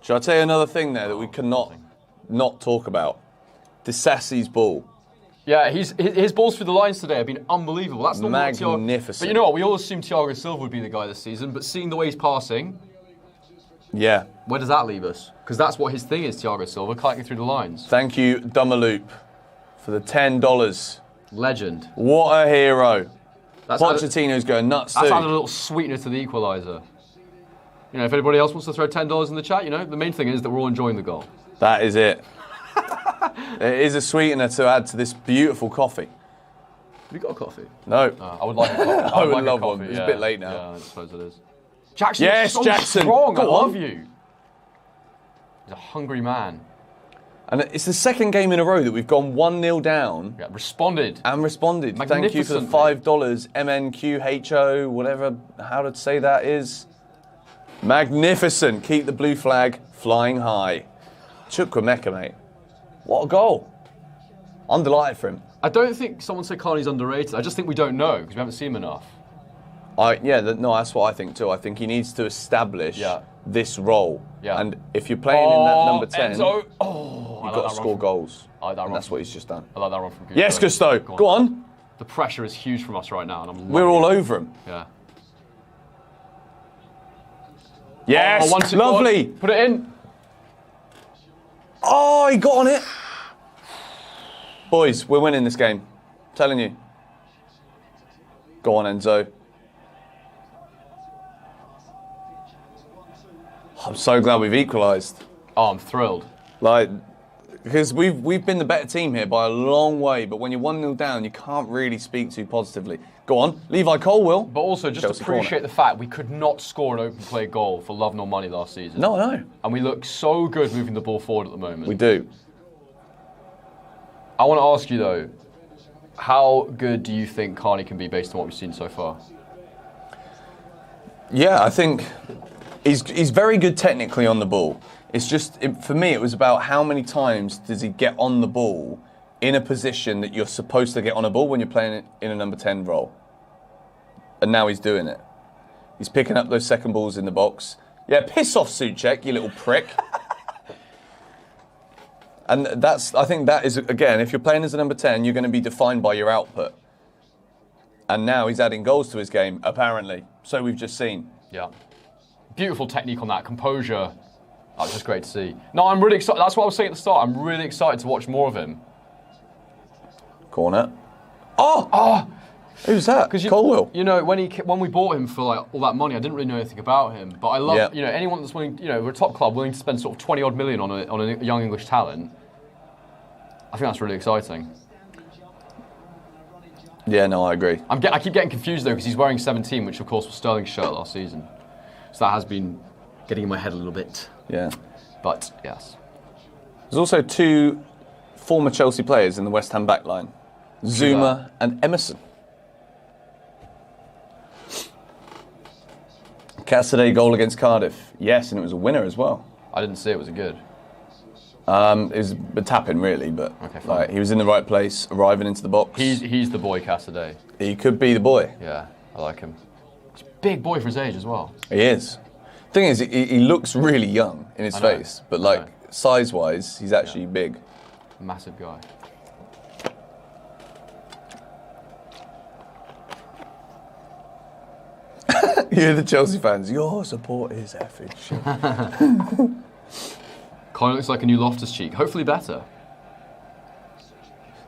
Shall I tell you another thing there that we cannot not talk about? Disasi's ball. Yeah, his balls through the lines today have been unbelievable. That's not magnificent. But you know what? We all assumed Thiago Silva would be the guy this season, but seeing the way he's passing, Yeah. Where does that leave us? Because that's what his thing is, Thiago Silva, collecting through the lines. Thank you, Dumaloop, for the $10. Legend. What a hero. Pochettino's going nuts too. That's added a little sweetener to the equaliser. You know, if anybody else wants to throw $10 in the chat, you know, the main thing is that we're all enjoying the goal. That is it. It is a sweetener to add to this beautiful coffee. Have you got a coffee? No. I would like a coffee. I would love one. It's a bit late now. Yeah, I suppose it is. Jackson, yes, so Jackson. strong. I Go love on. you. He's a hungry man. And it's the second game in a row that we've gone 1-0 down. Yeah, responded. And responded. Thank you for the $5. MNQHO, whatever, how to say that is. Magnificent. Keep the blue flag flying high. Chukwuemeka, mate. What a goal. I'm delighted for him. I don't think someone said Carney's underrated. I just think we don't know because we haven't seen him enough. No, that's what I think too. I think he needs to establish this role. Yeah. And if you're playing in that number 10, Enzo. you've got to score goals. I like that run. That's what he's just done. I like that run from Gusto. Yes, Gusto. Go on. The pressure is huge from us right now. And We're all over him. Yeah. Yes, lovely. Put it in. Oh, he got on it. Boys, we're winning this game. I'm telling you. Go on, Enzo. I'm so glad we've equalised. Oh, I'm thrilled. Because we've been the better team here by a long way, but when you're 1-0 down, you can't really speak too positively. Go on, Levi Cole will. But also, just Chelsea appreciate corner. the fact we could not score an open play goal for love nor money last season. No, I know. And we look so good moving the ball forward at the moment. We do. I want to ask you, though, how good do you think Carney can be based on what we've seen so far? Yeah, I think he's very good technically on the ball. It's just, for me, it was about how many times does he get on the ball in a position that you're supposed to get on a ball when you're playing it in a number 10 role. And now he's doing it. He's picking up those second balls in the box. Yeah, piss off, Souček, you little prick. And I think that is, again, if you're playing as a number 10, you're going to be defined by your output. And now he's adding goals to his game, apparently. So we've just seen. Yeah. Beautiful technique on that, composure. That was just great to see. No, I'm really excited. That's what I was saying at the start. I'm really excited to watch more of him. Corner. Oh! Who's that? Colwell. You know, when we bought him for like all that money, I didn't really know anything about him. But I love, you know, anyone that's willing, you know, we're a top club willing to spend sort of 20 odd million on a young English talent. I think that's really exciting. Yeah, no, I agree. I keep getting confused though because he's wearing 17, which of course was Sterling's shirt last season. So that has been getting in my head a little bit. Yeah. But yes. There's also two former Chelsea players in the West Ham backline. Zuma and Emerson. Caicedo goal against Cardiff. Yes, and it was a winner as well. I didn't see it. Was it good? It was a tap-in, really, but he was in the right place, arriving into the box. He's the boy, Caicedo. He could be the boy. Yeah, I like him. He's a big boy for his age as well. He is. Thing is, he looks really young in his face, but like size-wise, he's actually big. Massive guy. You're the Chelsea fans. Your support is effing shit. Carney looks like a new Loftus-Cheek. Hopefully better.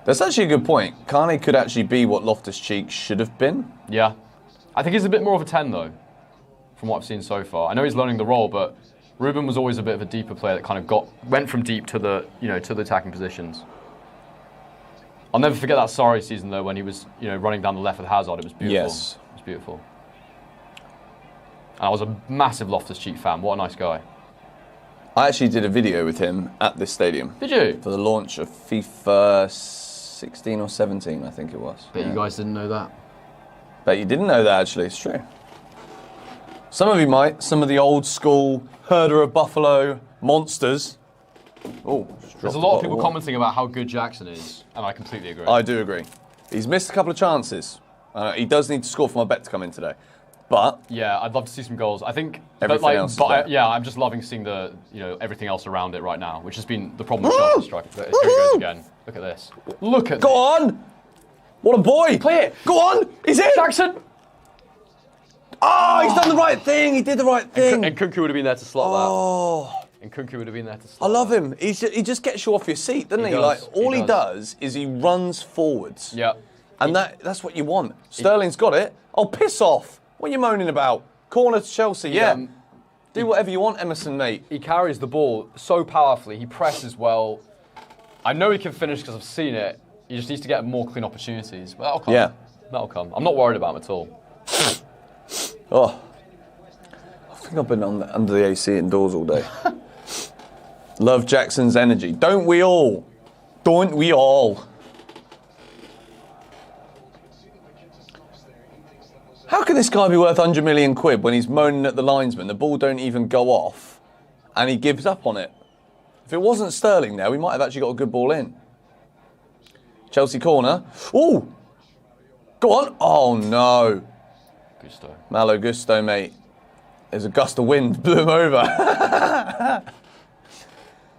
That's actually a good point. Carney could actually be what Loftus-Cheek should have been. Yeah. I think he's a bit more of a 10 though, from what I've seen so far. I know he's learning the role, but Ruben was always a bit of a deeper player that kind of went from deep to the attacking positions. I'll never forget that Sarri season though when he was running down the left with Hazard. It was beautiful. Yes. It was beautiful. And I was a massive Loftus-Cheek fan. What a nice guy. I actually did a video with him at this stadium. Did you? For the launch of FIFA 16 or 17, I think it was. Bet you guys didn't know that. Bet you didn't know that, actually. It's true. Some of you might. Some of the old school herder of buffalo monsters. Oh, there's a lot of people commenting about how good Jackson is, and I completely agree. I do agree. He's missed a couple of chances. He does need to score for my bet to come in today. But yeah, I'd love to see some goals. I think everything else. I'm just loving seeing the everything else around it right now, which has been the problem with Chelsea striker. Here he goes again. Look at this. Look at. Go on! What a boy! Play it. Go on! He's in. Jackson. Ah, he's done the right thing. He did the right thing. And Kunku would have been there to slot Oh. that. And Kunku would have been there to I slot love him. He just gets you off your seat, doesn't he? He Like does. all He he does is he runs forwards. Yeah. And that's what you want. Sterling's got it. Oh, piss off. What are you moaning about? Corner to Chelsea, yeah. Do whatever you want, Emerson, mate. He carries the ball so powerfully. He presses well. I know he can finish because I've seen it. He just needs to get more clean opportunities. But that'll come. Yeah. That'll come. I'm not worried about him at all. Oh. I think I've been under the AC indoors all day. Love Jackson's energy. Don't we all? Don't we all? How can this guy be worth 100 million quid when he's moaning at the linesman? The ball don't even go off and he gives up on it. If it wasn't Sterling there, we might have actually got a good ball in. Chelsea corner. Oh! Go on. Oh, no. Gusto. Malo Gusto, mate. There's a gust of wind, blew him over.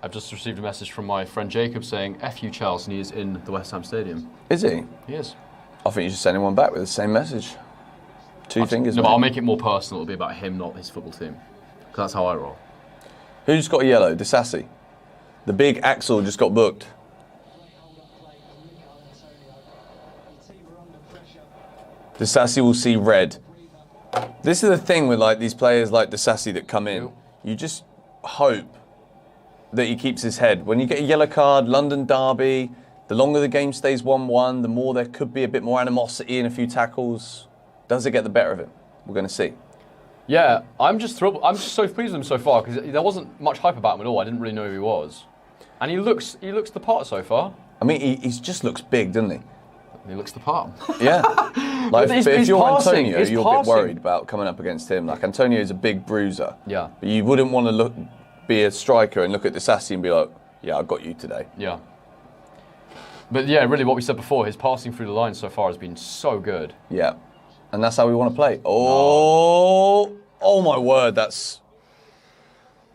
I've just received a message from my friend Jacob saying, F you, Chelsea, and he is in the West Ham Stadium. Is he? He is. I think you should send him one back with the same message. Two fingers. No, but I'll make it more personal. It'll be about him, not his football team. Because that's how I roll. Who just got a yellow? Disassi. The big Axel just got booked. Disassi will see red. This is the thing with like these players like Disassi that come in. You just hope that he keeps his head. When you get a yellow card, London derby, the longer the game stays 1-1, the more there could be a bit more animosity and a few tackles. Does it get the better of him? We're going to see. Yeah, I'm just thrilled. I'm just so pleased with him so far because there wasn't much hype about him at all. I didn't really know who he was, and he looks the part so far. I mean, he just looks big, doesn't he? He looks the part. Yeah. Like if you're passing, Antonio, you're a bit worried about coming up against him. Like Antonio is a big bruiser. Yeah. But you wouldn't want to be a striker and look at Disassi and be like, yeah, I got you today. Yeah. But yeah, really what we said before, his passing through the line so far has been so good. Yeah. And that's how we want to play. Oh my word, that's...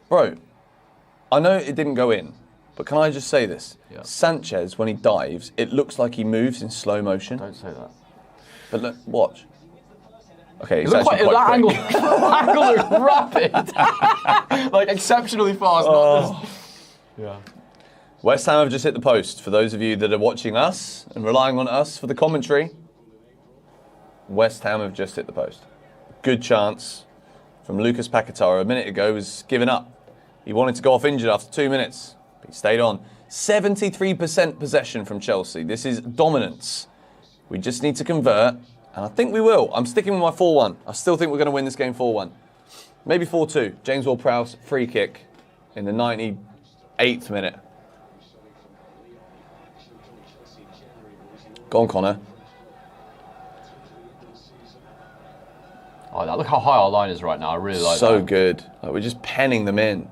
Bro, I know it didn't go in, but can I just say this? Yeah. Sanchez, when he dives, it looks like he moves in slow motion. Don't say that. But look, watch. Okay, it's It actually quite quick. that angle looks rapid. Like exceptionally fast. Not just, yeah. West Ham have just hit the post. For those of you that are watching us and relying on us for the commentary, West Ham have just hit the post. Good chance from Lucas Paquetá a minute ago was given up. He wanted to go off injured after 2 minutes, but he stayed on. 73% possession from Chelsea. This is dominance. We just need to convert, and I think we will. I'm sticking with my 4-1. I still think we're going to win this game 4-1. Maybe 4-2. James Ward-Prowse, free kick in the 98th minute. Go on, Connor. Oh, look how high our line is right now. I really like that. So good. Like, we're just penning them in.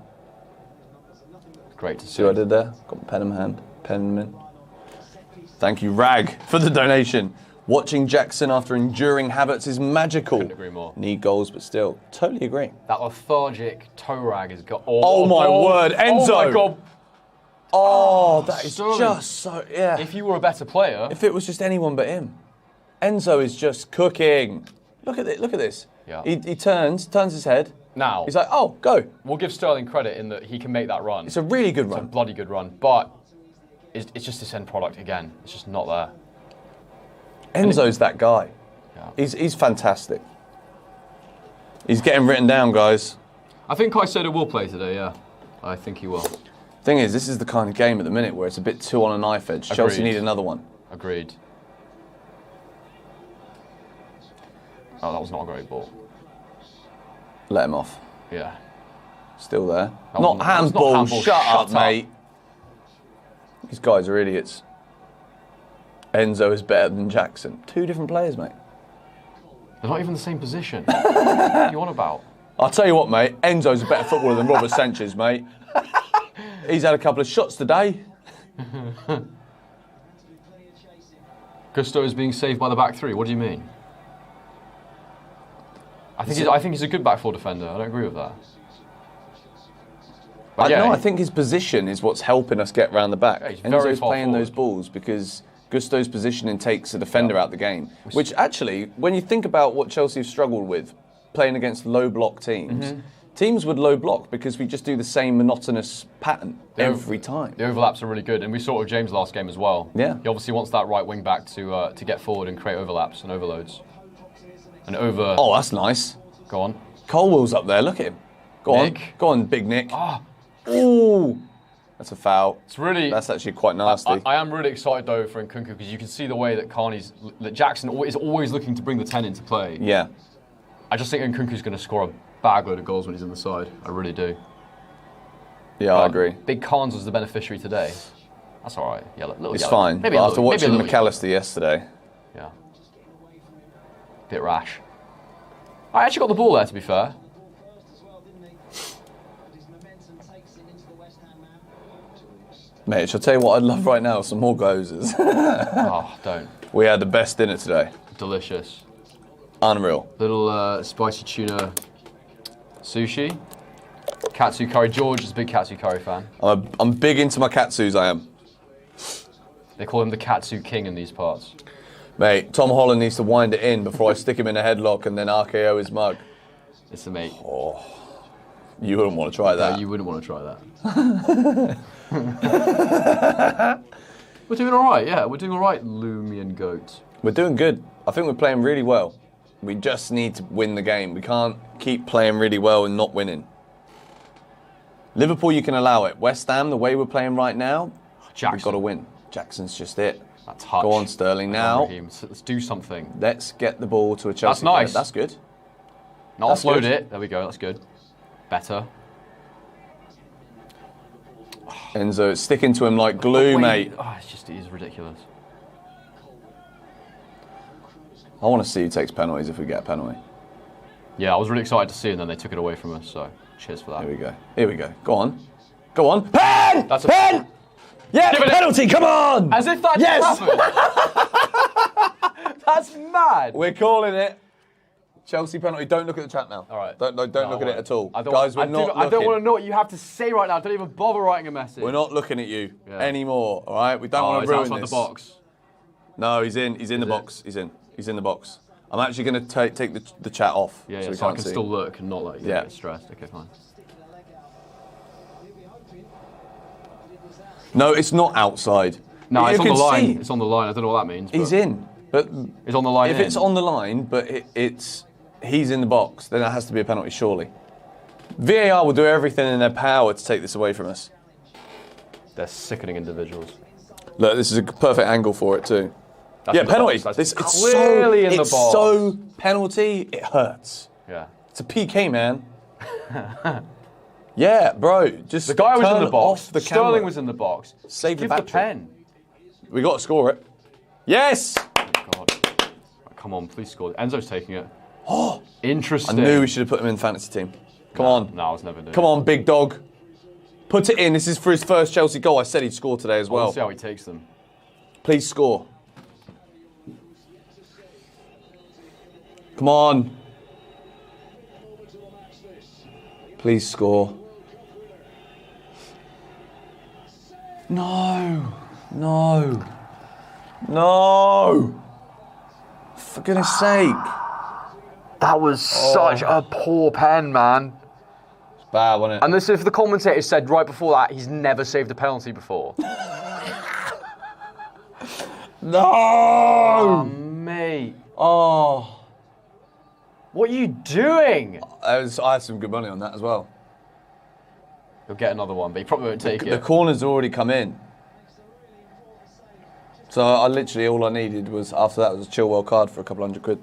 Great to see. See what I did there? Got my pen in my hand. Pen them in. Thank you, Rag, for the donation. Watching Jackson after enduring habits is magical. Couldn't agree more. Need goals, but still. Totally agree. That lethargic toe rag has got... Oh my word, Enzo! Oh my God. Oh, that is Sterling. just so... Yeah. If you were a better player... If it was just anyone but him. Enzo is just cooking. Look at it. Look at this. Yeah. He turns his head. Now... He's like, oh, go. We'll give Sterling credit in that he can make that run. It's a really good It's a run. bloody good run. But it's just this end product again. It's just not there. Enzo's that guy. Yeah. He's fantastic. He's getting written down, guys. I think Caicedo will play today, yeah. I think he will. Thing is, this is the kind of game at the minute where it's a bit too on a knife edge. Chelsea Agreed. need another one. Agreed. Oh, that was not a great ball. Let him off. Yeah. Still there. That Not was handball. not handball. Shut up, Shut up. mate. These guys are idiots. Enzo is better than Jackson. Two different players, mate. They're not even the same position. What are you on about? I'll tell you what, mate. Enzo's a better footballer than Robert Sanchez, mate. He's had a couple of shots today. Gusto is being saved by the back three. What do you mean? I think he's a good back four defender. I don't agree with that. But I think his position is what's helping us get round the back. Yeah, he's very Enzo's far playing forward. those balls because Gusto's positioning takes a defender out the game. Which actually, when you think about what Chelsea have struggled with playing against low block teams, teams would low block because we just do the same monotonous pattern every time. The overlaps are really good, and we saw it with James last game as well. Yeah. He obviously wants that right wing back to get forward and create overlaps and overloads. And over. Oh, that's nice. Go on. Colwell's up there. Look at him. Go on, Big Nick. Ah. Ooh. That's a foul. It's really. That's actually quite nasty. I am really excited though for Nkunku because you can see the way that Jackson is always looking to bring the 10 into play. Yeah. I just think Nkunku's going to score a bag load of goals when he's on the side. I really do. Yeah, I agree. Big Khans was the beneficiary today. That's all right. Yeah, little it's yellow. fine. Maybe but after watching maybe McAllister yesterday. Yeah. Bit rash. I actually got the ball there, to be fair. Mate, shall I tell you what I'd love right now? Some more gozers. Oh, don't. We had the best dinner today. Delicious. Unreal. Little spicy tuna sushi. Katsu curry. George is a big katsu curry fan. I'm big into my katsus, I am. They call him the katsu king in these parts. Mate, Tom Holland needs to wind it in before I stick him in a headlock and then RKO his mug. Listen, mate. Oh, you wouldn't want to try that. No, you wouldn't want to try that. We're doing all right, yeah. We're doing all right, Lumian Goat. We're doing good. I think we're playing really well. We just need to win the game. We can't keep playing really well and not winning. Liverpool, you can allow it. West Ham, the way we're playing right now, we've got to win. Jackson's just it. That touch. Go on, Sterling. Now, let's do something. Let's get the ball to a Chelsea player. That's nice. That's good. Now offload it. There we go. That's good. Better. Enzo, it's sticking to him like glue, mate. Oh, he's ridiculous. I want to see who takes penalties if we get a penalty. Yeah, I was really excited to see it, and then they took it away from us, so cheers for that. Here we go. Here we go. Go on. Go on. Pen! That's a pen! Yeah, penalty, come on! As if that just happened. That's mad. We're calling it. Chelsea penalty. Don't look at the chat now. All right. Don't look at it at all. I don't Guys, we're not looking. I don't want to know what you have to say right now. Don't even bother writing a message. We're not looking at you anymore, all right? We don't want to ruin outside this. the box. No, he's in the box. He's in the box. I'm actually going to take the chat off. Yeah, so, so I can still look and not like get stressed. Okay, fine. No, it's not outside. No, it's on the line. It's on the line. I don't know what that means. He's in, but it's on the line. If it's on the line, but he's in the box, then that has to be a penalty, surely. VAR will do everything in their power to take this away from us. They're sickening individuals. Look, this is a perfect angle for it too. That's penalty. It's clearly in the box. It's so penalty, it hurts. Yeah. It's a PK, man. Yeah, bro. Just the guy was in the box. Off the Sterling camera. was in the box. Save Give the battery. the pen. We got to score it. Yes. Oh, God. Come on, please score. Enzo's taking it. Oh, interesting. I knew we should have put him in the fantasy team. Come on. No, I was never doing it. Come on, big dog. Put it in. This is for his first Chelsea goal. I said he'd score today as well. We'll see how he takes them. Please score. Come on. Please score. No. No. No. For goodness sake. That was such a poor pen, man. It's bad, wasn't it? And this, if the commentator said right before that, he's never saved a penalty before. No. Oh, mate. Oh. What are you doing? I had some good money on that as well. You'll get another one, but you probably won't take it. The corner's already come in. So I literally, all I needed was, after that, was a Chilwell card for a couple £100.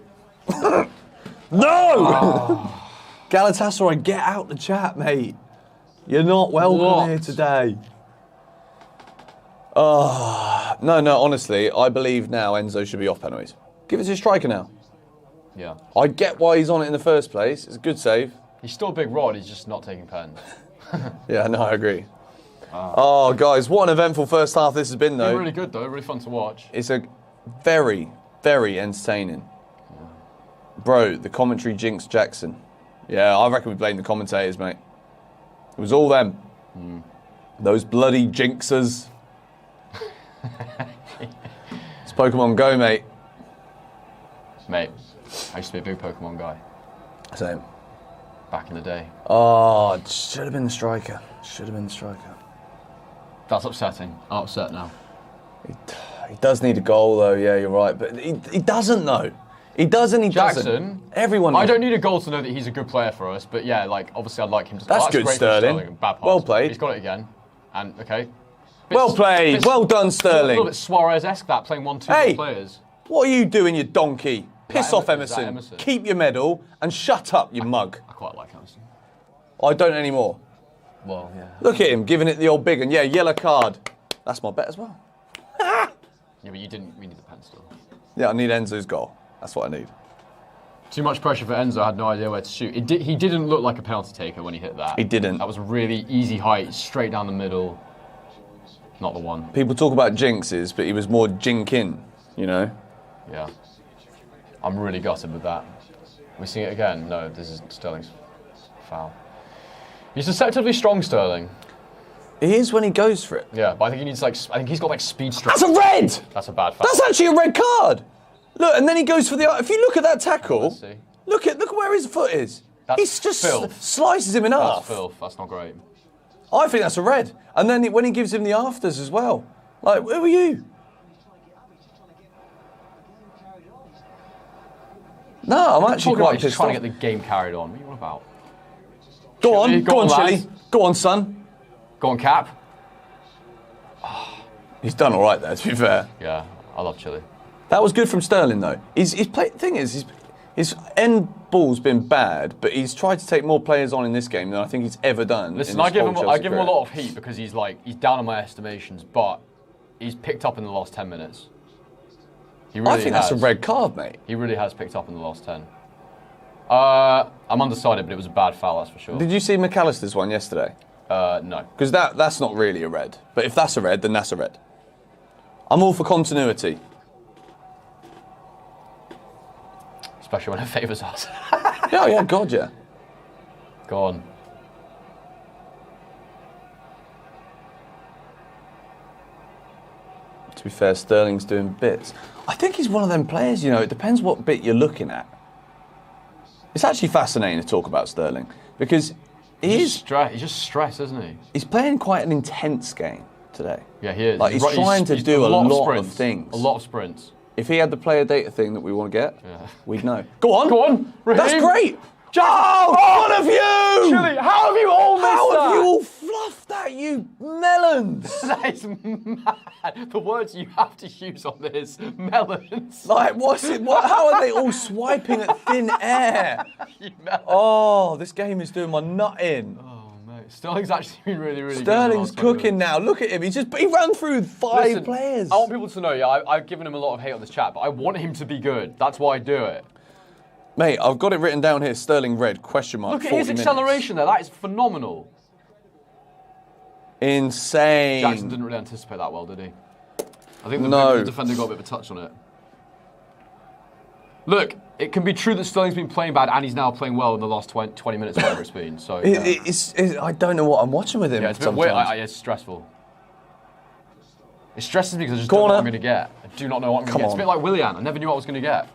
No! Oh. Galatasaray, get out the chat, mate. You're not welcome here today. Oh, no, honestly, I believe now Enzo should be off penalties. Give it to a striker now. Yeah. I get why he's on it in the first place. It's a good save. He's still a big rod, he's just not taking pens. Yeah, no, I agree. Oh, guys, what an eventful first half this has been, though. It's been really good, though. Really fun to watch. It's a very, very entertaining. Yeah. Bro, the commentary jinxed Jackson. Yeah, I reckon we blame the commentators, mate. It was all them. Those bloody jinxers. It's Pokemon Go, mate. Mate, I used to be a big Pokemon guy. Same. Back in the day. Oh, it should have been the striker. Should have been the striker. That's upsetting. I'm upset now. He does need a goal, though. Yeah, you're right. But he doesn't, though. He doesn't. Jackson. Everyone. I don't need a goal to know that he's a good player for us. But yeah, like obviously, I'd like him to. That's great good, Sterling. Bad pass. Well played. He's got it again. And okay. Well played. Well done, Sterling. A little bit Suarez-esque that playing 1-2 players. What are you doing, you donkey? Piss off, Emerson. Emerson. Keep your medal and shut up, you mug. I quite like Emerson. I don't anymore. Well, yeah. Look at him giving it the old big one. Yeah, yellow card. That's my bet as well. Yeah, but you didn't. We need the pen still. Yeah, I need Enzo's goal. That's what I need. Too much pressure for Enzo. I had no idea where to shoot. He didn't look like a penalty taker when he hit that. He didn't. That was a really easy height, straight down the middle. Not the one. People talk about jinxes, but he was more jinking, you know? Yeah. I'm really gutted with that. We see it again? No, this is Sterling's foul. He's deceptively strong, Sterling. He is when he goes for it. Yeah, but I think he needs I think he's got speed strength. That's a red! That's a bad foul. That's actually a red card! Look, and then he goes for the... If you look at that tackle, Let's see. look at where his foot is. That's He just filth. slices him in half. That's filth. That's not great. I think that's a red. And then when he gives him the afters as well. Like, where were you? No, I'm actually quite pissed trying off. to get the game carried on. What are you on about? Go on, lads. Chili. Go on, son. Go on, Cap. He's done all right there, to be fair. Yeah, I love Chile. That was good from Sterling, though. His thing is, his end ball's been bad, but he's tried to take more players on in this game than I think he's ever done. Listen, I give him a lot of heat because he's down in my estimations, but he's picked up in the last 10 minutes. He really I think that's a red card, mate. He really has picked up in the last 10. I'm undecided, but it was a bad foul, that's for sure. Did you see McAllister's one yesterday? No. Because that's not really a red. But if that's a red, then that's a red. I'm all for continuity. Especially when it favours us. Yeah, God, yeah. Go on. To be fair, Sterling's doing bits. I think he's one of them players, you know, it depends what bit you're looking at. It's actually fascinating to talk about Sterling because he's just stressed, isn't he? He's playing quite an intense game today. Yeah, he is. Like, he's trying to do a lot of things. A lot of sprints. If he had the player data thing that we want to get, we'd know. Go on! Go on! Raheem. That's great! Oh, one of you! Chile, how have you all missed How that? have you all fluffed that, you melons? That is mad. The words you have to use on this, melons. Like, how are they all swiping at thin air? You melons. Oh, this game is doing my nut in. Oh, mate. Sterling's actually been really, really good. Sterling's cooking now. Look at him. He ran through five players. I want people to know, I've given him a lot of hate on this chat, but I want him to be good. That's why I do it. Mate, I've got it written down here, Sterling red, question mark, Look at his acceleration there, that is phenomenal. Insane. Jackson didn't really anticipate that well, did he? I think the defender got a bit of a touch on it. Look, it can be true that Sterling's been playing bad and he's now playing well in the last 20 minutes, whatever it's been. So I don't know what I'm watching with him. Yeah, it's a bit weird. It's stressful. It stresses me because I just don't know what I'm going to get. I do not know what I'm going to get. It's a bit like Willian. I never knew what I was going to get.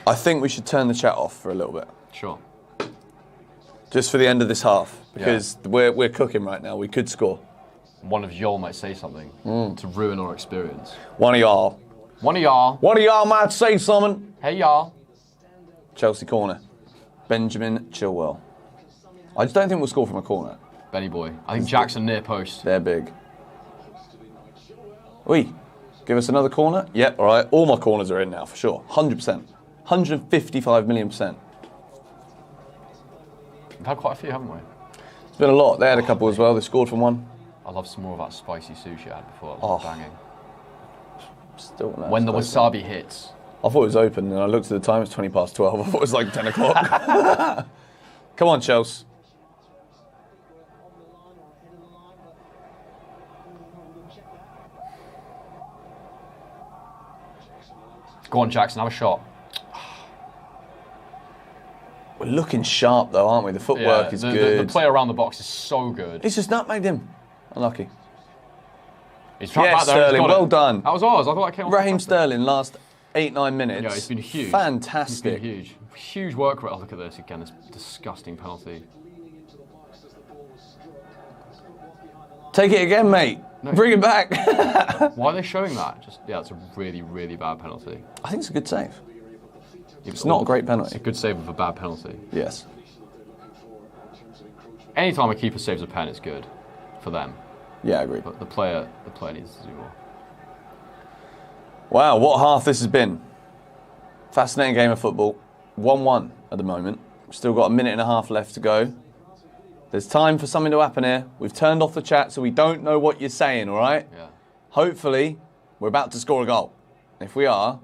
I think we should turn the chat off for a little bit. Sure. Just for the end of this half, because we're cooking right now. We could score. One of y'all might say something to ruin our experience. One of y'all. One of y'all. One of y'all might say something. Hey, y'all. Chelsea corner. Benjamin Chilwell. I just don't think we'll score from a corner. Benny boy. I think Jackson near post. They're big. Oi, give us another corner? Yep, all right. All my corners are in now, for sure. 100%. 155 million %. We've had quite a few, haven't we? It's been a lot. They had a couple as well. They scored from one. I love some more of that spicy sushi I had before. That was banging. Still no, when the wasabi hits. I thought it was open, and I looked at the time. It's 20 past 12. I thought it was like 10 o'clock. Come on, Chelsea. Go on, Jackson. Have a shot. We're looking sharp, though, aren't we? The footwork is good. The play around the box is so good. He's just nutmegged him. Unlucky. He's trapped back there. Sterling, well done. That was ours. I thought that came off. Raheem Sterling, last 8-9 minutes. Yeah, he's been huge. Fantastic. He's been huge. huge work rate. Oh, look at this again. This disgusting penalty. Take it again, mate. No. Bring it back. Why are they showing that? It's a really, really bad penalty. I think it's a good save. It's not a great penalty. It's a good save with a bad penalty. Yes. Anytime a keeper saves a pen, it's good for them. Yeah, I agree. But the player needs to do more. Wow, what half this has been. Fascinating game of football. 1-1 at the moment. Still got a minute and a half left to go. There's time for something to happen here. We've turned off the chat, so we don't know what you're saying, all right? Yeah. Hopefully, we're about to score a goal. If we are,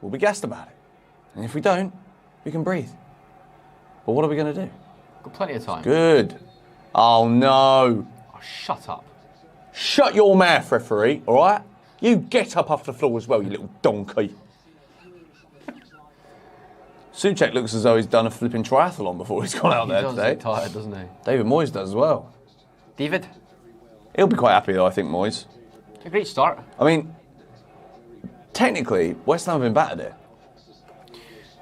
we'll be gassed about it. And if we don't, we can breathe. But what are we going to do? Got plenty of time. Good. Oh, no. Oh, shut up. Shut your mouth, referee, all right? You get up off the floor as well, you little donkey. Souček looks as though he's done a flipping triathlon before he's gone out there today. He does look tired, doesn't he? David Moises does as well. David? He'll be quite happy though, I think, Moises. A great start. I mean, technically, West Ham have been battered here.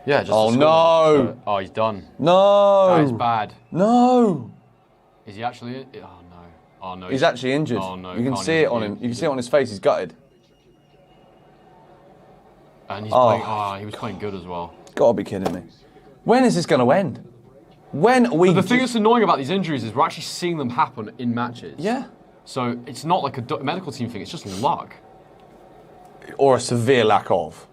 Yeah, just oh, no. Oh, he's done. No. That is bad. No. Is he actually... Oh, no. Oh, no. He's actually injured. Oh, no. You can see it on him. You can see it on his face. He's gutted. And he's playing... Oh, he was playing good as well. Gotta be kidding me. When is this going to end? When are we... But the thing that's annoying about these injuries is we're actually seeing them happen in matches. Yeah. So it's not like a medical team thing, it's just luck. Or a severe lack of.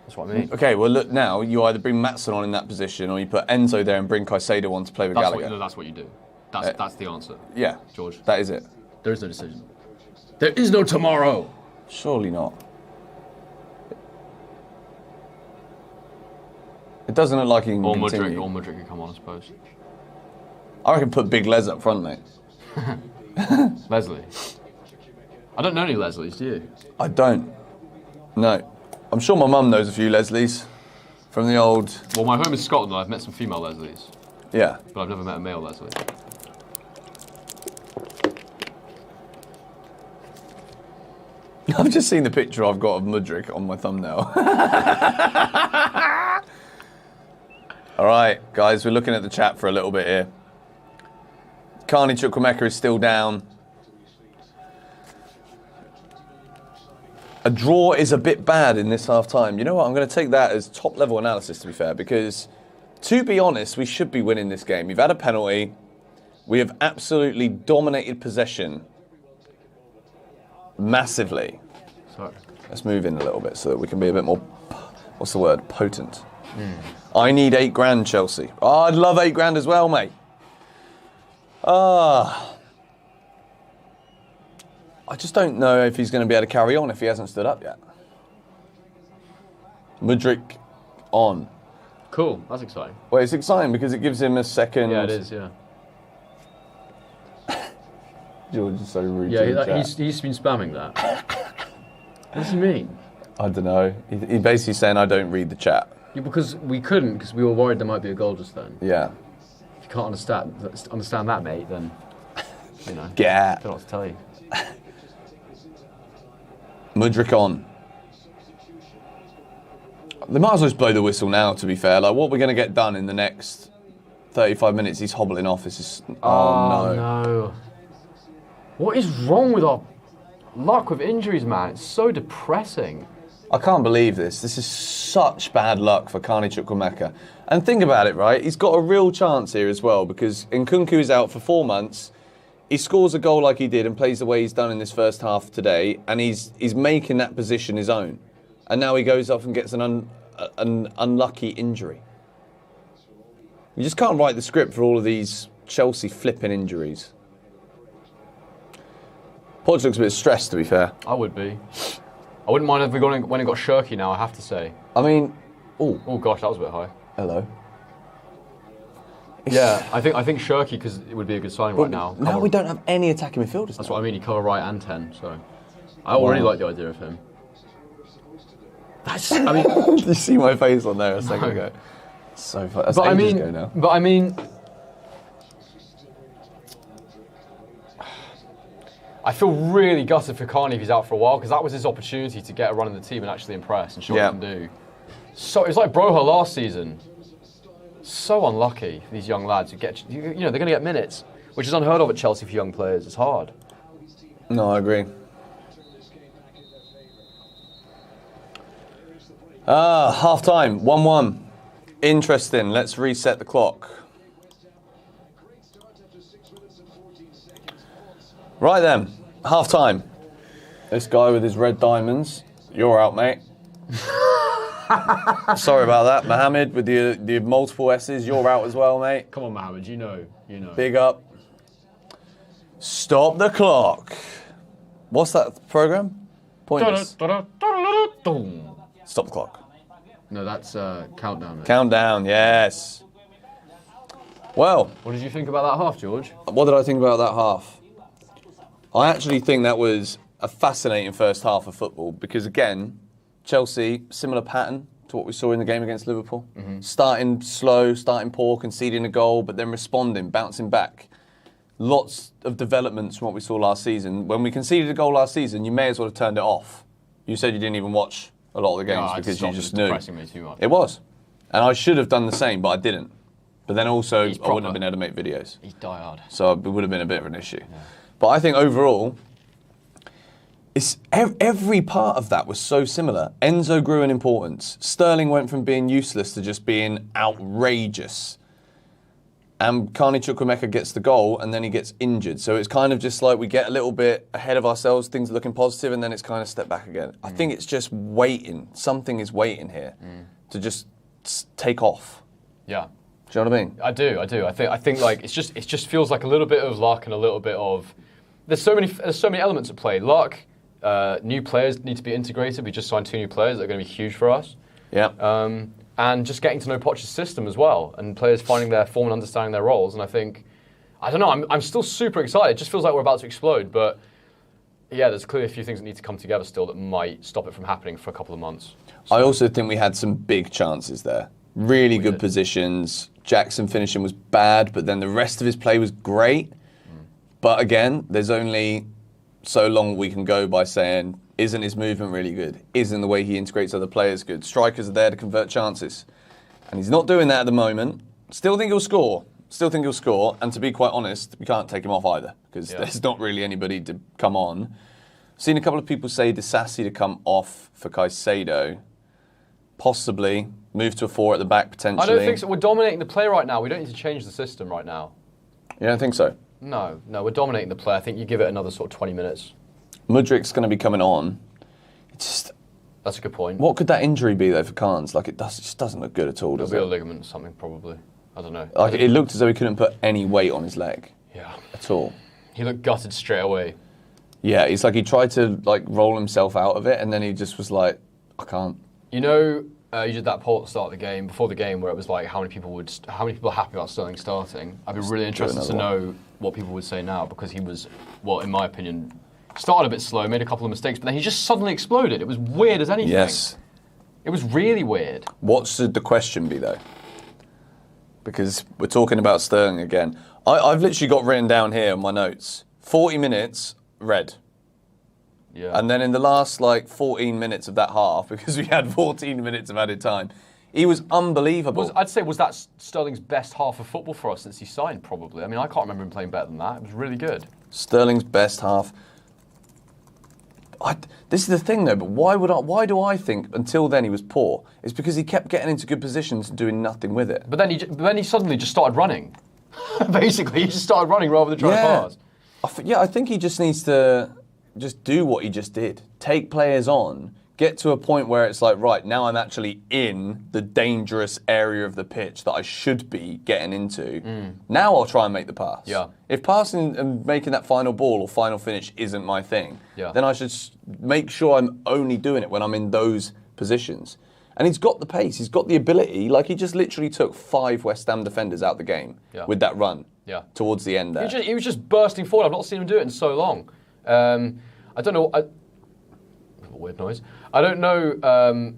That's what I mean. Okay, well look now, you either bring Maatson on in that position or you put Enzo there and bring Caicedo on to play with Gallagher. That's what you do. That's the answer. Yeah. George. That is it. There is no decision. There is no tomorrow. Surely not. It doesn't look like he can continue. Or Mudryk can come on, I suppose. I reckon put Big Les up front, mate. Leslie. I don't know any Leslies, do you? I don't. No. I'm sure my mum knows a few Leslies from the old... Well, my home is Scotland and I've met some female Leslies. Yeah. But I've never met a male Leslie. I've just seen the picture I've got of Mudryk on my thumbnail. All right, guys, we're looking at the chat for a little bit here. Carney Chukwuemeka is still down. A draw is a bit bad in this half-time. You know what? I'm going to take that as top-level analysis, to be fair, because, to be honest, we should be winning this game. We've had a penalty. We have absolutely dominated possession massively. Sorry. Let's move in a little bit so that we can be a bit more, what's the word, potent. I need £8,000, Chelsea. Oh, I'd love £8,000 as well, mate. I just don't know if he's going to be able to carry on if he hasn't stood up yet. Mudryk on. Cool, that's exciting. Well, it's exciting because it gives him a second... Yeah, it is, yeah. George is so rude. Yeah, he's been spamming that. What does he mean? I don't know. He's basically saying I don't read the chat. Yeah, because we couldn't, because we were worried there might be a goal just then. Yeah. If you can't understand that, mate, then, you know. Yeah. I don't know what to tell you. Mudryk on. They might as well just blow the whistle now, to be fair. Like, what we're going to get done in the next 35 minutes, he's hobbling off. This is... Oh, no. What is wrong with our luck with injuries, man? It's so depressing. I can't believe this. This is such bad luck for Carney Chukwuemeka. And think about it, right? He's got a real chance here as well because Nkunku is out for 4 months. He scores a goal like he did and plays the way he's done in this first half today, and he's making that position his own. And now he goes off and gets an unlucky injury. You just can't write the script for all of these Chelsea flipping injuries. Poch looks a bit stressed, to be fair. I would be. I wouldn't mind if we when it got shirky now, I have to say. I mean... Oh gosh, that was a bit high. Hello. Yeah, I think shirky because it would be a good signing right now. Now we don't have any attacking midfielders. That's what I mean. He cover right and 10, so I already like the idea of him. That's. I mean, did you see my face on there a second ago? So far. That's ages ago now. But I mean, I feel really gutted for Carney if he's out for a while because that was his opportunity to get a run in the team and actually impress and show what he can do. So it's like Broha last season. So unlucky for these young lads who get, they're going to get minutes, which is unheard of at Chelsea for young players. It's hard. No, I agree. Half time, 1-1. Interesting. Let's reset the clock. Right then, half time. This guy with his red diamonds. You're out, mate. Sorry about that. Mohammed with the multiple S's. You're out as well, mate. Come on, Mohammed. You know. Big up. Stop the clock. What's that program? Pointless. Stop the clock. No, that's countdown. Mate. Countdown, yes. Well. What did you think about that half, George? What did I think about that half? I actually think that was a fascinating first half of football because, again, Chelsea, similar pattern to what we saw in the game against Liverpool. Mm-hmm. Starting slow, starting poor, conceding a goal, but then responding, bouncing back. Lots of developments from what we saw last season. When we conceded a goal last season, you may as well have turned it off. You said you didn't even watch a lot of the games because you just knew. Depressing me too much. It was. And I should have done the same, but I didn't. But then also, I wouldn't have been able to make videos. He's diehard. So it would have been a bit of an issue. Yeah. But I think overall, every part of that was so similar. Enzo grew in importance. Sterling went from being useless to just being outrageous. And Carney Chukwuemeka gets the goal and then he gets injured. So it's kind of just like we get a little bit ahead of ourselves, things are looking positive, and then it's kind of step back again. I think it's just waiting. Something is waiting here to just take off. Yeah. Do you know what I mean? I do. I think like it just feels like a little bit of luck and a little bit of there's so many elements at play. Luck, new players need to be integrated. We just signed 2 new players that are going to be huge for us. Yeah. And just getting to know Poch's system as well, and players finding their form and understanding their roles. And I think, I don't know, I'm still super excited. It just feels like we're about to explode. But yeah, there's clearly a few things that need to come together still that might stop it from happening for a couple of months. So, I also think we had some big chances there. Really good positions. Jackson finishing was bad, but then the rest of his play was great. But again, there's only so long we can go by saying, isn't his movement really good? Isn't the way he integrates other players good? Strikers are there to convert chances. And he's not doing that at the moment. Still think he'll score. And to be quite honest, we can't take him off either because there's not really anybody to come on. Seen a couple of people say Disasi to come off for Caicedo. Possibly. Move to a 4 at the back potentially. I don't think so. We're dominating the play right now. We don't need to change the system right now. You don't think so? No, we're dominating the play. I think you give it another sort of 20 minutes. Mudrik's going to be coming on. That's a good point. What could that injury be though for Carnes? Like it just doesn't look good at all, does it? It'll be a ligament or something probably. I don't know. Like it looked as though he couldn't put any weight on his leg. Yeah. At all. He looked gutted straight away. Yeah, it's like he tried to like roll himself out of it, and then he just was like, I can't. You know, you did that poll at the start of the game, before the game, where it was like how many people are happy about Sterling starting. I'd be really interested to know what people would say now, because he was, well, in my opinion, started a bit slow, made a couple of mistakes, but then he just suddenly exploded. It was weird as anything. Yes. It was really weird. What should the question be though? Because we're talking about Sterling again. I've literally got written down here in my notes, 40 minutes, red. Yeah. And then in the last 14 minutes of that half, because we had 14 minutes of added time, he was unbelievable. I'd say was that Sterling's best half of football for us since he signed, probably. I mean, I can't remember him playing better than that. It was really good. Sterling's best half. This is the thing though, but why do I think until then he was poor? It's because he kept getting into good positions and doing nothing with it. But then he suddenly just started running. Basically, he just started running rather than trying to pass. I think he just needs to just do what he just did. Take players on, get to a point where it's like, right, now I'm actually in the dangerous area of the pitch that I should be getting into. Now I'll try and make the pass. Yeah. If passing and making that final ball or final finish isn't my thing, then I should make sure I'm only doing it when I'm in those positions. And he's got the pace, he's got the ability. Like, he just literally took 5 West Ham defenders out the game with that run towards the end there. He was just bursting forward. I've not seen him do it in so long. I don't know. Weird noise. I don't know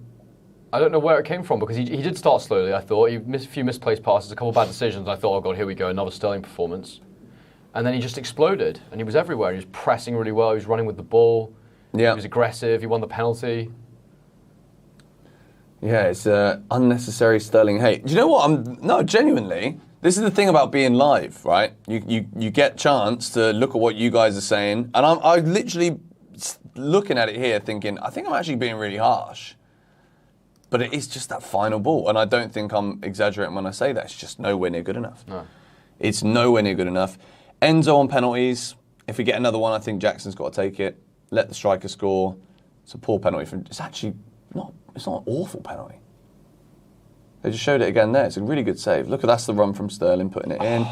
where it came from, because he did start slowly. I thought he missed a few misplaced passes, a couple of bad decisions. I thought, oh god, here we go, another Sterling performance. And then he just exploded, and he was everywhere. He was pressing really well. He was running with the ball. He was aggressive. He won the penalty. Yeah, it's unnecessary Sterling hate. Do you know what? No, genuinely. This is the thing about being live, right? You get chance to look at what you guys are saying, and I'm literally looking at it here thinking, I think I'm actually being really harsh. But it is just that final ball, and I don't think I'm exaggerating when I say that. It's just nowhere near good enough. No. It's nowhere near good enough. Enzo on penalties. If we get another one, I think Jackson's got to take it. Let the striker score. It's a poor penalty. It's actually not. It's not an awful penalty. They just showed it again there. It's a really good save. Look, that's the run from Sterling putting it in.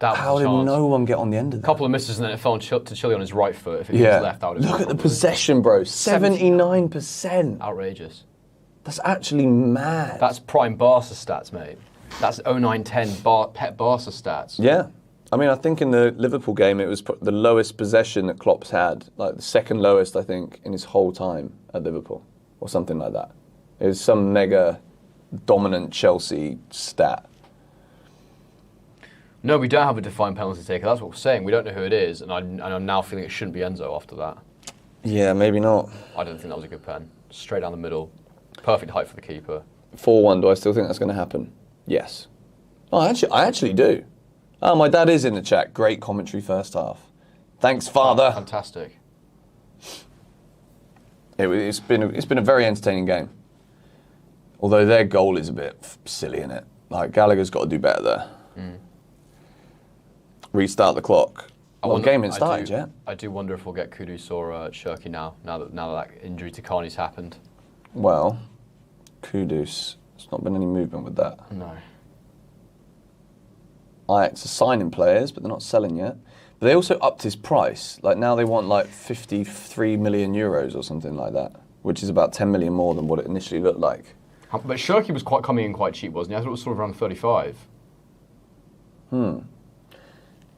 How did no one get on the end of that? A couple of misses and then it fell to Chile on his right foot. If he was left out, look at the possession, bro. 79%. Outrageous. That's actually mad. That's prime Barca stats, mate. That's 09-10 Pep Barca stats. Yeah. I mean, I think in the Liverpool game, it was the lowest possession that Klopp's had. Like the second lowest, I think, in his whole time at Liverpool. Or something like that. It was some mega dominant Chelsea stat. No, we don't have a defined penalty taker. That's what we're saying. We don't know who it is, and I'm now feeling it shouldn't be Enzo after that. Yeah, maybe not. I don't think that was a good pen. Straight down the middle. Perfect height for the keeper. 4-1, do I still think that's going to happen? Yes. Oh, I actually do. Oh, my dad is in the chat. Great commentary first half. Thanks, Father. Oh, fantastic. It's been a very entertaining game. Although their goal is a bit silly, innit? Like, Gallagher's got to do better there. Restart the clock. The game ain't started yet. I do wonder if we'll get Kudus or Shirky now that injury to Carney's happened. Well, Kudus, there's not been any movement with that. No. Ajax are signing players, but they're not selling yet. But they also upped his price. Like now they want like 53 million euros or something like that, which is about 10 million more than what it initially looked like. But Shirky was coming in quite cheap, wasn't he? I thought it was sort of around 35.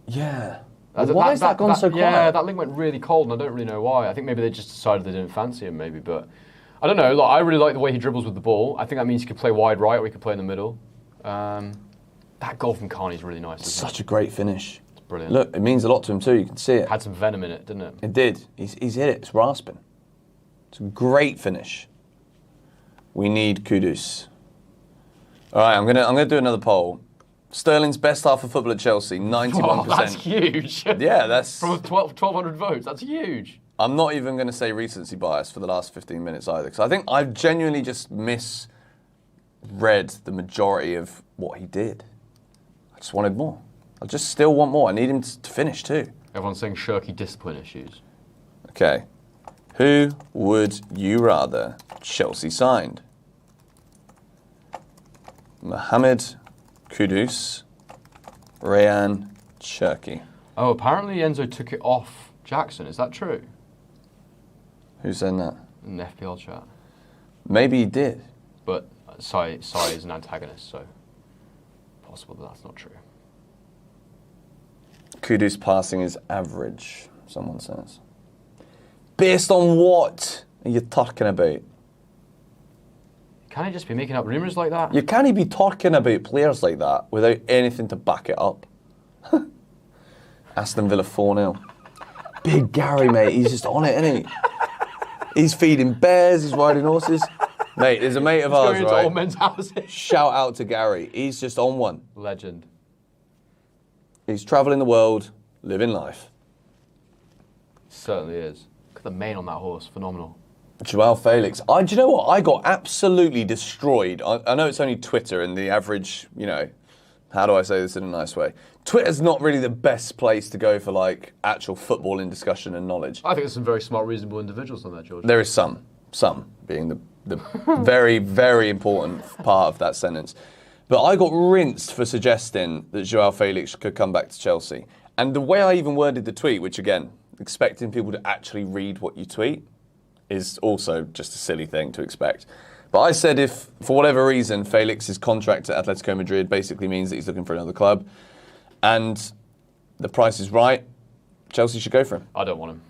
Yeah. Why has that gone so quiet? Yeah, that link went really cold, and I don't really know why. I think maybe they just decided they didn't fancy him, maybe. But I don't know. Like, I really like the way he dribbles with the ball. I think that means he could play wide right, or he could play in the middle. That goal from Carney is really nice. Such a great finish. It's brilliant. Look, it means a lot to him too. You can see it. Had some venom in it, didn't it? It did. He's hit it. It's rasping. It's a great finish. We need Kudus. All right, I'm gonna do another poll. Sterling's best half of football at Chelsea, 91%. Oh, that's huge. Yeah, that's... From 1,200 votes, that's huge. I'm not even going to say recency bias for the last 15 minutes either, because I think I've genuinely just misread the majority of what he did. I just wanted more. I just still want more. I need him to finish too. Everyone's saying Shirky discipline issues. Okay. Who would you rather Chelsea signed? Mohamed Kudus, Rayan Cherki. Oh, apparently Enzo took it off Jackson. Is that true? Who's saying that? In the FPL chat. Maybe he did. But Sai is an antagonist, so possible that that's not true. Kudus passing is average, someone says. Based on what are you talking about? Can he just be making up rumours like that? You can't be talking about players like that without anything to back it up. Aston Villa 4-0. Big Gary, mate. He's just on it, isn't he? He's feeding bears. He's riding horses. Mate, there's a mate of ours, going right? Old men's houses. Shout out to Gary. He's just on one. Legend. He's travelling the world, living life. Certainly is. Look at the mane on that horse. Phenomenal. Joao Felix. Do you know what? I got absolutely destroyed. I know it's only Twitter and the average, how do I say this in a nice way? Twitter's not really the best place to go for like actual footballing discussion and knowledge. I think there's some very smart, reasonable individuals on there, George. There is some being the very, very important part of that sentence. But I got rinsed for suggesting that Joao Felix could come back to Chelsea. And the way I even worded the tweet, which again, expecting people to actually read what you tweet, is also just a silly thing to expect. But I said if, for whatever reason, Felix's contract at Atletico Madrid basically means that he's looking for another club, and the price is right, Chelsea should go for him. I don't want him.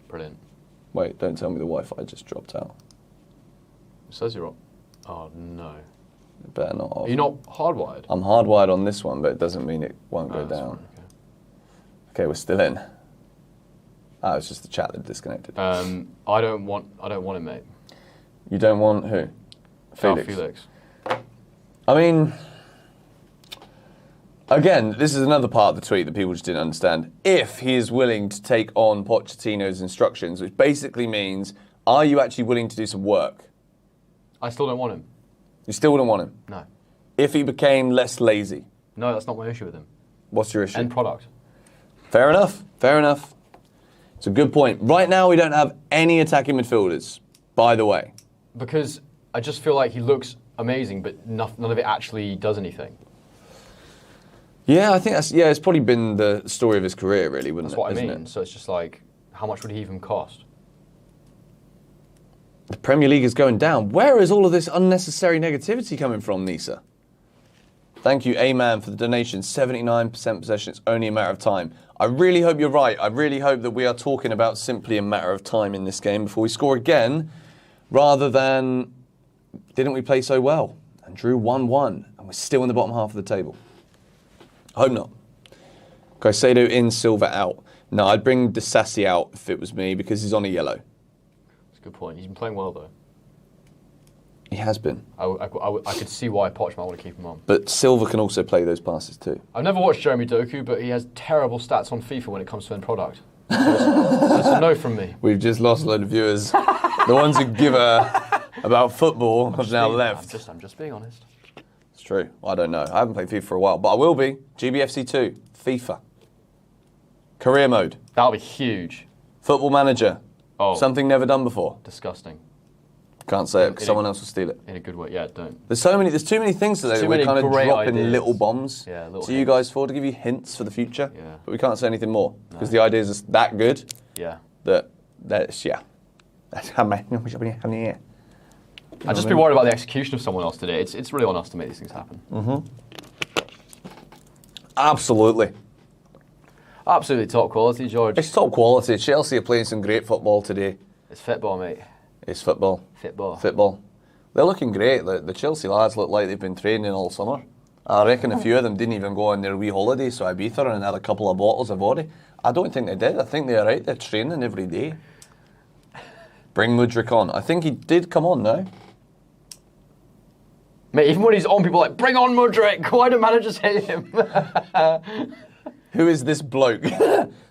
Brilliant. Wait, don't tell me the Wi-Fi just dropped out. It says you're up. Oh, no. It better not off. Are you not hardwired? I'm hardwired on this one, but it doesn't mean it won't go down. Fine, Okay, we're still in. It's just the chat that disconnected. I don't want him, mate. You don't want who? Felix. Oh, Felix. I mean, again, this is another part of the tweet that people just didn't understand. If he is willing to take on Pochettino's instructions, which basically means, are you actually willing to do some work? I still don't want him. You still wouldn't want him? No. If he became less lazy? No, that's not my issue with him. What's your issue? End product. Fair enough. Fair enough. It's a good point. Right now, we don't have any attacking midfielders, by the way. Because I just feel like he looks amazing, but none of it actually does anything. Yeah, I think it's probably been the story of his career, really, That's what I mean. So it's just like, how much would he even cost? The Premier League is going down. Where is all of this unnecessary negativity coming from, Nisa? Thank you, A-Man, for the donation. 79% possession. It's only a matter of time. I really hope you're right. I really hope that we are talking about simply a matter of time in this game before we score again, rather than didn't we play so well and drew 1-1 and we're still in the bottom half of the table. I hope not. Caicedo in, Silva out. No, I'd bring Disasi out if it was me because he's on a yellow. That's a good point. He's been playing well, though. He has been. I could see why Poch might want to keep him on. But Silva can also play those passes too. I've never watched Jeremy Doku, but he has terrible stats on FIFA when it comes to end product. So it's a no from me. We've just lost a load of viewers. The ones who give about football have now left. I'm just being honest. It's true. I don't know. I haven't played FIFA for a while, but I will be. GBFC 2, FIFA. Career mode. That'll be huge. Football manager. Oh. Something never done before. Disgusting. Can't say it because someone else will steal it. In a good way. Yeah, don't. There's too many things today that we're kind of dropping ideas. little bombs to you guys to give you hints for the future. Yeah. But we can't say anything more because the idea is just that good. Yeah. That's how many. I'd just be worried about the execution of someone else today. It's really on us to make these things happen. Mm-hmm. Absolutely. Absolutely top quality, George. It's top quality. Chelsea are playing some great football today. It's football, mate. It's football. Football. They're looking great. The Chelsea lads look like they've been training all summer. I reckon a few of them didn't even go on their wee holiday, so Ibiza, and had a couple of bottles of vodka. I don't think they did. I think they're right. They're training every day. Bring Mudryk on. I think he did come on now. Mate, even when he's on, people are like, bring on Mudryk. Why do managers hate him? Who is this bloke?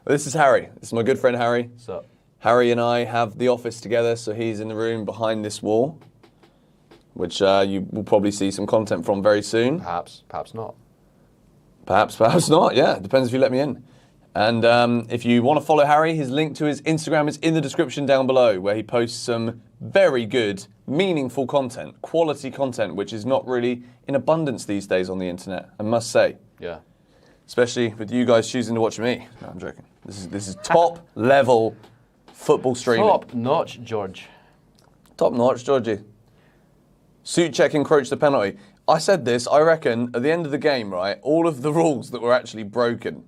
This is Harry. This is my good friend Harry. What's up? Harry and I have the office together, so he's in the room behind this wall, which you will probably see some content from very soon. Perhaps not. Perhaps not, yeah. Depends if you let me in. And if you want to follow Harry, his link to his Instagram is in the description down below, where he posts some very good, meaningful content, quality content, which is not really in abundance these days on the internet, I must say. Yeah. Especially with you guys choosing to watch me. No, I'm joking. This is top level football streaming. Top notch, George. Top notch, Georgie. Suit check encroached the penalty. I said this, I reckon, at the end of the game, right, all of the rules that were actually broken,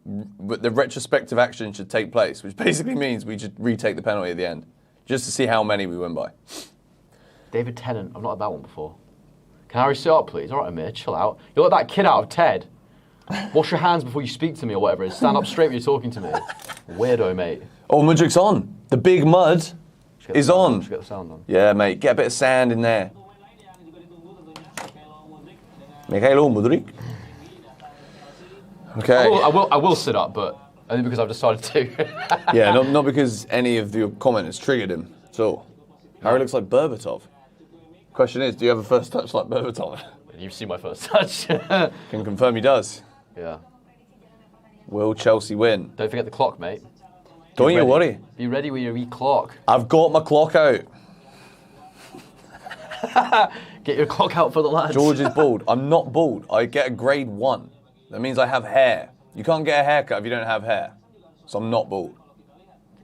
but the retrospective action should take place, which basically means we should retake the penalty at the end, just to see how many we win by. David Tennant, I've not had that one before. Can Harry sit up, please? All right, Amir, chill out. You're like that kid out of Ted. Wash your hands before you speak to me or whatever it is. Stand up straight when you're talking to me. Weirdo, mate. Oh, Mudryk's on. The big mud is on. Get the sound on. Yeah, mate. Get a bit of sand in there. Mikhailo Mudryk. Okay. I will sit up, but only because I've decided to. Yeah, not because any of your commenters triggered him at all. Harry looks like Berbatov. Question is, do you have a first touch like Berbatov? You've seen my first touch. Can confirm he does. Yeah. Will Chelsea win? Don't forget the clock, mate. Don't you worry. Be ready with your wee clock. I've got my clock out. Get your clock out for the lads. George is bald. I'm not bald. I get a grade 1. That means I have hair. You can't get a haircut if you don't have hair. So I'm not bald.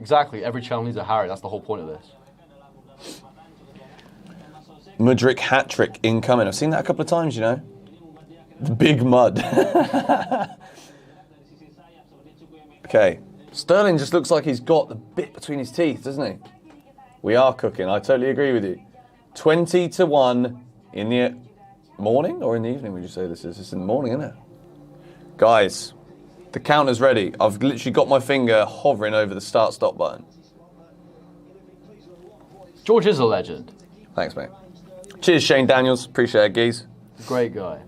Exactly. Every channel needs a Harry. That's the whole point of this. Mudryk hat-trick incoming. I've seen that a couple of times, you know. The big mud. Okay. Sterling just looks like he's got the bit between his teeth, doesn't he? We are cooking. I totally agree with you. 20-1 in the morning or in the evening, would you say this is? It's in the morning, isn't it? Guys, the counter's ready. I've literally got my finger hovering over the start-stop button. George is a legend. Thanks, mate. Cheers, Shane Daniels. Appreciate it, geez. Great guy.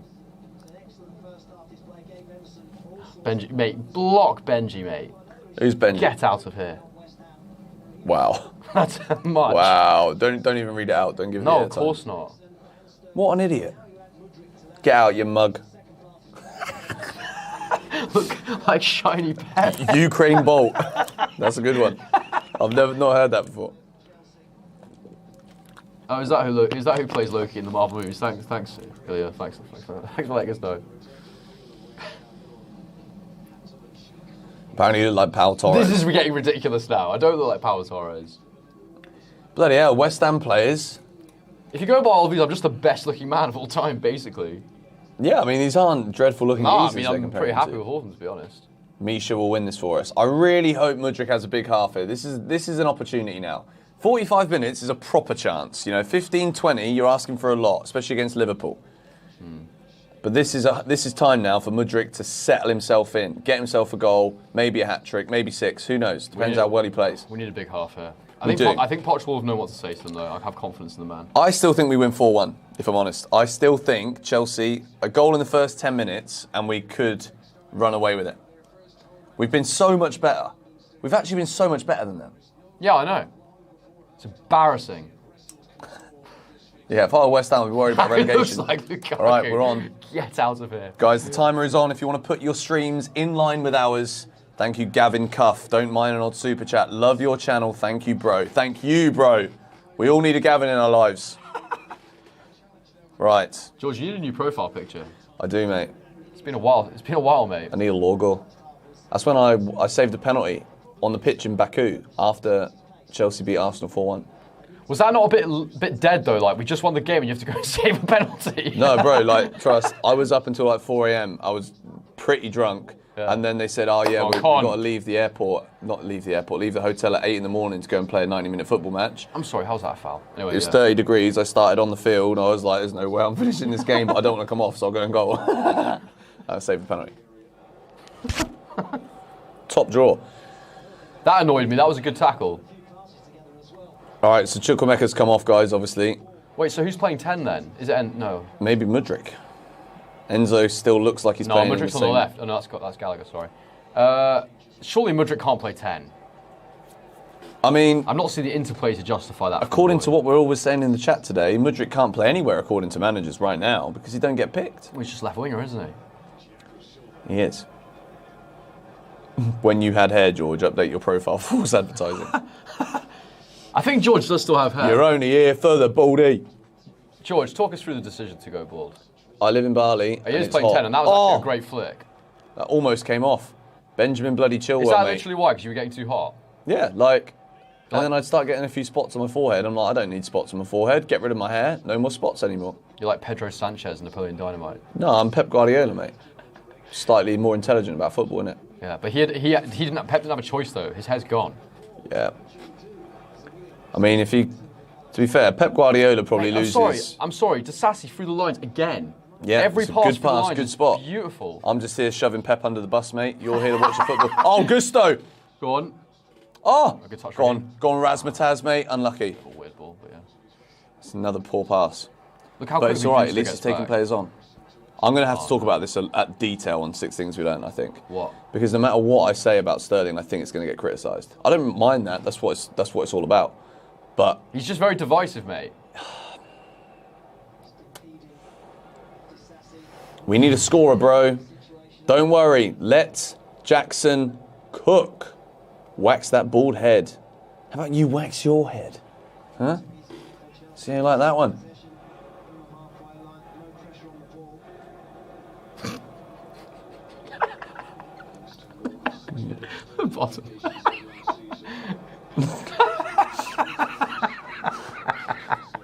Benji, mate, block Benji, mate. Who's Benji? Get out of here. Wow. That's much. Wow. Don't even read it out. Don't give it No, of course not. What an idiot. Get out, you mug. Look like shiny pet. Ukraine Bolt. That's a good one. I've not heard that before. Oh, is that who plays Loki in the Marvel movies? Thanks, Ilya. Thanks for letting us know. Apparently you look like Pau Torres. This is getting ridiculous now. I don't look like Pau Torres. Bloody hell, West Ham players. If you go by all of these, I'm just the best looking man of all time, basically. Yeah, I mean, these aren't dreadful looking. No, I mean, I'm pretty happy with all of them, to be honest. Misha will win this for us. I really hope Mudryk has a big half here. This is an opportunity now. 45 minutes is a proper chance. You know, 15, 20, you're asking for a lot, especially against Liverpool. But this is time now for Mudryk to settle himself in, get himself a goal, maybe a hat-trick, maybe 6, who knows? Depends how well he plays. We need a big half here. I think Poch will know what to say to them, though. I have confidence in the man. I still think we win 4-1, if I'm honest. I still think Chelsea, a goal in the first 10 minutes, and we could run away with it. We've been so much better. We've actually been so much better than them. Yeah, I know. It's embarrassing. Yeah, if I were West Ham, I'd be worried about relegation. Looks like Lukaku. All right, we're on. Get out of here. Guys, the timer is on. If you want to put your streams in line with ours, thank you, Gavin Cuff. Don't mind an odd super chat. Love your channel. Thank you, bro. Thank you, bro. We all need a Gavin in our lives. Right. George, you need a new profile picture. I do, mate. It's been a while, mate. I need a logo. That's when I saved a penalty on the pitch in Baku after Chelsea beat Arsenal 4-1. Was that not a bit dead, though? Like, we just won the game and you have to go and save a penalty? No, bro, like, trust. I was up until like 4 a.m. I was pretty drunk. Yeah. And then they said, oh, yeah, we've got to leave the airport. Not leave the airport, leave the hotel at 8 in the morning to go and play a 90-minute football match. I'm sorry, how's that a foul? Anyway, it was 30 degrees. I started on the field. I was like, there's no way I'm finishing this game, but I don't want to come off, so I'll go and goal. I saved the penalty. Top draw. That annoyed me. That was a good tackle. All right, so Chukwuemeka's come off, guys, obviously. Wait, so who's playing 10 then? Is it no? Maybe Mudryk. Enzo still looks like he's playing. No, Mudryk's on the left. Oh, no, that's Gallagher, sorry. Surely Mudryk can't play 10. I mean, I'm not seeing the interplay to justify that. According to what we're always saying in the chat today, Mudryk can't play anywhere according to managers right now because he don't get picked. Well, he's just left winger, isn't he? He is. When you had hair, George, update your profile for false advertising. I think George does still have hair. You're only here for the baldy. George, talk us through the decision to go bald. I live in Bali. He is playing 10, and that was actually a great flick. That almost came off. Benjamin bloody Chilwell, Is that mate. literally why? Because you were getting too hot? Yeah, and then I'd start getting a few spots on my forehead. I'm like, I don't need spots on my forehead. Get rid of my hair. No more spots anymore. You're like Pedro Sanchez and Napoleon Dynamite. No, I'm Pep Guardiola, mate. Slightly more intelligent about football, innit? Yeah, but Pep didn't have a choice though. His hair's gone. Yeah. I mean, to be fair, Pep Guardiola probably loses. I'm sorry. Disasi through the lines again. Yeah, every it's a pass good through the lines good spot. Beautiful. I'm just here shoving Pep under the bus, mate. You're here to watch the football. Oh, Gusto! Go on. Oh! A good touch. Go on, Razmataz, mate. Unlucky. A weird ball, but yeah. It's another poor pass. Look how but it's all right. At least it's taking players on. I'm going to have to talk about this at detail on 6 Things We Learned, I think. What? Because no matter what I say about Sterling, I think it's going to get criticised. I don't mind that. That's what it's all about. But he's just very divisive, mate. We need a scorer, bro. Don't worry. Let Jackson cook. Wax that bald head. How about you wax your head? Huh? See how you like that one? Bottom.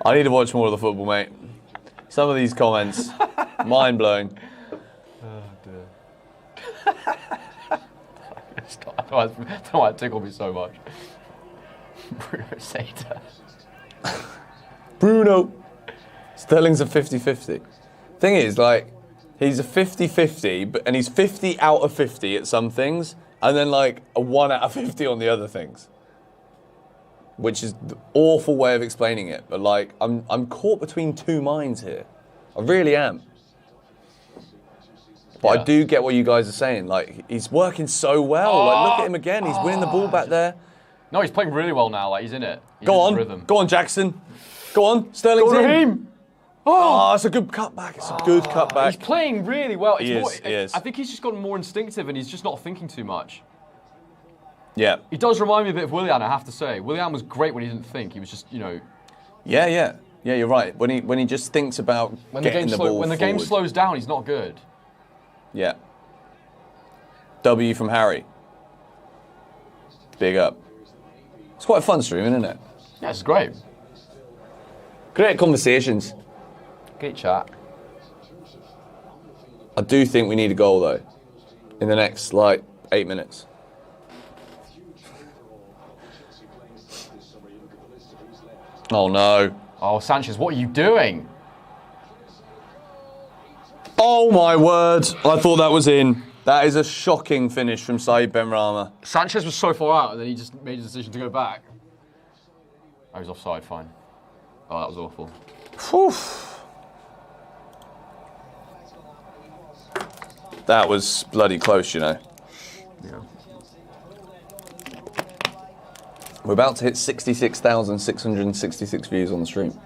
I need to watch more of the football, mate. Some of these comments, mind blowing. Oh dear. I don't know why it tickled me so much. Bruno Sata. Bruno. Sterling's a 50-50. Thing is, like, he's a 50-50, and he's 50 out of 50 at some things, and then like a 1 out of 50 on the other things. which is the awful way of explaining it. But like, I'm caught between two minds here. I really am. But I do get what you guys are saying. Like, he's working so well. Like, look at him again. He's winning the ball back there. No, he's playing really well now. Like, he's in it. He's Go in on. the rhythm. Go on, Jackson. Go on. Sterling's in. Raheem. Oh, it's a good cutback. It's a good cutback. He's playing really well. He is. I think he's just gotten more instinctive and he's just not thinking too much. Yeah. He does remind me a bit of Willian, I have to say. Willian was great when he didn't think. He was just, you know... Yeah, you're right. When he just thinks about getting the ball When the game slows down, he's not good. Yeah. W from Harry. Big up. It's quite a fun streaming, isn't it? Yeah, it's great. Great conversations. Great chat. I do think we need a goal, though, in the next, 8 minutes. Oh, no. Oh, Sanchez, what are you doing? Oh, my word. I thought that was in. That is a shocking finish from Saïd Benrahma. Sanchez was so far out, and then he just made a decision to go back. Oh, he's offside, fine. Oh, that was awful. Whew. That was bloody close, you know. Yeah. We're about to hit 66,666 views on the stream.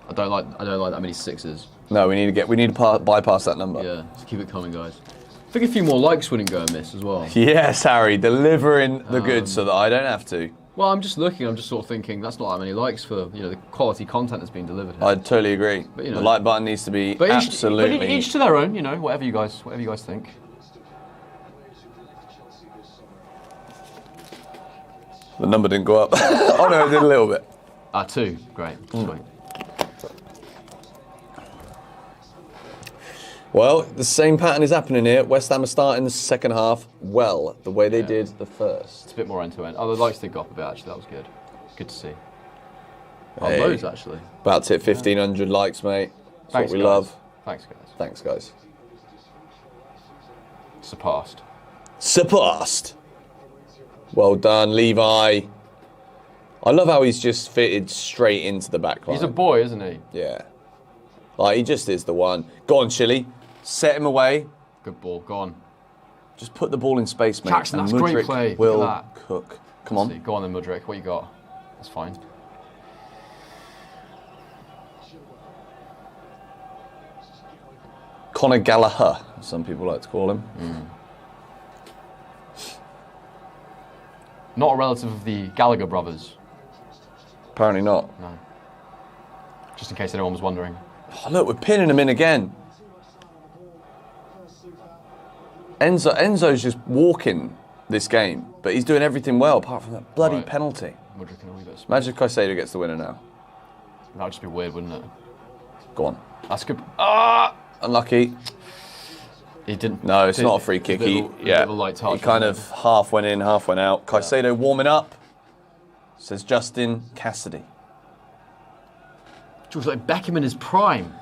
I don't like that many sixes. No, we need to bypass that number. Yeah, just keep it coming, guys. I think a few more likes wouldn't go amiss as well. Yes, Harry, delivering the goods so that I don't have to. Well, I'm just looking. I'm just sort of thinking that's not that many likes for the quality content that's being delivered here. I totally agree. But, the like button needs to be absolutely. But each to their own. Whatever you guys think. The number didn't go up. Oh no, it did a little bit. 2. Great. Sweet. Well, the same pattern is happening here. West Ham are starting the second half well, the way they did the first. It's a bit more end-to-end. Oh, the likes did go up a bit, actually. That was good. Good to see. Oh, Hey. loads, actually. About to hit 1,500 likes, mate. That's Thanks, what we guys. love. Thanks, guys. Thanks, guys. Surpassed. Surpassed. Well done, Levi. I love how he's just fitted straight into the back line. He's a boy, isn't he? Yeah. Like, he just is the one. Go on, Chile. Set him away. Good ball. Go on. Just put the ball in space, mate. Jackson, and that's great Mudryk play. Look will at that. cook. Come on. See, go on then, Mudryk. What you got? That's fine. Conor Gallagher, as some people like to call him. Not a relative of the Gallagher brothers. Apparently not. No. Just in case anyone was wondering. Oh, look, we're pinning him in again. Enzo's just walking this game, but he's doing everything well apart from that bloody penalty. Mudryk and a wee bit of space. Imagine if Caicedo gets the winner now. That would just be weird, wouldn't it? Go on. That's good. Unlucky. He didn't. No, it's not a free kick. He kind of half went in, half went out. Caicedo warming up, says Justin Cassidy. It was like Beckham in his prime.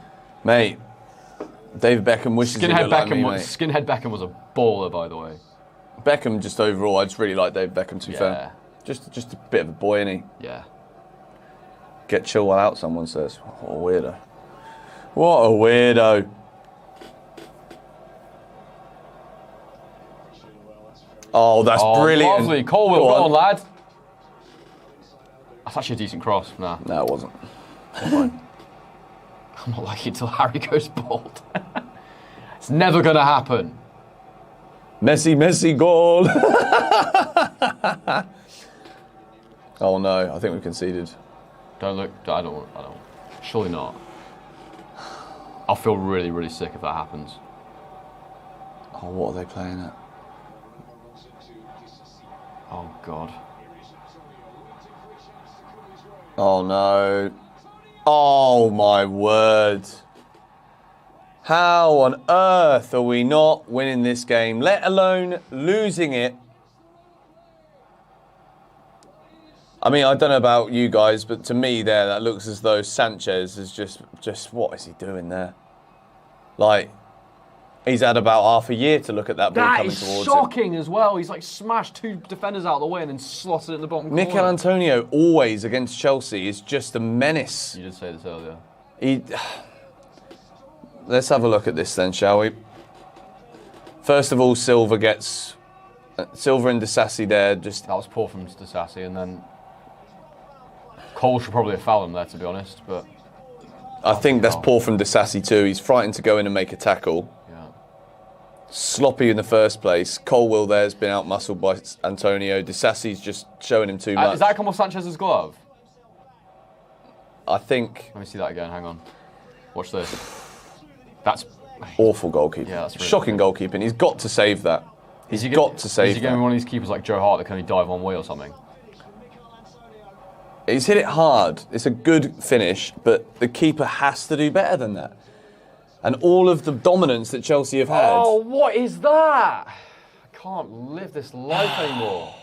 Mate, David Beckham wishes he looked like me, mate. Skinhead Beckham was a baller, by the way. Beckham, just overall, I just really like David Beckham, to be fair. Just a bit of a boy, innit? Yeah. Get chill while out, someone says. What a weirdo. What a weirdo. Oh, that's brilliant. Lovely. Colwell, go on, lad. That's actually a decent cross. Nah. No, it wasn't. Fine. I'm not liking it till Harry goes bald. It's never going to happen. Messi, goal. Oh no, I think we've conceded. Don't look. I don't. Surely not. I'll feel really, really sick if that happens. Oh, what are they playing at? Oh God. Oh no. Oh my word. How on earth are we not winning this game, let alone losing it? I mean, I don't know about you guys, but to me there, that looks as though Sanchez is just what is he doing there? Like, He's had about half a year to look at that ball That coming is towards shocking as well. He's like smashed 2 defenders out of the way and then slotted it in the bottom corner. Mikel Antonio, always against Chelsea, is just a menace. You did say this earlier. Let's have a look at this then, shall we? First of all, Silva and Disassi there. That was poor from Disassi, and then Cole should probably have fouled him there, to be honest. But I think that's poor from Disassi too. He's frightened to go in and make a tackle. Sloppy in the first place. Colwill there's been out-muscled by Antonio. Disassi's just showing him too much. Is that come off Sanchez's glove? I think... Let me see that again, hang on. Watch this. That's... Awful goalkeeping. Yeah, that's really shocking goalkeeping. He's got to save that. He's got to save that. Is he going to be one of these keepers like Joe Hart that can only dive one way or something? He's hit it hard. It's a good finish, but the keeper has to do better than that. And all of the dominance that Chelsea have had. Oh, what is that? I can't live this life anymore.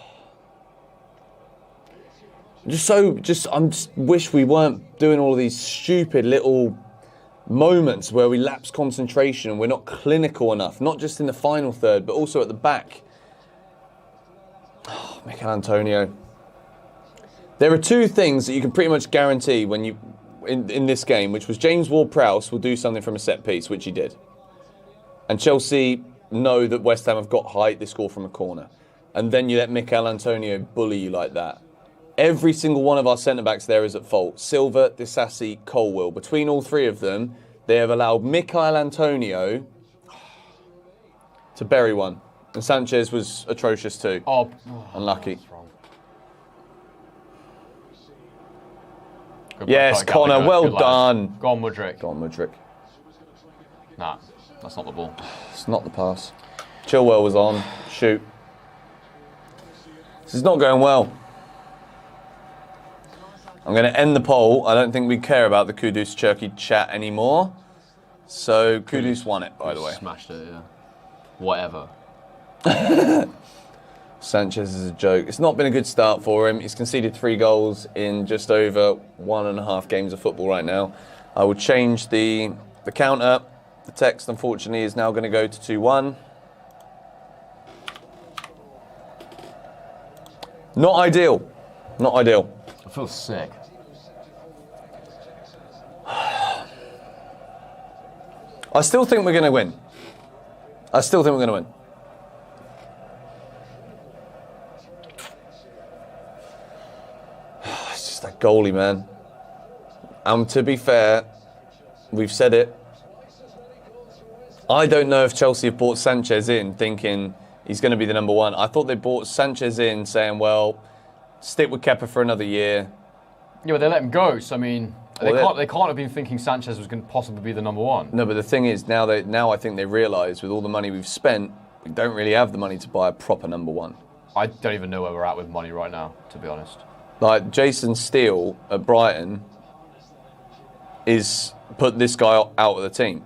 I wish we weren't doing all of these stupid little moments where we lapse concentration and we're not clinical enough, not just in the final third, but also at the back. Oh, Mikel Antonio. There are 2 things that you can pretty much guarantee when you in this game, which was James Ward-Prowse will do something from a set piece, which he did. And Chelsea know that West Ham have got height, they score from a corner. And then you let Mikel Antonio bully you like that. Every single one of our centre-backs there is at fault. Silva, Disassi, Colwill. Between all 3 of them, they have allowed Mikel Antonio to bury one. And Sanchez was atrocious too. Unlucky. Yes, Connor, well done. Go on, Mudryk. Nah, that's not the ball. It's not the pass. Chilwell was on. Shoot. This is not going well. I'm going to end the poll. I don't think we care about the Kudus Turkey chat anymore. So Kudus won it, by the way. Smashed it, yeah. Whatever. Sanchez is a joke. It's not been a good start for him. He's conceded 3 goals in just over 1.5 games of football right now. I will change the counter. The text, unfortunately, is now going to go to 2-1. Not ideal. Not ideal. I feel sick. I still think we're going to win. It's just that goalie, man. And to be fair, we've said it. I don't know if Chelsea have bought Sanchez in thinking he's going to be the number 1. I thought they bought Sanchez in saying, well, stick with Kepa for another year. Yeah, but they let him go, so I mean, they can't have been thinking Sanchez was going to possibly be the number 1. No, but the thing is, now I think they realise with all the money we've spent, we don't really have the money to buy a proper number 1. I don't even know where we're at with money right now, to be honest. Like, Jason Steele at Brighton is put this guy out of the team.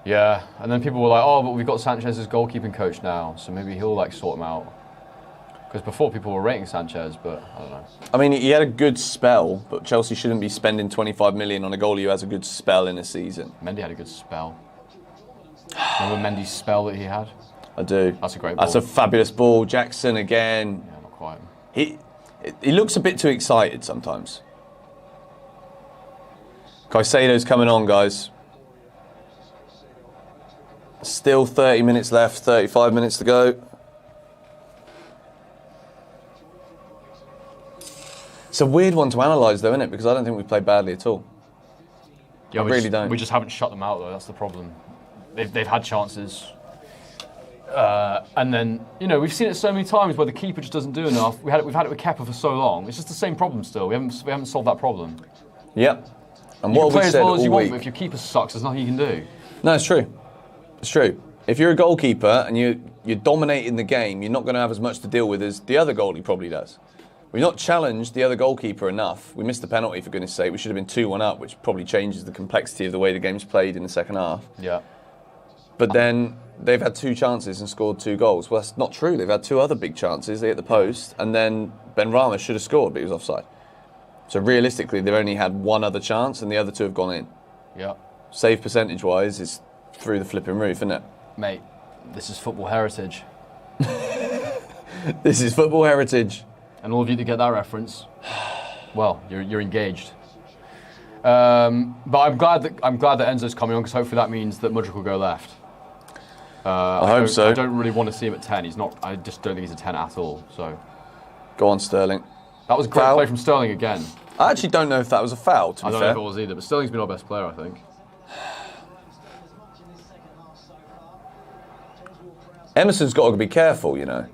Yeah, and then people were like, oh, but we've got Sanchez as goalkeeping coach now, so maybe he'll like sort him out. Because before people were rating Sanchez, but I don't know. I mean, he had a good spell, but Chelsea shouldn't be spending 25 million on a goalie who has a good spell in a season. Mendy had a good spell. Remember Mendy's spell that he had? I do. That's a great ball. That's a fabulous ball. Jackson again. Yeah, not quite. He looks a bit too excited sometimes. Caicedo's coming on, guys. Still 30 minutes left, 35 minutes to go. It's a weird one to analyse, though, isn't it? Because I don't think we played badly at all. Yeah, I really don't. We just haven't shut them out, though. That's the problem. They've had chances. And then, you know, we've seen it so many times where the keeper just doesn't do enough. We've had it with Kepa for so long. It's just the same problem still. We haven't solved that problem. Yep. And You what can play we as said well as all you want, week. but if your keeper sucks, there's nothing you can do. No, it's true. It's true. If you're a goalkeeper and you're dominating the game, you're not going to have as much to deal with as the other goalie probably does. We've not challenged the other goalkeeper enough. We missed the penalty, for goodness sake. We should have been 2-1 up, which probably changes the complexity of the way the game's played in the second half. Yeah. But then they've had 2 chances and scored 2 goals. Well, that's not true. They've had 2 other big chances. They hit the post, and then Ben Rama should have scored, but he was offside. So realistically, they've only had 1 other chance, and the other 2 have gone in. Yeah. Save percentage-wise is through the flipping roof, isn't it? Mate, this is football heritage. This is football heritage. And all of you that get that reference, well, you're engaged. But I'm glad that Enzo's coming on because hopefully that means that Mudryk will go left. I hope so. I don't really want to see him at 10. He's not. I just don't think he's a 10 at all. So. Go on, Sterling. That was a great play from Sterling again. I actually don't know if that was a foul, to be fair. I don't know if it was either, but Sterling's been our best player, I think. Emerson's got to be careful, you know.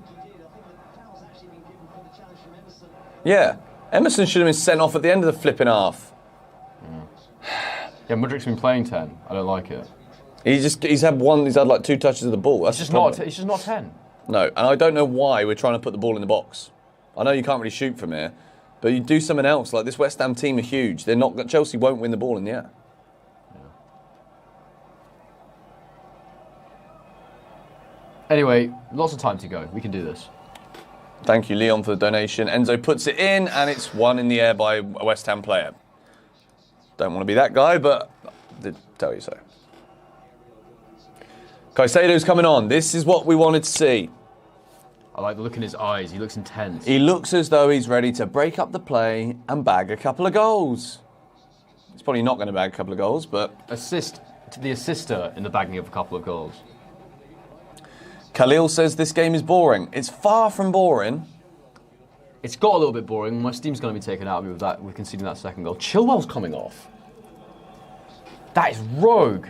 Yeah, Emerson should have been sent off at the end of the flipping half. Yeah, Mudryk's been playing 10. I don't like it. He's had like 2 touches of the ball. That's He's just not 10. No, and I don't know why we're trying to put the ball in the box. I know you can't really shoot from here, but you do something else. Like this West Ham team are huge. They're not. Chelsea won't win the ball in the air. Yeah. Anyway, lots of time to go. We can do this. Thank you, Leon, for the donation. Enzo puts it in, and it's one in the air by a West Ham player. Don't want to be that guy, but I did tell you so. Caicedo's coming on. This is what we wanted to see. I like the look in his eyes. He looks intense. He looks as though he's ready to break up the play and bag a couple of goals. He's probably not going to bag a couple of goals, but... Assist to the assister in the bagging of a couple of goals. Khalil says this game is boring. It's far from boring. It's got a little bit boring. My steam's going to be taken out of me with conceding that second goal. Chilwell's coming off. That is rogue.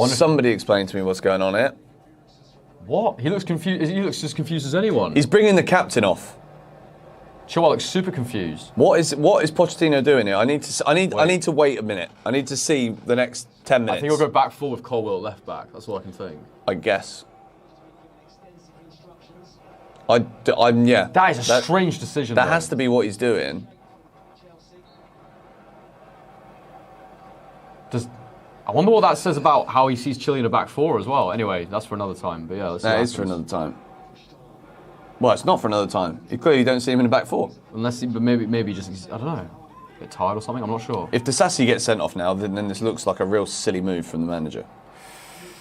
Somebody explain to me what's going on here. What? He looks confused. He looks as confused as anyone. He's bringing the captain off. Chilwell looks super confused. What is Pochettino doing here? I need to wait a minute. I need to see the next 10 minutes. I think he'll go back full with Colwell at left back. That's all I can think. I guess. Yeah. That is a strange decision. That has to be what he's doing. I wonder what that says about how he sees Chile in a back 4 as well. Anyway, that's for another time. But yeah, that is for another time. Well, it's not for another time. You clearly don't see him in a back 4. Unless, but maybe just, I don't know, a bit tired or something. I'm not sure. If Disasi gets sent off now, then this looks like a real silly move from the manager.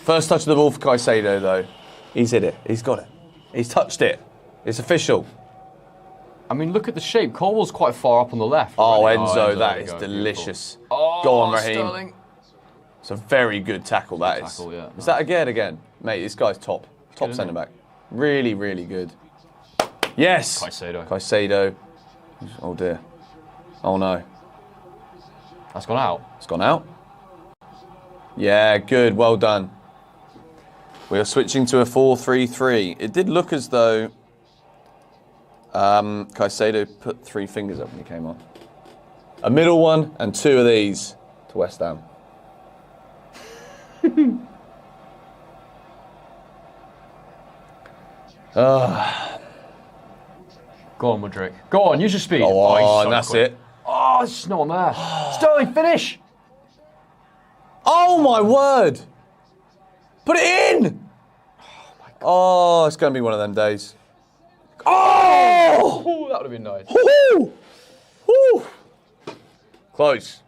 First touch of the ball for Caicedo, though. He's hit it. He's got it. He's touched it. It's official. I mean, look at the shape. Colwell's quite far up on the left. Oh, Enzo, that is delicious. Oh, go on, Raheem. Sterling. It's a very good tackle, that is. Tackle, yeah. Is that again? Mate, this guy's top. Top centre-back. Really, really good. Yes! Caicedo. Oh, dear. Oh, no. That's gone out. It's gone out. Yeah, good. Well done. We are switching to a 4-3-3. It did look as though Caicedo put 3 fingers up when he came on. A middle one and 2 of these to West Ham. Go on, Mudryk. Go on, use your speed. Go on, so that's quick. It. Oh, it's just no one there. Sterling, finish! Oh, my word! Put it in! Oh, it's going to be one of them days. Oh! That would have been nice. Woo! Woo! Close.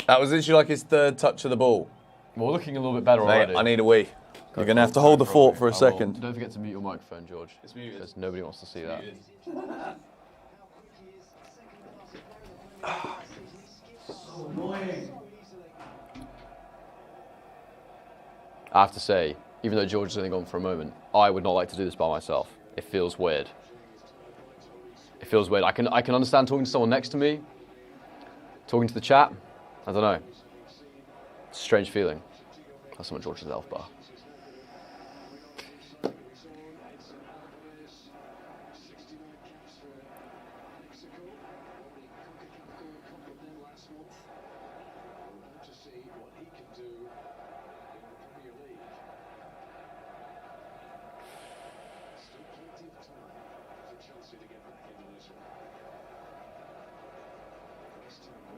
That was literally like his 3rd touch of the ball. We're looking a little bit better already. I need a wee. You're going to have to hold the fort for a second. Don't forget to mute your microphone, George. It's muted. Because nobody wants to see that. So annoying. I have to say, even though George is only gone for a moment, I would not like to do this by myself. It feels weird. It feels weird. I can understand talking to someone next to me, talking to the chat. I don't know. It's a strange feeling. That's not George's elf bar.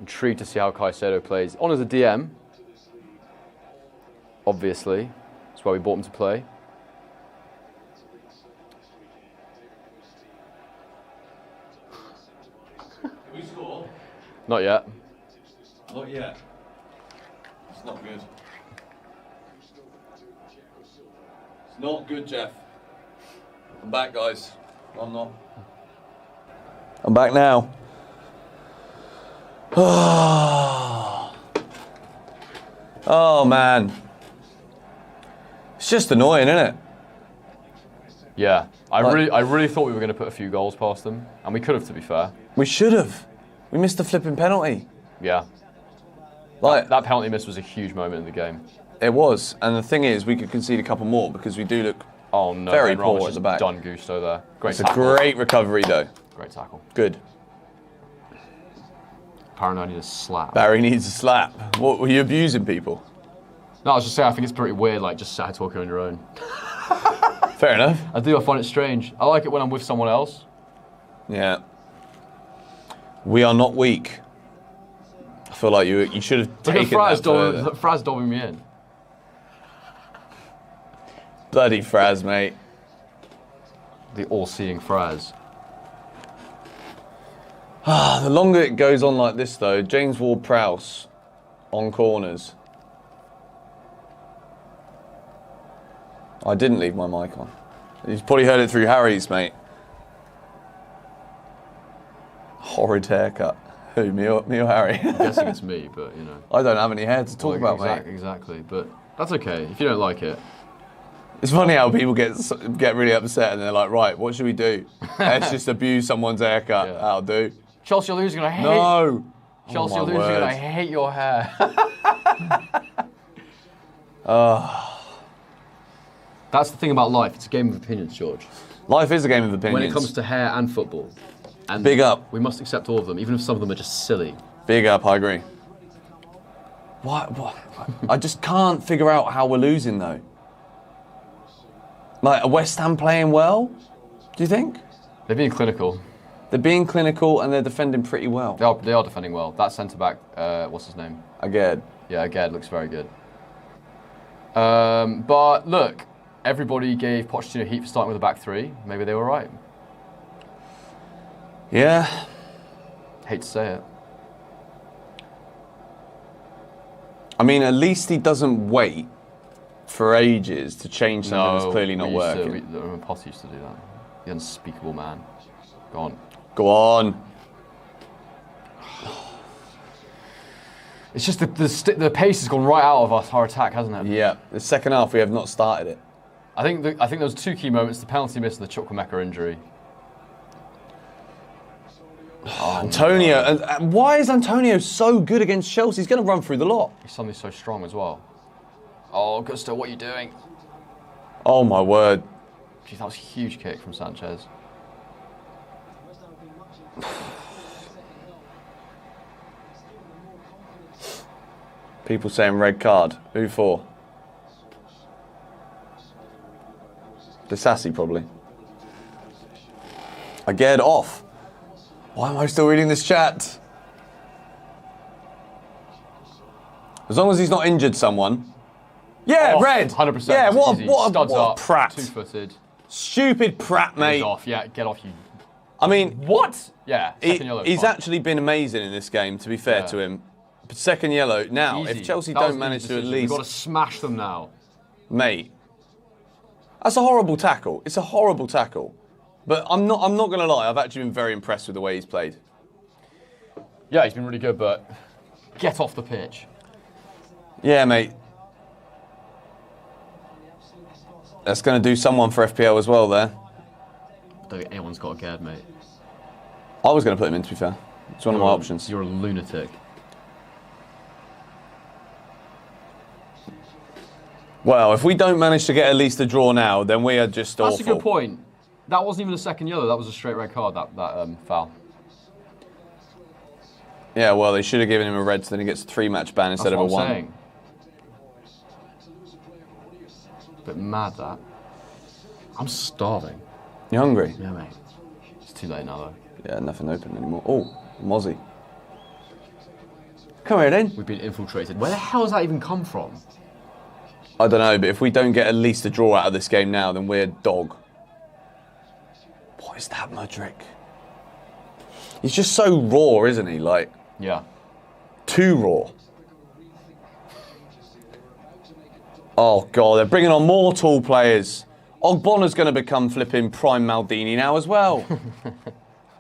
Intrigued to see how Caicedo plays. On as a DM, obviously. That's why we bought him to play. Can we score? Not yet. Not yet. It's not good. It's not good, Jeff. I'm back, guys. I'm not. I'm back now. Oh, man. It's just annoying, isn't it? Yeah. I really thought we were going to put a few goals past them, and we could have, to be fair. We should have. We missed the flipping penalty. Yeah. Like That penalty miss was a huge moment in the game. It was, and the thing is, we could concede a couple more because we do look very Ben Ramos poor at the back. Done Gusto there. Great It's a tackle. great recovery, though. Great tackle. Good. Apparently I need a slap. Barry needs a slap. What, were you abusing people? No, I was just saying, I think it's pretty weird, like, just sat here talking on your own. Fair enough. I find it strange. I like it when I'm with someone else. Yeah. We are not weak. I feel like you should have Look at taken that further. Fraz dobbing me in. Bloody Fraz, mate. The all-seeing Fraz. The longer it goes on like this, though, James Ward-Prowse on corners. I didn't leave my mic on. You've probably heard it through Harry's, mate. Horrid haircut. Who, me or Harry? I'm guessing it's me, but, you know. I don't have any hair to talk about, mate. Exactly, but that's okay if you don't like it. It's funny how people get really upset and they're like, right, what should we do? Let's just abuse someone's haircut. Yeah. That'll do. Chelsea are losing, I hate No. Chelsea Oh, are my losing, and word. I hate your hair. That's the thing about life. It's a game of opinions, George. Life is a game of opinions. When it comes to hair and football. And Big up. We must accept all of them, even if some of them are just silly. Big up, I agree. What? I just can't figure out how we're losing, though. Like, are West Ham playing well? Do you think? They're being clinical. They're being clinical and they're defending pretty well. They are defending well. That centre-back, what's his name? Again. Yeah, Aged looks very good. But look, everybody gave Pochettino heat for starting with a back three. Maybe they were right. Yeah. Hate to say it. I mean, at least he doesn't wait for ages to change something that's clearly not working. Potter used to do that. The unspeakable man. Go on. Go on. It's just the pace has gone right out of our attack, hasn't it? Yeah. The second half, we have not started it. I think there was two key moments: the penalty miss and the Chukwuemeka injury. Antonio, and why is Antonio so good against Chelsea? He's going to run through the lot. He's suddenly so strong as well. Oh, Gusto, what are you doing? Oh my word. Geez, that was a huge kick from Sanchez. People saying red card. Who for? The Sassy, probably. I get off. Why am I still reading this chat? As long as he's not injured someone. Yeah, Off, red. 100%. Yeah, what Studs a up, prat. two-footed. Stupid prat, He's mate. off. Yeah, get off, you. I mean, What? Yeah, second yellow. he's fine. actually been amazing in this game, to be fair Yeah. to him. But second yellow. Now, Easy. if Chelsea That was don't an manage easy to at decision. least... We've got to smash them now. Mate, that's a horrible tackle. It's a horrible tackle. But I'm not going to lie, I've actually been very impressed with the way he's played. Yeah, he's been really good, but get off the pitch. Yeah, mate. That's going to do someone for FPL as well there. I don't think anyone's got a guard, mate. I was going to put him in, to be fair. It's one of my options. You're a lunatic. Well, if we don't manage to get at least a draw now, then we are just awful. That's a good point. That wasn't even a second yellow. That was a straight red card, that foul. Yeah, well, they should have given him a red so then he gets a 3-match ban instead of a 1. Saying. Bit mad, that. I'm starving. You hungry? Yeah, mate. It's too late now, though. Yeah, nothing open anymore. Oh, Mozzie. Come here, then. We've been infiltrated. Where the hell has that even come from? I don't know, but if we don't get at least a draw out of this game now, then we're dog. What is that, Mudryk? He's just so raw, isn't he? Like, Yeah. too raw. Oh, God, they're bringing on more tall players. Ogbonna's going to become flipping prime Maldini now as well.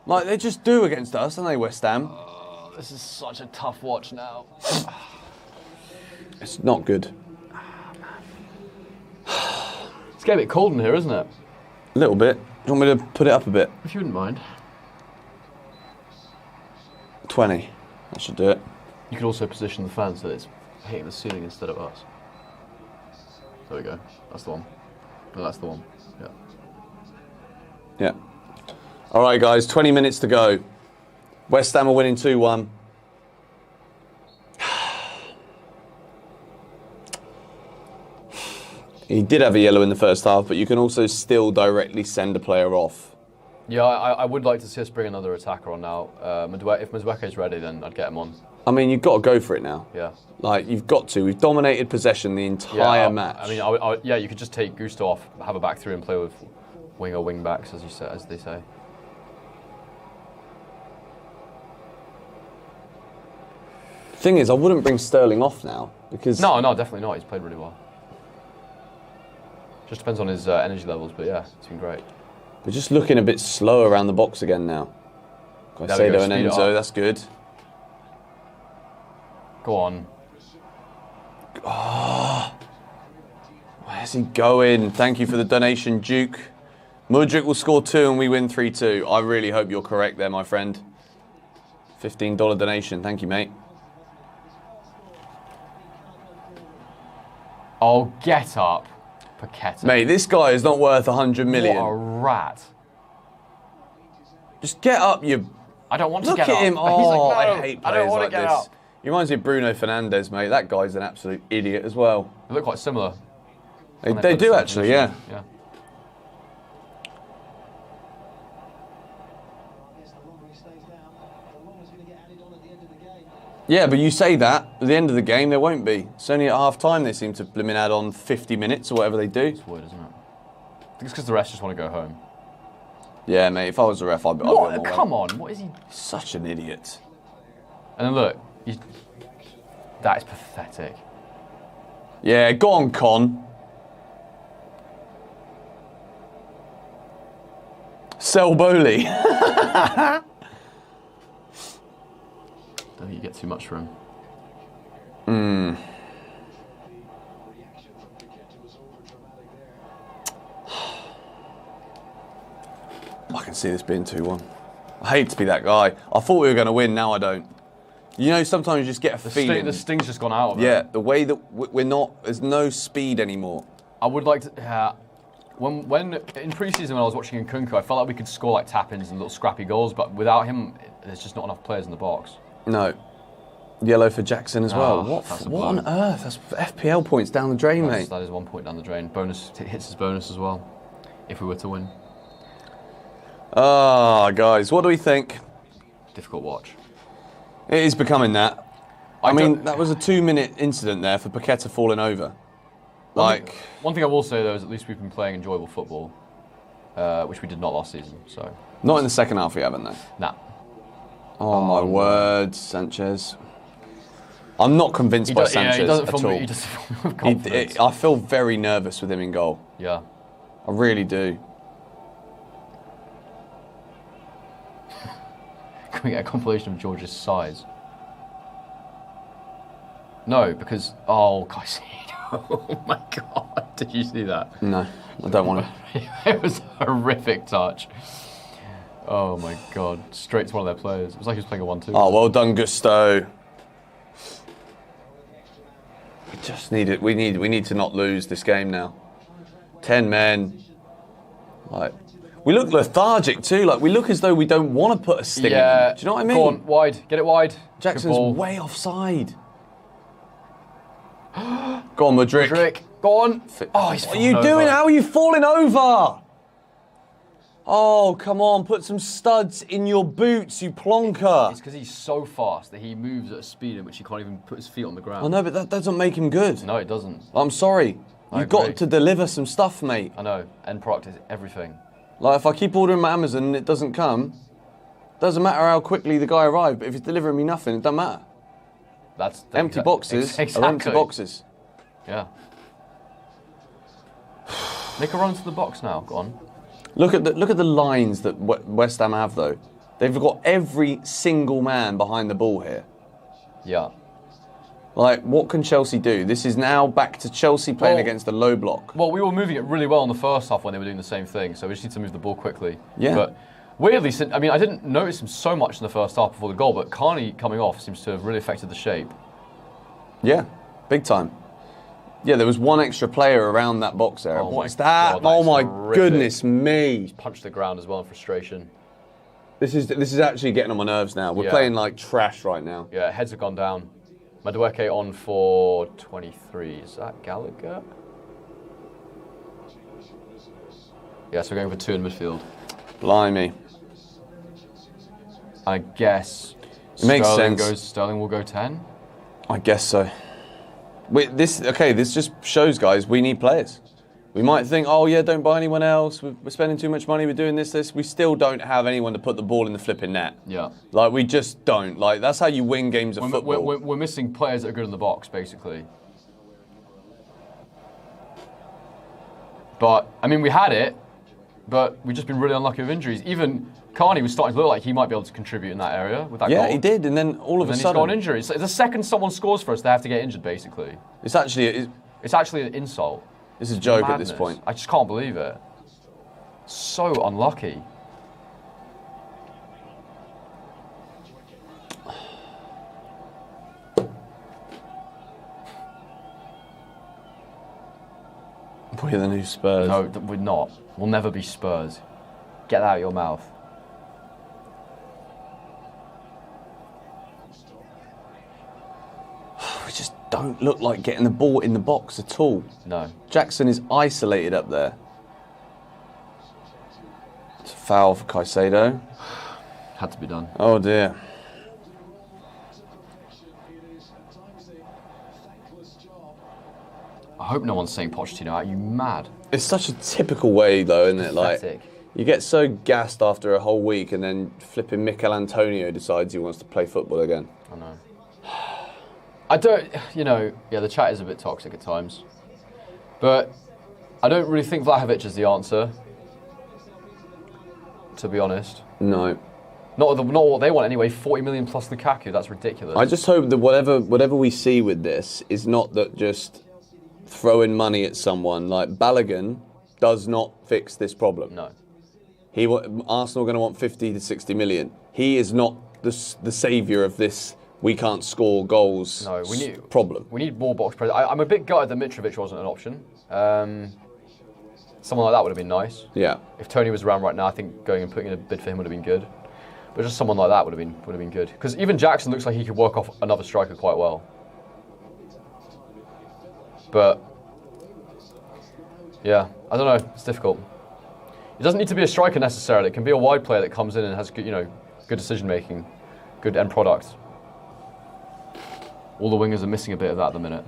Like, they just do against us, don't they, West Ham? Oh, this is such a tough watch now. It's not good. It's getting a bit cold in here, isn't it? A little bit. You want me to put it up a bit? If you wouldn't mind. 20. That should do it. You could also position the fan so that it's hitting the ceiling instead of us. There we go. That's the one. No, that's the one. Yeah. Yeah. All right, guys. 20 minutes to go. West Ham are winning 2-1. He did have a yellow in the first half, but you can also still directly send a player off. Yeah, I would like to see us bring another attacker on now. If Madueke's ready, then I'd get him on. I mean, you've got to go for it now. Yeah. Like, you've got to. We've dominated possession the entire match. I mean, yeah, you could just take Gusto off, have a back three and play with wing or wing backs, as they say. Thing is, I wouldn't bring Sterling off now because No, definitely not. He's played really well. Just depends on his energy levels, but yeah, it's been great. we're just looking a bit slow around the box again now. Caicedo and speed it Enzo, up. that's good. Go on. Where's he going? Thank you for the donation, Duke. Mudryk will score 2 and we win 3-2. I really hope you're correct there, my friend. $15 donation. Thank you, mate. Oh, get up, Pochettino. Mate, this guy is not worth 100 million. What a rat. Just get up, you... I don't want to Look get at up. him. He's Oh, like, no, I hate I don't players want like to get this. up. He reminds me of Bruno Fernandes, mate. That guy's an absolute idiot as well. They look quite similar. They do actually, yeah. Yeah. Yeah, but you say that, at the end of the game, there won't be. It's only at half-time they seem to blimmin' add on 50 minutes or whatever they do. It's weird, isn't it? I think it's because the rest just want to go home. Yeah, mate, if I was a ref, I'd be What? more Come on, what is he? Such an idiot. And then look, that is pathetic. Yeah, go on, Con. Sell Bowley. Don't think you get too much for him. I can see this being 2-1. I hate to be that guy. I thought we were going to win, now I don't. You know, sometimes you just get a feeling. The sting's just gone out of it. Yeah, the way that we're not, there's no speed anymore. I would like to. Yeah. When in pre-season when I was watching Nkunku, I felt like we could score like tap-ins and little scrappy goals, but without him, there's just not enough players in the box. No. Yellow for Jackson as well. Oh, that's a What on blow. earth? That's FPL points down the drain, mate. That is 1 point down the drain. Bonus hits his bonus as well, if we were to win. Ah, guys, what do we think? Difficult watch. It is becoming that. I mean, don't- that was a 2-minute incident there for Pochettino falling over. One thing I will say though is at least we've been playing enjoyable football, which we did not last season. So Not in the second half we haven't, though. nah. Oh, my word, Sanchez. I'm not convinced by Sanchez he doesn't at feel, all. he doesn't feel with confidence. I feel very nervous with him in goal. Yeah. I really do. Can we get a compilation of George's size? No, because Caicedo. Oh my God! Did you see that? No, I don't want to. It was a horrific touch. Oh my God! Straight to one of their players. It was like he was playing a 1-2. Oh, well done, Gusto. We just need it. We need to not lose this game now. 10 men. Like, we look lethargic too. Like, we look as though we don't want to put a stick in them. Do you know what I mean? Go on, wide. Get it wide. Jackson's Good ball. way offside. Go on, Mudryk. Mudryk. Go on. Oh, he's What are you fallen doing? over. How are you falling over? Oh, come on. Put some studs in your boots, you plonker. It's because he's so fast that he moves at a speed in which he can't even put his feet on the ground. I know, but that doesn't make him good. No, it doesn't. I'm sorry. I You've got agree. to deliver some stuff, mate. I know. End product is everything. Like, if I keep ordering my Amazon and it doesn't come, doesn't matter how quickly the guy arrived, but if he's delivering me nothing, it doesn't matter. That's Empty boxes exactly. are empty boxes. Yeah. Make a run to the box now. Go on. Look at the lines that West Ham have though. They've got every single man behind the ball here. Yeah. Like, what can Chelsea do? This is now back to Chelsea playing against the low block. Well, we were moving it really well in the first half when they were doing the same thing, so we just need to move the ball quickly. Yeah. But weirdly, I mean, I didn't notice him so much in the first half before the goal, but Carney coming off seems to have really affected the shape. Yeah, big time. Yeah, there was one extra player around that box area. Oh What's my that? God, Oh that's my horrific. goodness me. Punched the ground as well in frustration. This is actually getting on my nerves now. We're Yeah. playing like trash right now. Yeah, heads have gone down. Madueke on for 23. Is that Gallagher? Yeah, so we're going for 2 in midfield. Blimey. I guess It makes sense. Sterling will go 10. I guess so. This just shows, guys, we need players. We might think, oh yeah, don't buy anyone else. We're spending too much money. We're doing this. We still don't have anyone to put the ball in the flipping net. Yeah. Like, we just don't. Like, that's how you win games of football. We're missing players that are good in the box, basically. But, I mean, we had it, but we've just been really unlucky with injuries. Even Carney was starting to look like he might be able to contribute in that area with that goal. Yeah, he did, and then all of a And then sudden... he's got an injury. So the second someone scores for us, they have to get injured, basically. It's actually an insult. it's a joke at Madness. this point. I just can't believe it. So unlucky. We're the new Spurs. No, we're not. We'll never be Spurs. Get that out of your mouth. We just don't look like getting the ball in the box at all. No. Jackson is isolated up there. It's a foul for Caicedo. Had to be done. Oh dear. I hope no one's saying Pochettino out. Are you mad? It's such a typical way though, isn't it? Like, Pathetic. you get so gassed after a whole week and then flipping Mikel Antonio decides he wants to play football again. I know. I don't, the chat is a bit toxic at times. But I don't really think Vlahovic is the answer, to be honest. No. Not what they want anyway, 40 million plus Lukaku, that's ridiculous. I just hope that whatever we see with this is not that just throwing money at someone. Like, Balogun does not fix this problem. No. Arsenal are going to want 50 to 60 million. He is not the saviour of this we can't score goals problem. We need more box presence. I'm a bit gutted that Mitrovic wasn't an option. Someone like that would have been nice. Yeah. If Tony was around right now, I think going and putting in a bid for him would have been good. But just someone like that would have been good. Because even Jackson looks like he could work off another striker quite well. But yeah, I don't know. It's difficult. It doesn't need to be a striker necessarily. It can be a wide player that comes in and has good, good decision making, good end product. All the wingers are missing a bit of that at the minute.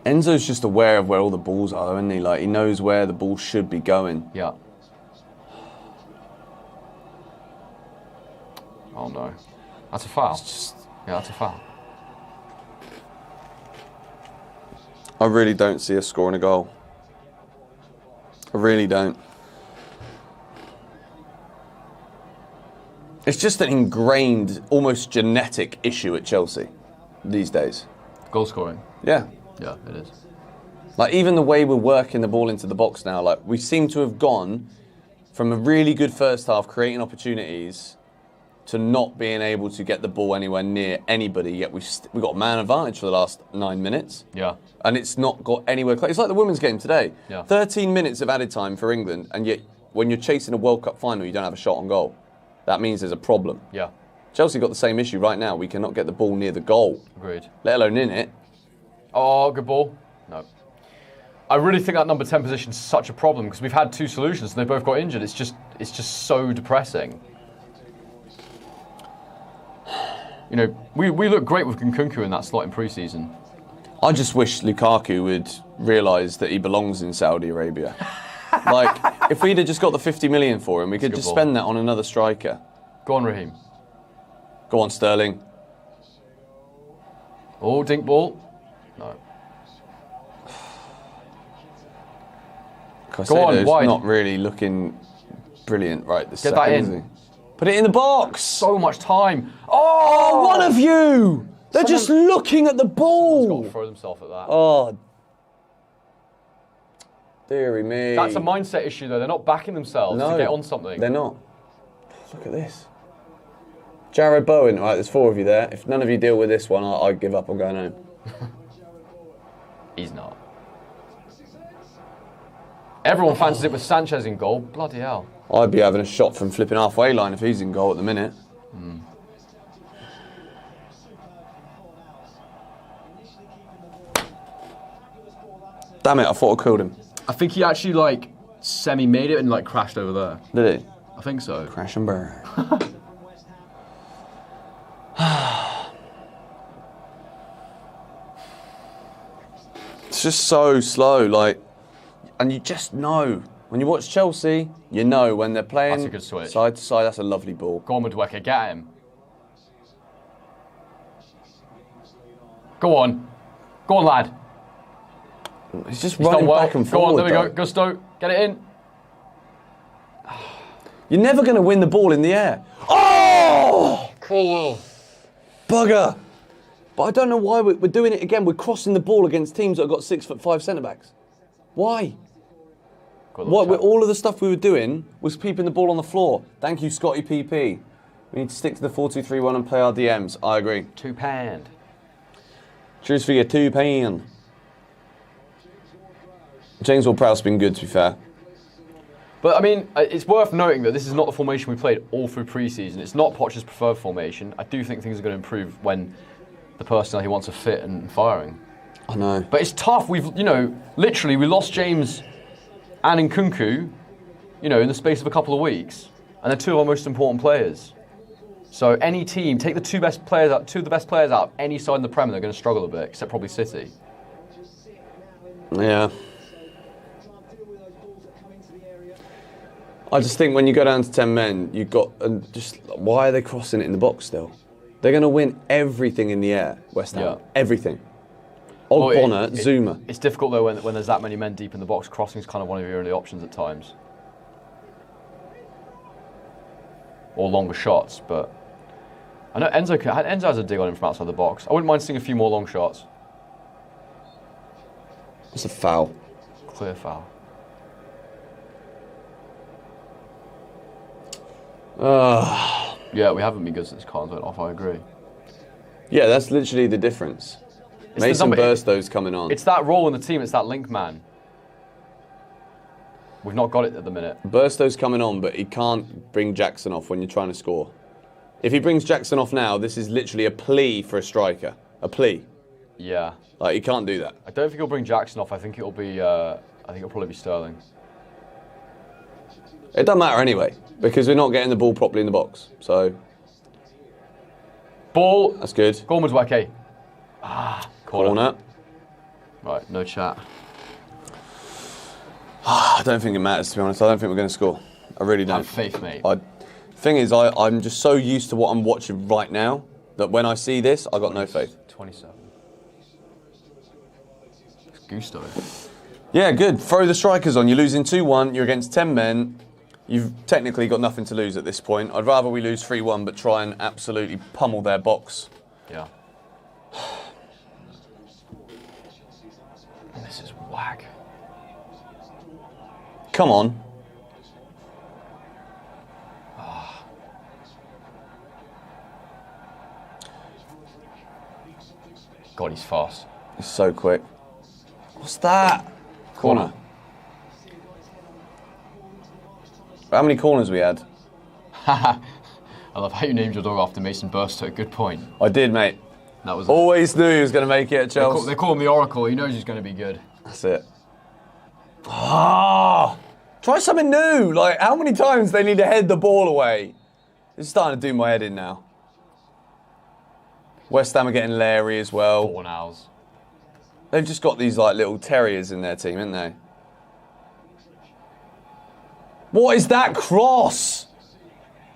Enzo's just aware of where all the balls are, isn't he? Like, he knows where the ball should be going. Yeah. Oh no. That's a foul. Yeah, that's a foul. I really don't see us scoring a goal. I really don't. It's just an ingrained, almost genetic issue at Chelsea these days. Goal scoring. Yeah. Yeah, it is. Like, even the way we're working the ball into the box now, like, we seem to have gone from a really good first half, creating opportunities, to not being able to get the ball anywhere near anybody, yet we've got man advantage for the last 9 minutes. Yeah. And it's not got anywhere close. It's like the women's game today. Yeah. 13 minutes of added time for England, and yet when you're chasing a World Cup final, you don't have a shot on goal. That means there's a problem. Yeah. Chelsea got the same issue right now. We cannot get the ball near the goal. Agreed. Let alone in it. Oh, good ball. No. I really think that number 10 position is such a problem because we've had 2 solutions and they both got injured. It's just so depressing. We look great with Nkunku in that slot in pre-season. I just wish Lukaku would realise that he belongs in Saudi Arabia. Like, if we'd have just got the 50 million for him, we could just spend that on another striker. Go on, Raheem. Go on, Sterling. Oh, dink ball. No. Caicedo's wide. not really looking brilliant right this Get second, that is in. he? Put it in the box! So much time. Oh, one of you! They're just looking at the He's got ball! to throw himself at that. Oh. Deary me. That's a mindset issue, though. They're not backing themselves to get on something. They're not. Look at this. Jared Bowen, right, there's 4 of you there. If none of you deal with this one, I'd give up on going home. He's not. Everyone fancies it with Sanchez in goal. Bloody hell. I'd be having a shot from flipping halfway line if he's in goal at the minute. Damn it, I thought I killed him. I think he actually, like, semi-made it and, like, crashed over there. Did he? I think so. Crash and burn. It's just so slow, like, and you just know. When you watch Chelsea, you know when they're playing That's a good switch. side to side, that's a lovely ball. Go on, Madueke, get him. Go on. Go on, lad. He's just He's running done well. back and Go on, forward. there we go. though. Gusto, get it in. You're never going to win the ball in the air. Oh! Cool. Bugger! But I don't know why we're doing it again. We're crossing the ball against teams that have got 6'5" centre-backs. Why? All of the stuff we were doing was keeping the ball on the floor. Thank you, Scotty PP. We need to stick to the 4-2-3-1 and play our DMs. I agree. £2. Cheers for your £2. James Ward-Prowse's been good, to be fair. But, I mean, it's worth noting that this is not the formation we played all through pre-season. It's not Poch's preferred formation. I do think things are going to improve when the personnel he wants are fit and firing. I know. But it's tough. We've, literally, we lost James and Nkunku, in the space of a couple of weeks. And they're 2 of our most important players. So any team, take the 2 of the best players out of any side in the Premier, they're going to struggle a bit, except probably City. Yeah. I just think when you go down to 10 men, you've got why are they crossing it in the box still? They're going to win everything in the air, West Ham. Yeah. Everything. Bonner, Zuma. It's difficult though when there's that many men deep in the box. Crossing is kind of one of your only options at times. Or longer shots, but I know Enzo has a dig on him from outside the box. I wouldn't mind seeing a few more long shots. It's a foul. Clear foul. Yeah, we haven't been good since Carnes went off, I agree. Yeah, that's literally the difference. Mason Burstow's coming on. It's that role in the team, it's that link man. We've not got it at the minute. Burstow's coming on, but he can't bring Jackson off when you're trying to score. If he brings Jackson off now, this is literally a plea for a striker. A plea. Yeah. Like, he can't do that. I don't think he'll bring Jackson off. I think it'll probably be Sterling. It doesn't matter anyway, because we're not getting the ball properly in the box. So, ball. that's good. Go on, Madueke. Corner. Right, no chat. I don't think it matters, to be honest. I don't think we're going to score. I really don't. Have faith, mate. Thing is, I'm just so used to what I'm watching right now that when I see this, I got no faith. 27. It's Gusto. Yeah, good. Throw the strikers on. You're losing 2-1. You're against 10 men. You've technically got nothing to lose at this point. I'd rather we lose 3-1, but try and absolutely pummel their box. Yeah. This is whack. Come on. God, he's fast. He's so quick. What's that? Corner. How many corners we had? I love how you named your dog after Mason Burstow. Good point. I did, mate. That was Always knew he was going to make it at Chelsea. They call him the Oracle. He knows he's going to be good. That's it. Try something new. Like, how many times they need to head the ball away? It's starting to do my head in now. West Ham are getting Larry as well. 4 hours. They've just got these like little terriers in their team, haven't they? What is that cross?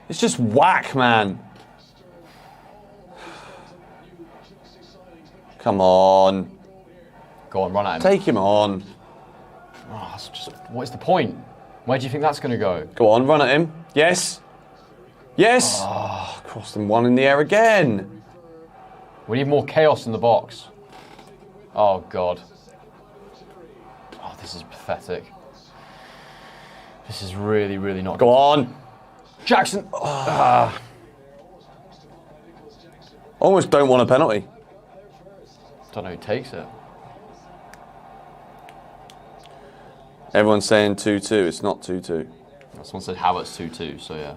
It's just whack, man. Come on. Go on, run at him. Take him on. Oh, that's just, what is the point? Where do you think that's going to go? Go on, run at him. Yes. Yes. Oh, crossed him one in the air again. We need more chaos in the box. Oh, God. Oh, this is pathetic. This is really, really not Go on. Jackson. Almost don't want a penalty. Don't know who takes it. Everyone's saying 2-2. It's not 2-2. Someone said Havertz 2-2, so yeah.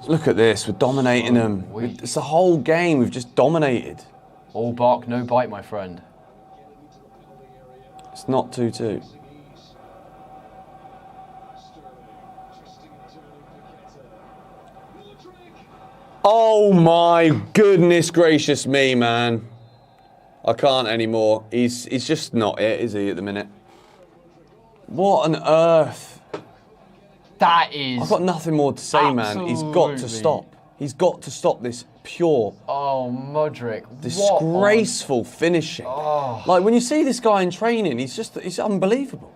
Look at this. We're dominating them. weak. It's the whole game. We've just dominated. All bark, no bite, my friend. It's not 2-2. Oh my goodness gracious me, man. I can't anymore. He's just not it, is he, at the minute? What on earth? That is... I've got nothing more to say, man. He's got to absolutely- stop. He's got to stop this pure, Oh, Mudryk. disgraceful finishing. Oh. Like, when you see this guy in training, he's unbelievable.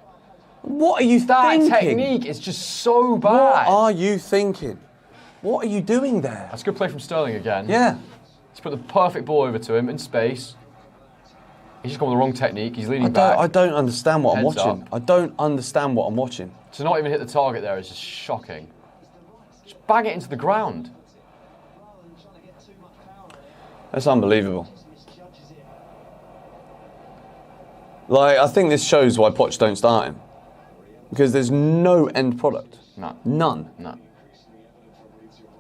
What are you That thinking? technique is just so bad. What are you thinking? What are you doing there? That's a good play from Sterling again. Yeah. He's put the perfect ball over to him in space. He's just gone with the wrong technique. He's leaning back. I don't understand what I'm Heads watching. up. I don't understand what I'm watching. To not even hit the target there is just shocking. Just bang it into the ground. That's unbelievable. Like, I think this shows why Poch don't start him. Because there's no end product. No. None. No.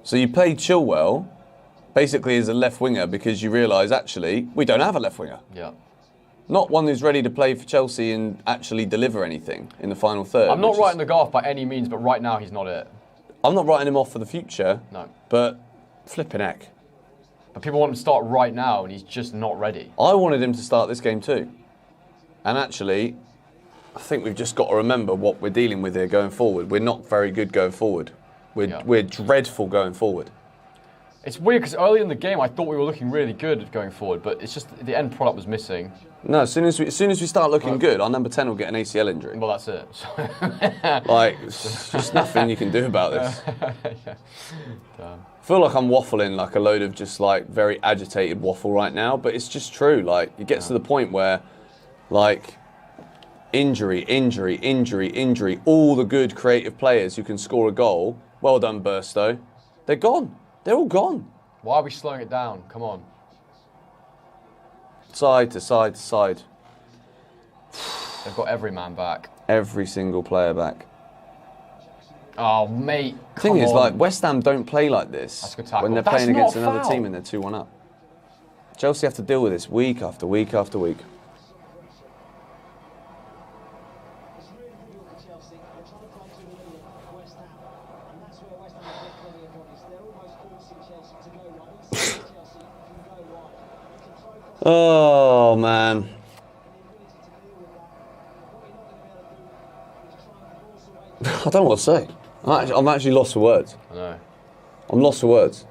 So you play Chilwell basically as a left winger because you realise, actually, we don't have a left winger. Yeah. Not one who's ready to play for Chelsea and actually deliver anything in the final third. I'm not which is- writing the Garth by any means, but right now he's not it. I'm not writing him off for the future. No. But flipping heck. But people want him to start right now, and he's just not ready. I wanted him to start this game too. And actually, I think we've just got to remember what we're dealing with here going forward. We're not very good going forward. We're dreadful going forward. It's weird because early in the game I thought we were looking really good going forward, but it's just the end product was missing. No, as soon as we start looking good, our number 10 will get an ACL injury. Well, that's it. Like, it's just nothing you can do about this. Damn. I feel like I'm waffling like a load of just like very agitated waffle right now, but it's just true. Like, it gets to the point where, like, injury, all the good creative players who can score a goal, well done Burstow, they're gone. They're all gone. Why are we slowing it down? Come on. Side to side to side. They've got every man back. Every single player back. Oh, mate. The thing come is, on. like, West Ham don't play like this That's a good tackle. when they're That's playing not against a another foul. team and they're 2-1 up. Chelsea have to deal with this week after week after week. Oh, man. I don't know what to say. I'm actually lost for words. I know. I'm lost for words.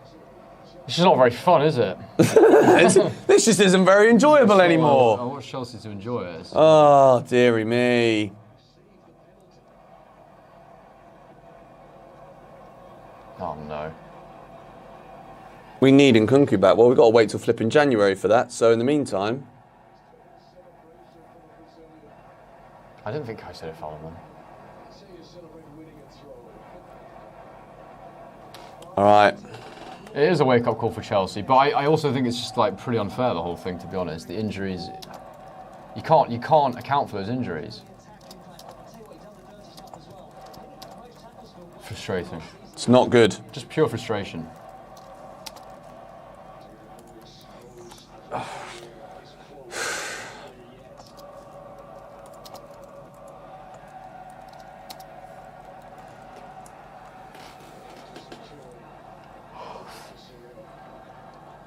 It's just not very fun, is it? This just isn't very enjoyable I anymore. want Chelsea to enjoy it. Oh, dearie me. Oh, no. We need Nkunku back. Well, we've got to wait till flipping January for that. So in the meantime... I didn't think Caicedo fouled him. All right. It is a wake-up call for Chelsea, but I also think it's just like pretty unfair, the whole thing, to be honest. The injuries, you can't account for those injuries. Frustrating. It's not good. Just pure frustration.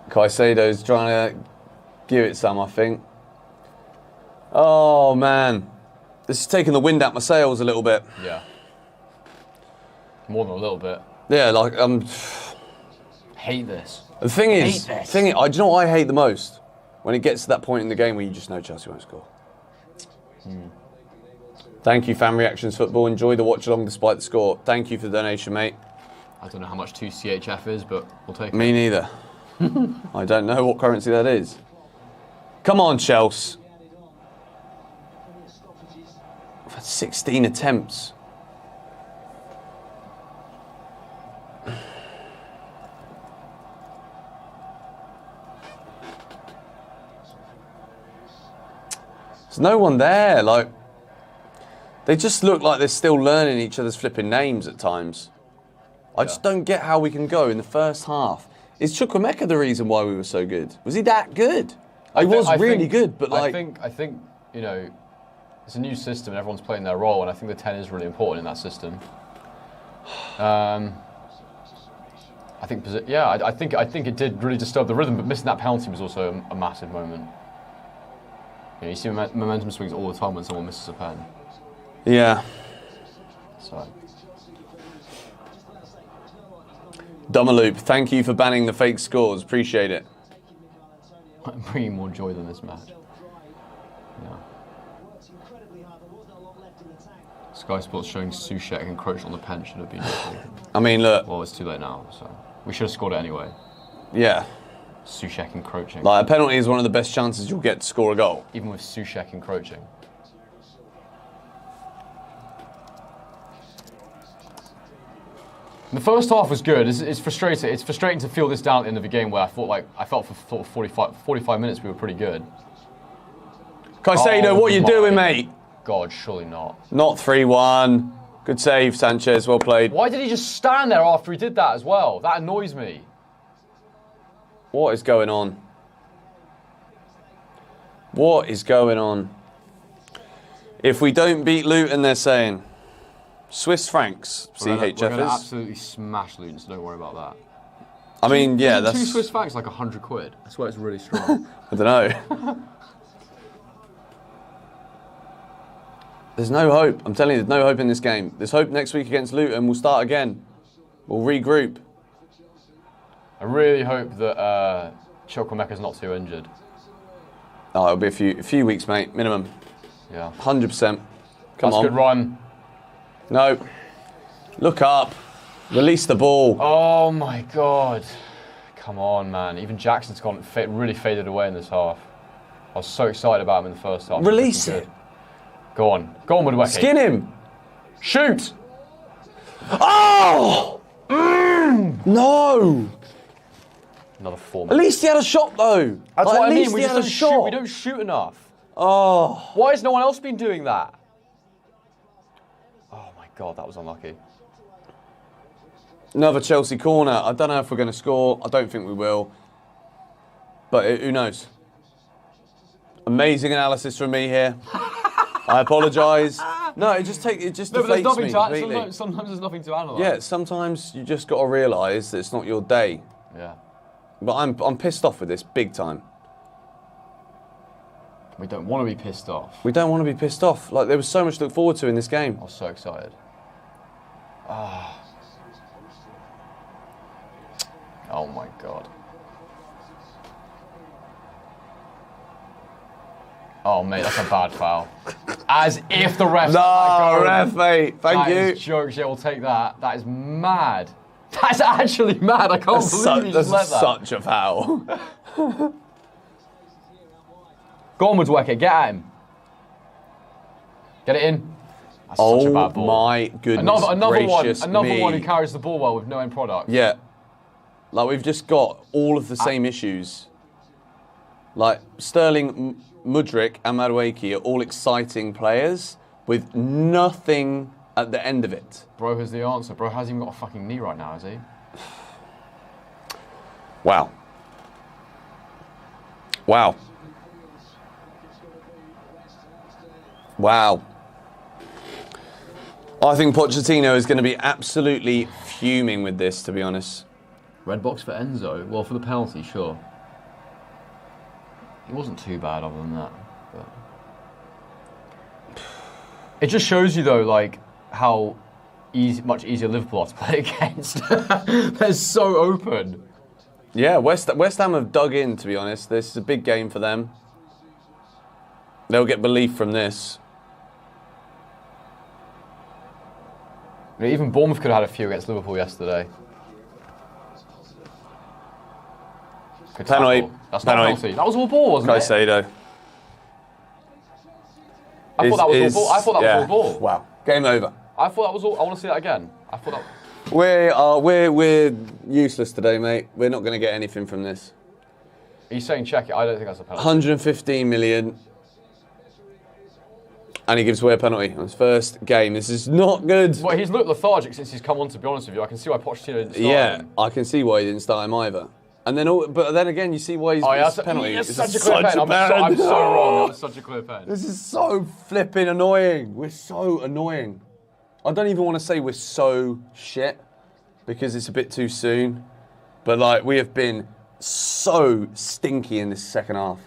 Caicedo's trying to give it some, I think. Oh, man. This is taking the wind out my sails a little bit. Yeah. More than a little bit. Yeah, like, Hate this. The thing hate is, this. do you know what I hate the most? When it gets to that point in the game where you just know Chelsea won't score. Thank you, Fan Reactions Football. Enjoy the watch along despite the score. Thank you for the donation, mate. I don't know how much 2CHF is, but we'll take it. Me neither. I don't know what currency that is. Come on, Chelsea. I've had 16 attempts. There's no one there. Like, they just look like they're still learning each other's flipping names at times. I just don't get how we can go in the first half. Is Chukwuemeka the reason why we were so good? Was he that good? He was really good, but like... I think, you know, it's a new system and everyone's playing their role, and I think the 10 is really important in that system. I think it did really disturb the rhythm, but missing that penalty was also a massive moment. You know, you see momentum swings all the time when someone misses a pen. Yeah. So... Dumaloop, thank you for banning the fake scores. Appreciate it. I'm bringing more joy than this match. Yeah. Sky Sports showing Soucek encroached on the pen should have been taken. I mean, look. Well, it's too late now, so we should have scored it anyway. Yeah. Soucek encroaching. Like, a penalty is one of the best chances you'll get to score a goal. Even with Soucek encroaching. The first half was good. It's frustrating. It's frustrating to feel this down at the end of a game where I felt for 45 minutes we were pretty good. Caicedo, what are you doing, mate? God, surely not. Not 3-1. Good save, Sanchez. Well played. Why did he just stand there after he did that as well? That annoys me. What is going on? What is going on? If we don't beat Luton, they're saying... Swiss francs, We're going to CHFers. absolutely smash Luton, so don't worry about that. I mean, yeah, that's... 2 Swiss francs like £100. I swear it's really strong. I don't know. There's no hope. I'm telling you, there's no hope in this game. There's hope next week against Luton. We'll start again. We'll regroup. I really hope that Chukwuemeka's not too injured. Oh, it'll be a few weeks, mate, minimum. Yeah. 100%. Come That's on. a good run. No. Look up. Release the ball. Oh my God. Come on, man. Even Jackson's gone really faded away in this half. I was so excited about him in the first half. Release it. Go on. Go on, Woodweke. Skin him. Shoot. Oh! No! Another 4 At minutes. least he had a shot, though. That's Like, what at I least mean. We he just had a don't shot. shoot. We don't shoot enough. Oh. Why has no one else been doing that? Oh my God, that was unlucky. Another Chelsea corner. I don't know if we're going to score. I don't think we will. But who knows? Amazing analysis from me here. I apologise. No, it just No, but there's deflates nothing me to add. completely. Sometimes there's nothing to analyse. Yeah, sometimes you just got to realise that it's not your day. Yeah. But I'm pissed off with this big time. We don't want to be pissed off. We don't want to be pissed off. Like, there was so much to look forward to in this game. I was so excited. Ah. Oh my God. Oh mate, that's a bad foul. As if the ref. No, ref, mate. Thank you. That is jokes. Yeah, we'll take that. That is mad. That's actually mad. I can't believe you just let That's that. such a foul. Go on, Woodweke. Get at him. Get it in. That's such a bad ball. My goodness Another one who me. carries the ball well with no end product. Yeah. Like, we've just got all of the same issues. Like, Sterling, Mudryk and Madueke are all exciting players with nothing at the end of it. Bro has the answer. Bro hasn't even got a fucking knee right now, has he? Wow. Wow. Wow. I think Pochettino is going to be absolutely fuming with this, to be honest. Red box for Enzo. Well, for the penalty, sure. It wasn't too bad other than that. But it just shows you, though, like, how much easier Liverpool are to play against. They're so open. Yeah, West Ham have dug in, to be honest. This is a big game for them. They'll get belief from this. Even Bournemouth could have had a few against Liverpool yesterday. Good Penalty. tackle. That's not a penalty. That was all ball, wasn't it? Caicedo. I thought that was all ball. I thought that was all ball. Wow. Game over. I thought that was all. I want to see that again. I thought that. We're useless today, mate. We're not going to get anything from this. He's saying check it. I don't think that's a penalty. 115 million. And he gives away a penalty on his first game. This is not good. Well, he's looked lethargic since he's come on, to be honest with you. I can see why Pochettino didn't start him. I can see why he didn't start him either. And then, but then again, you see why he's penalty. It's such a clear pen. I'm so wrong. That was such a clear pen. This is so flipping annoying. We're so annoying. I don't even want to say we're so shit because it's a bit too soon. But like, we have been so stinky in this second half.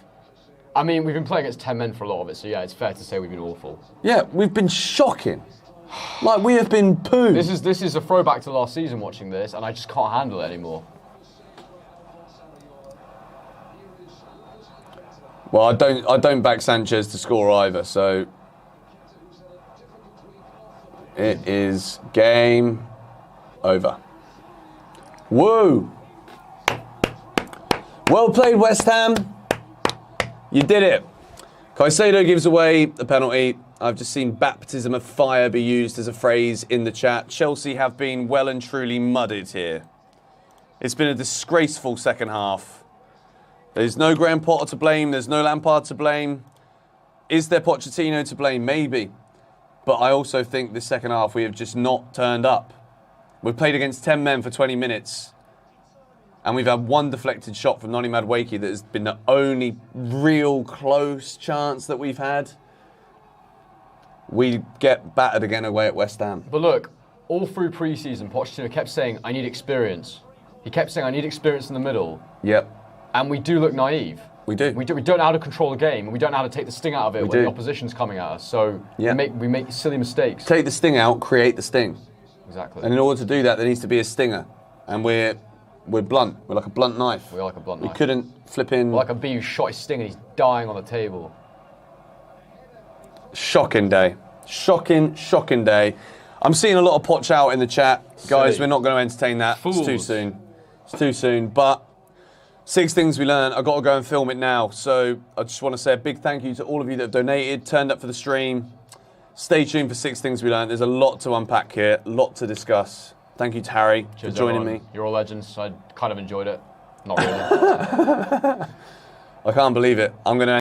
I mean, we've been playing against 10 men for a lot of it, so yeah, it's fair to say we've been awful. Yeah, we've been shocking. Like, we have been poo. This is a throwback to last season watching this, and I just can't handle it anymore. Well, I don't back Sanchez to score either, so it is game over. Woo! Well played, West Ham. You did it. Caicedo gives away the penalty. I've just seen baptism of fire be used as a phrase in the chat. Chelsea have been well and truly mudded here. It's been a disgraceful second half. There's no Graham Potter to blame. There's no Lampard to blame. Is there Pochettino to blame? Maybe. But I also think this second half we have just not turned up. We've played against 10 men for 20 minutes. And we've had one deflected shot from Noni Madueke that has been the only real close chance that we've had. We get battered again away at West Ham. But look, all through pre-season, Pochettino kept saying, I need experience. He kept saying, I need experience in the middle. Yep. And we do look naive. We do. We don't know how to control the game, and we don't know how to take the sting out of it when the opposition's coming at us. So we make silly mistakes. Take the sting out, create the sting. Exactly. And in order to do that, there needs to be a stinger. And we're blunt. We're like a blunt knife. We're like a blunt knife. We couldn't flip in. We're like a bee who shot his sting and he's dying on the table. Shocking day. Shocking day. I'm seeing a lot of Poch out in the chat. Guys, we're not going to entertain that. Fools. It's too soon. It's too soon. But 6 things we learned. I've got to go and film it now. So I just want to say a big thank you to all of you that have donated, turned up for the stream. Stay tuned for 6 things we learned. There's a lot to unpack here, a lot to discuss. Thank you to Harry for joining me. You're all legends. I kind of enjoyed it. Not really. I can't believe it. I'm going to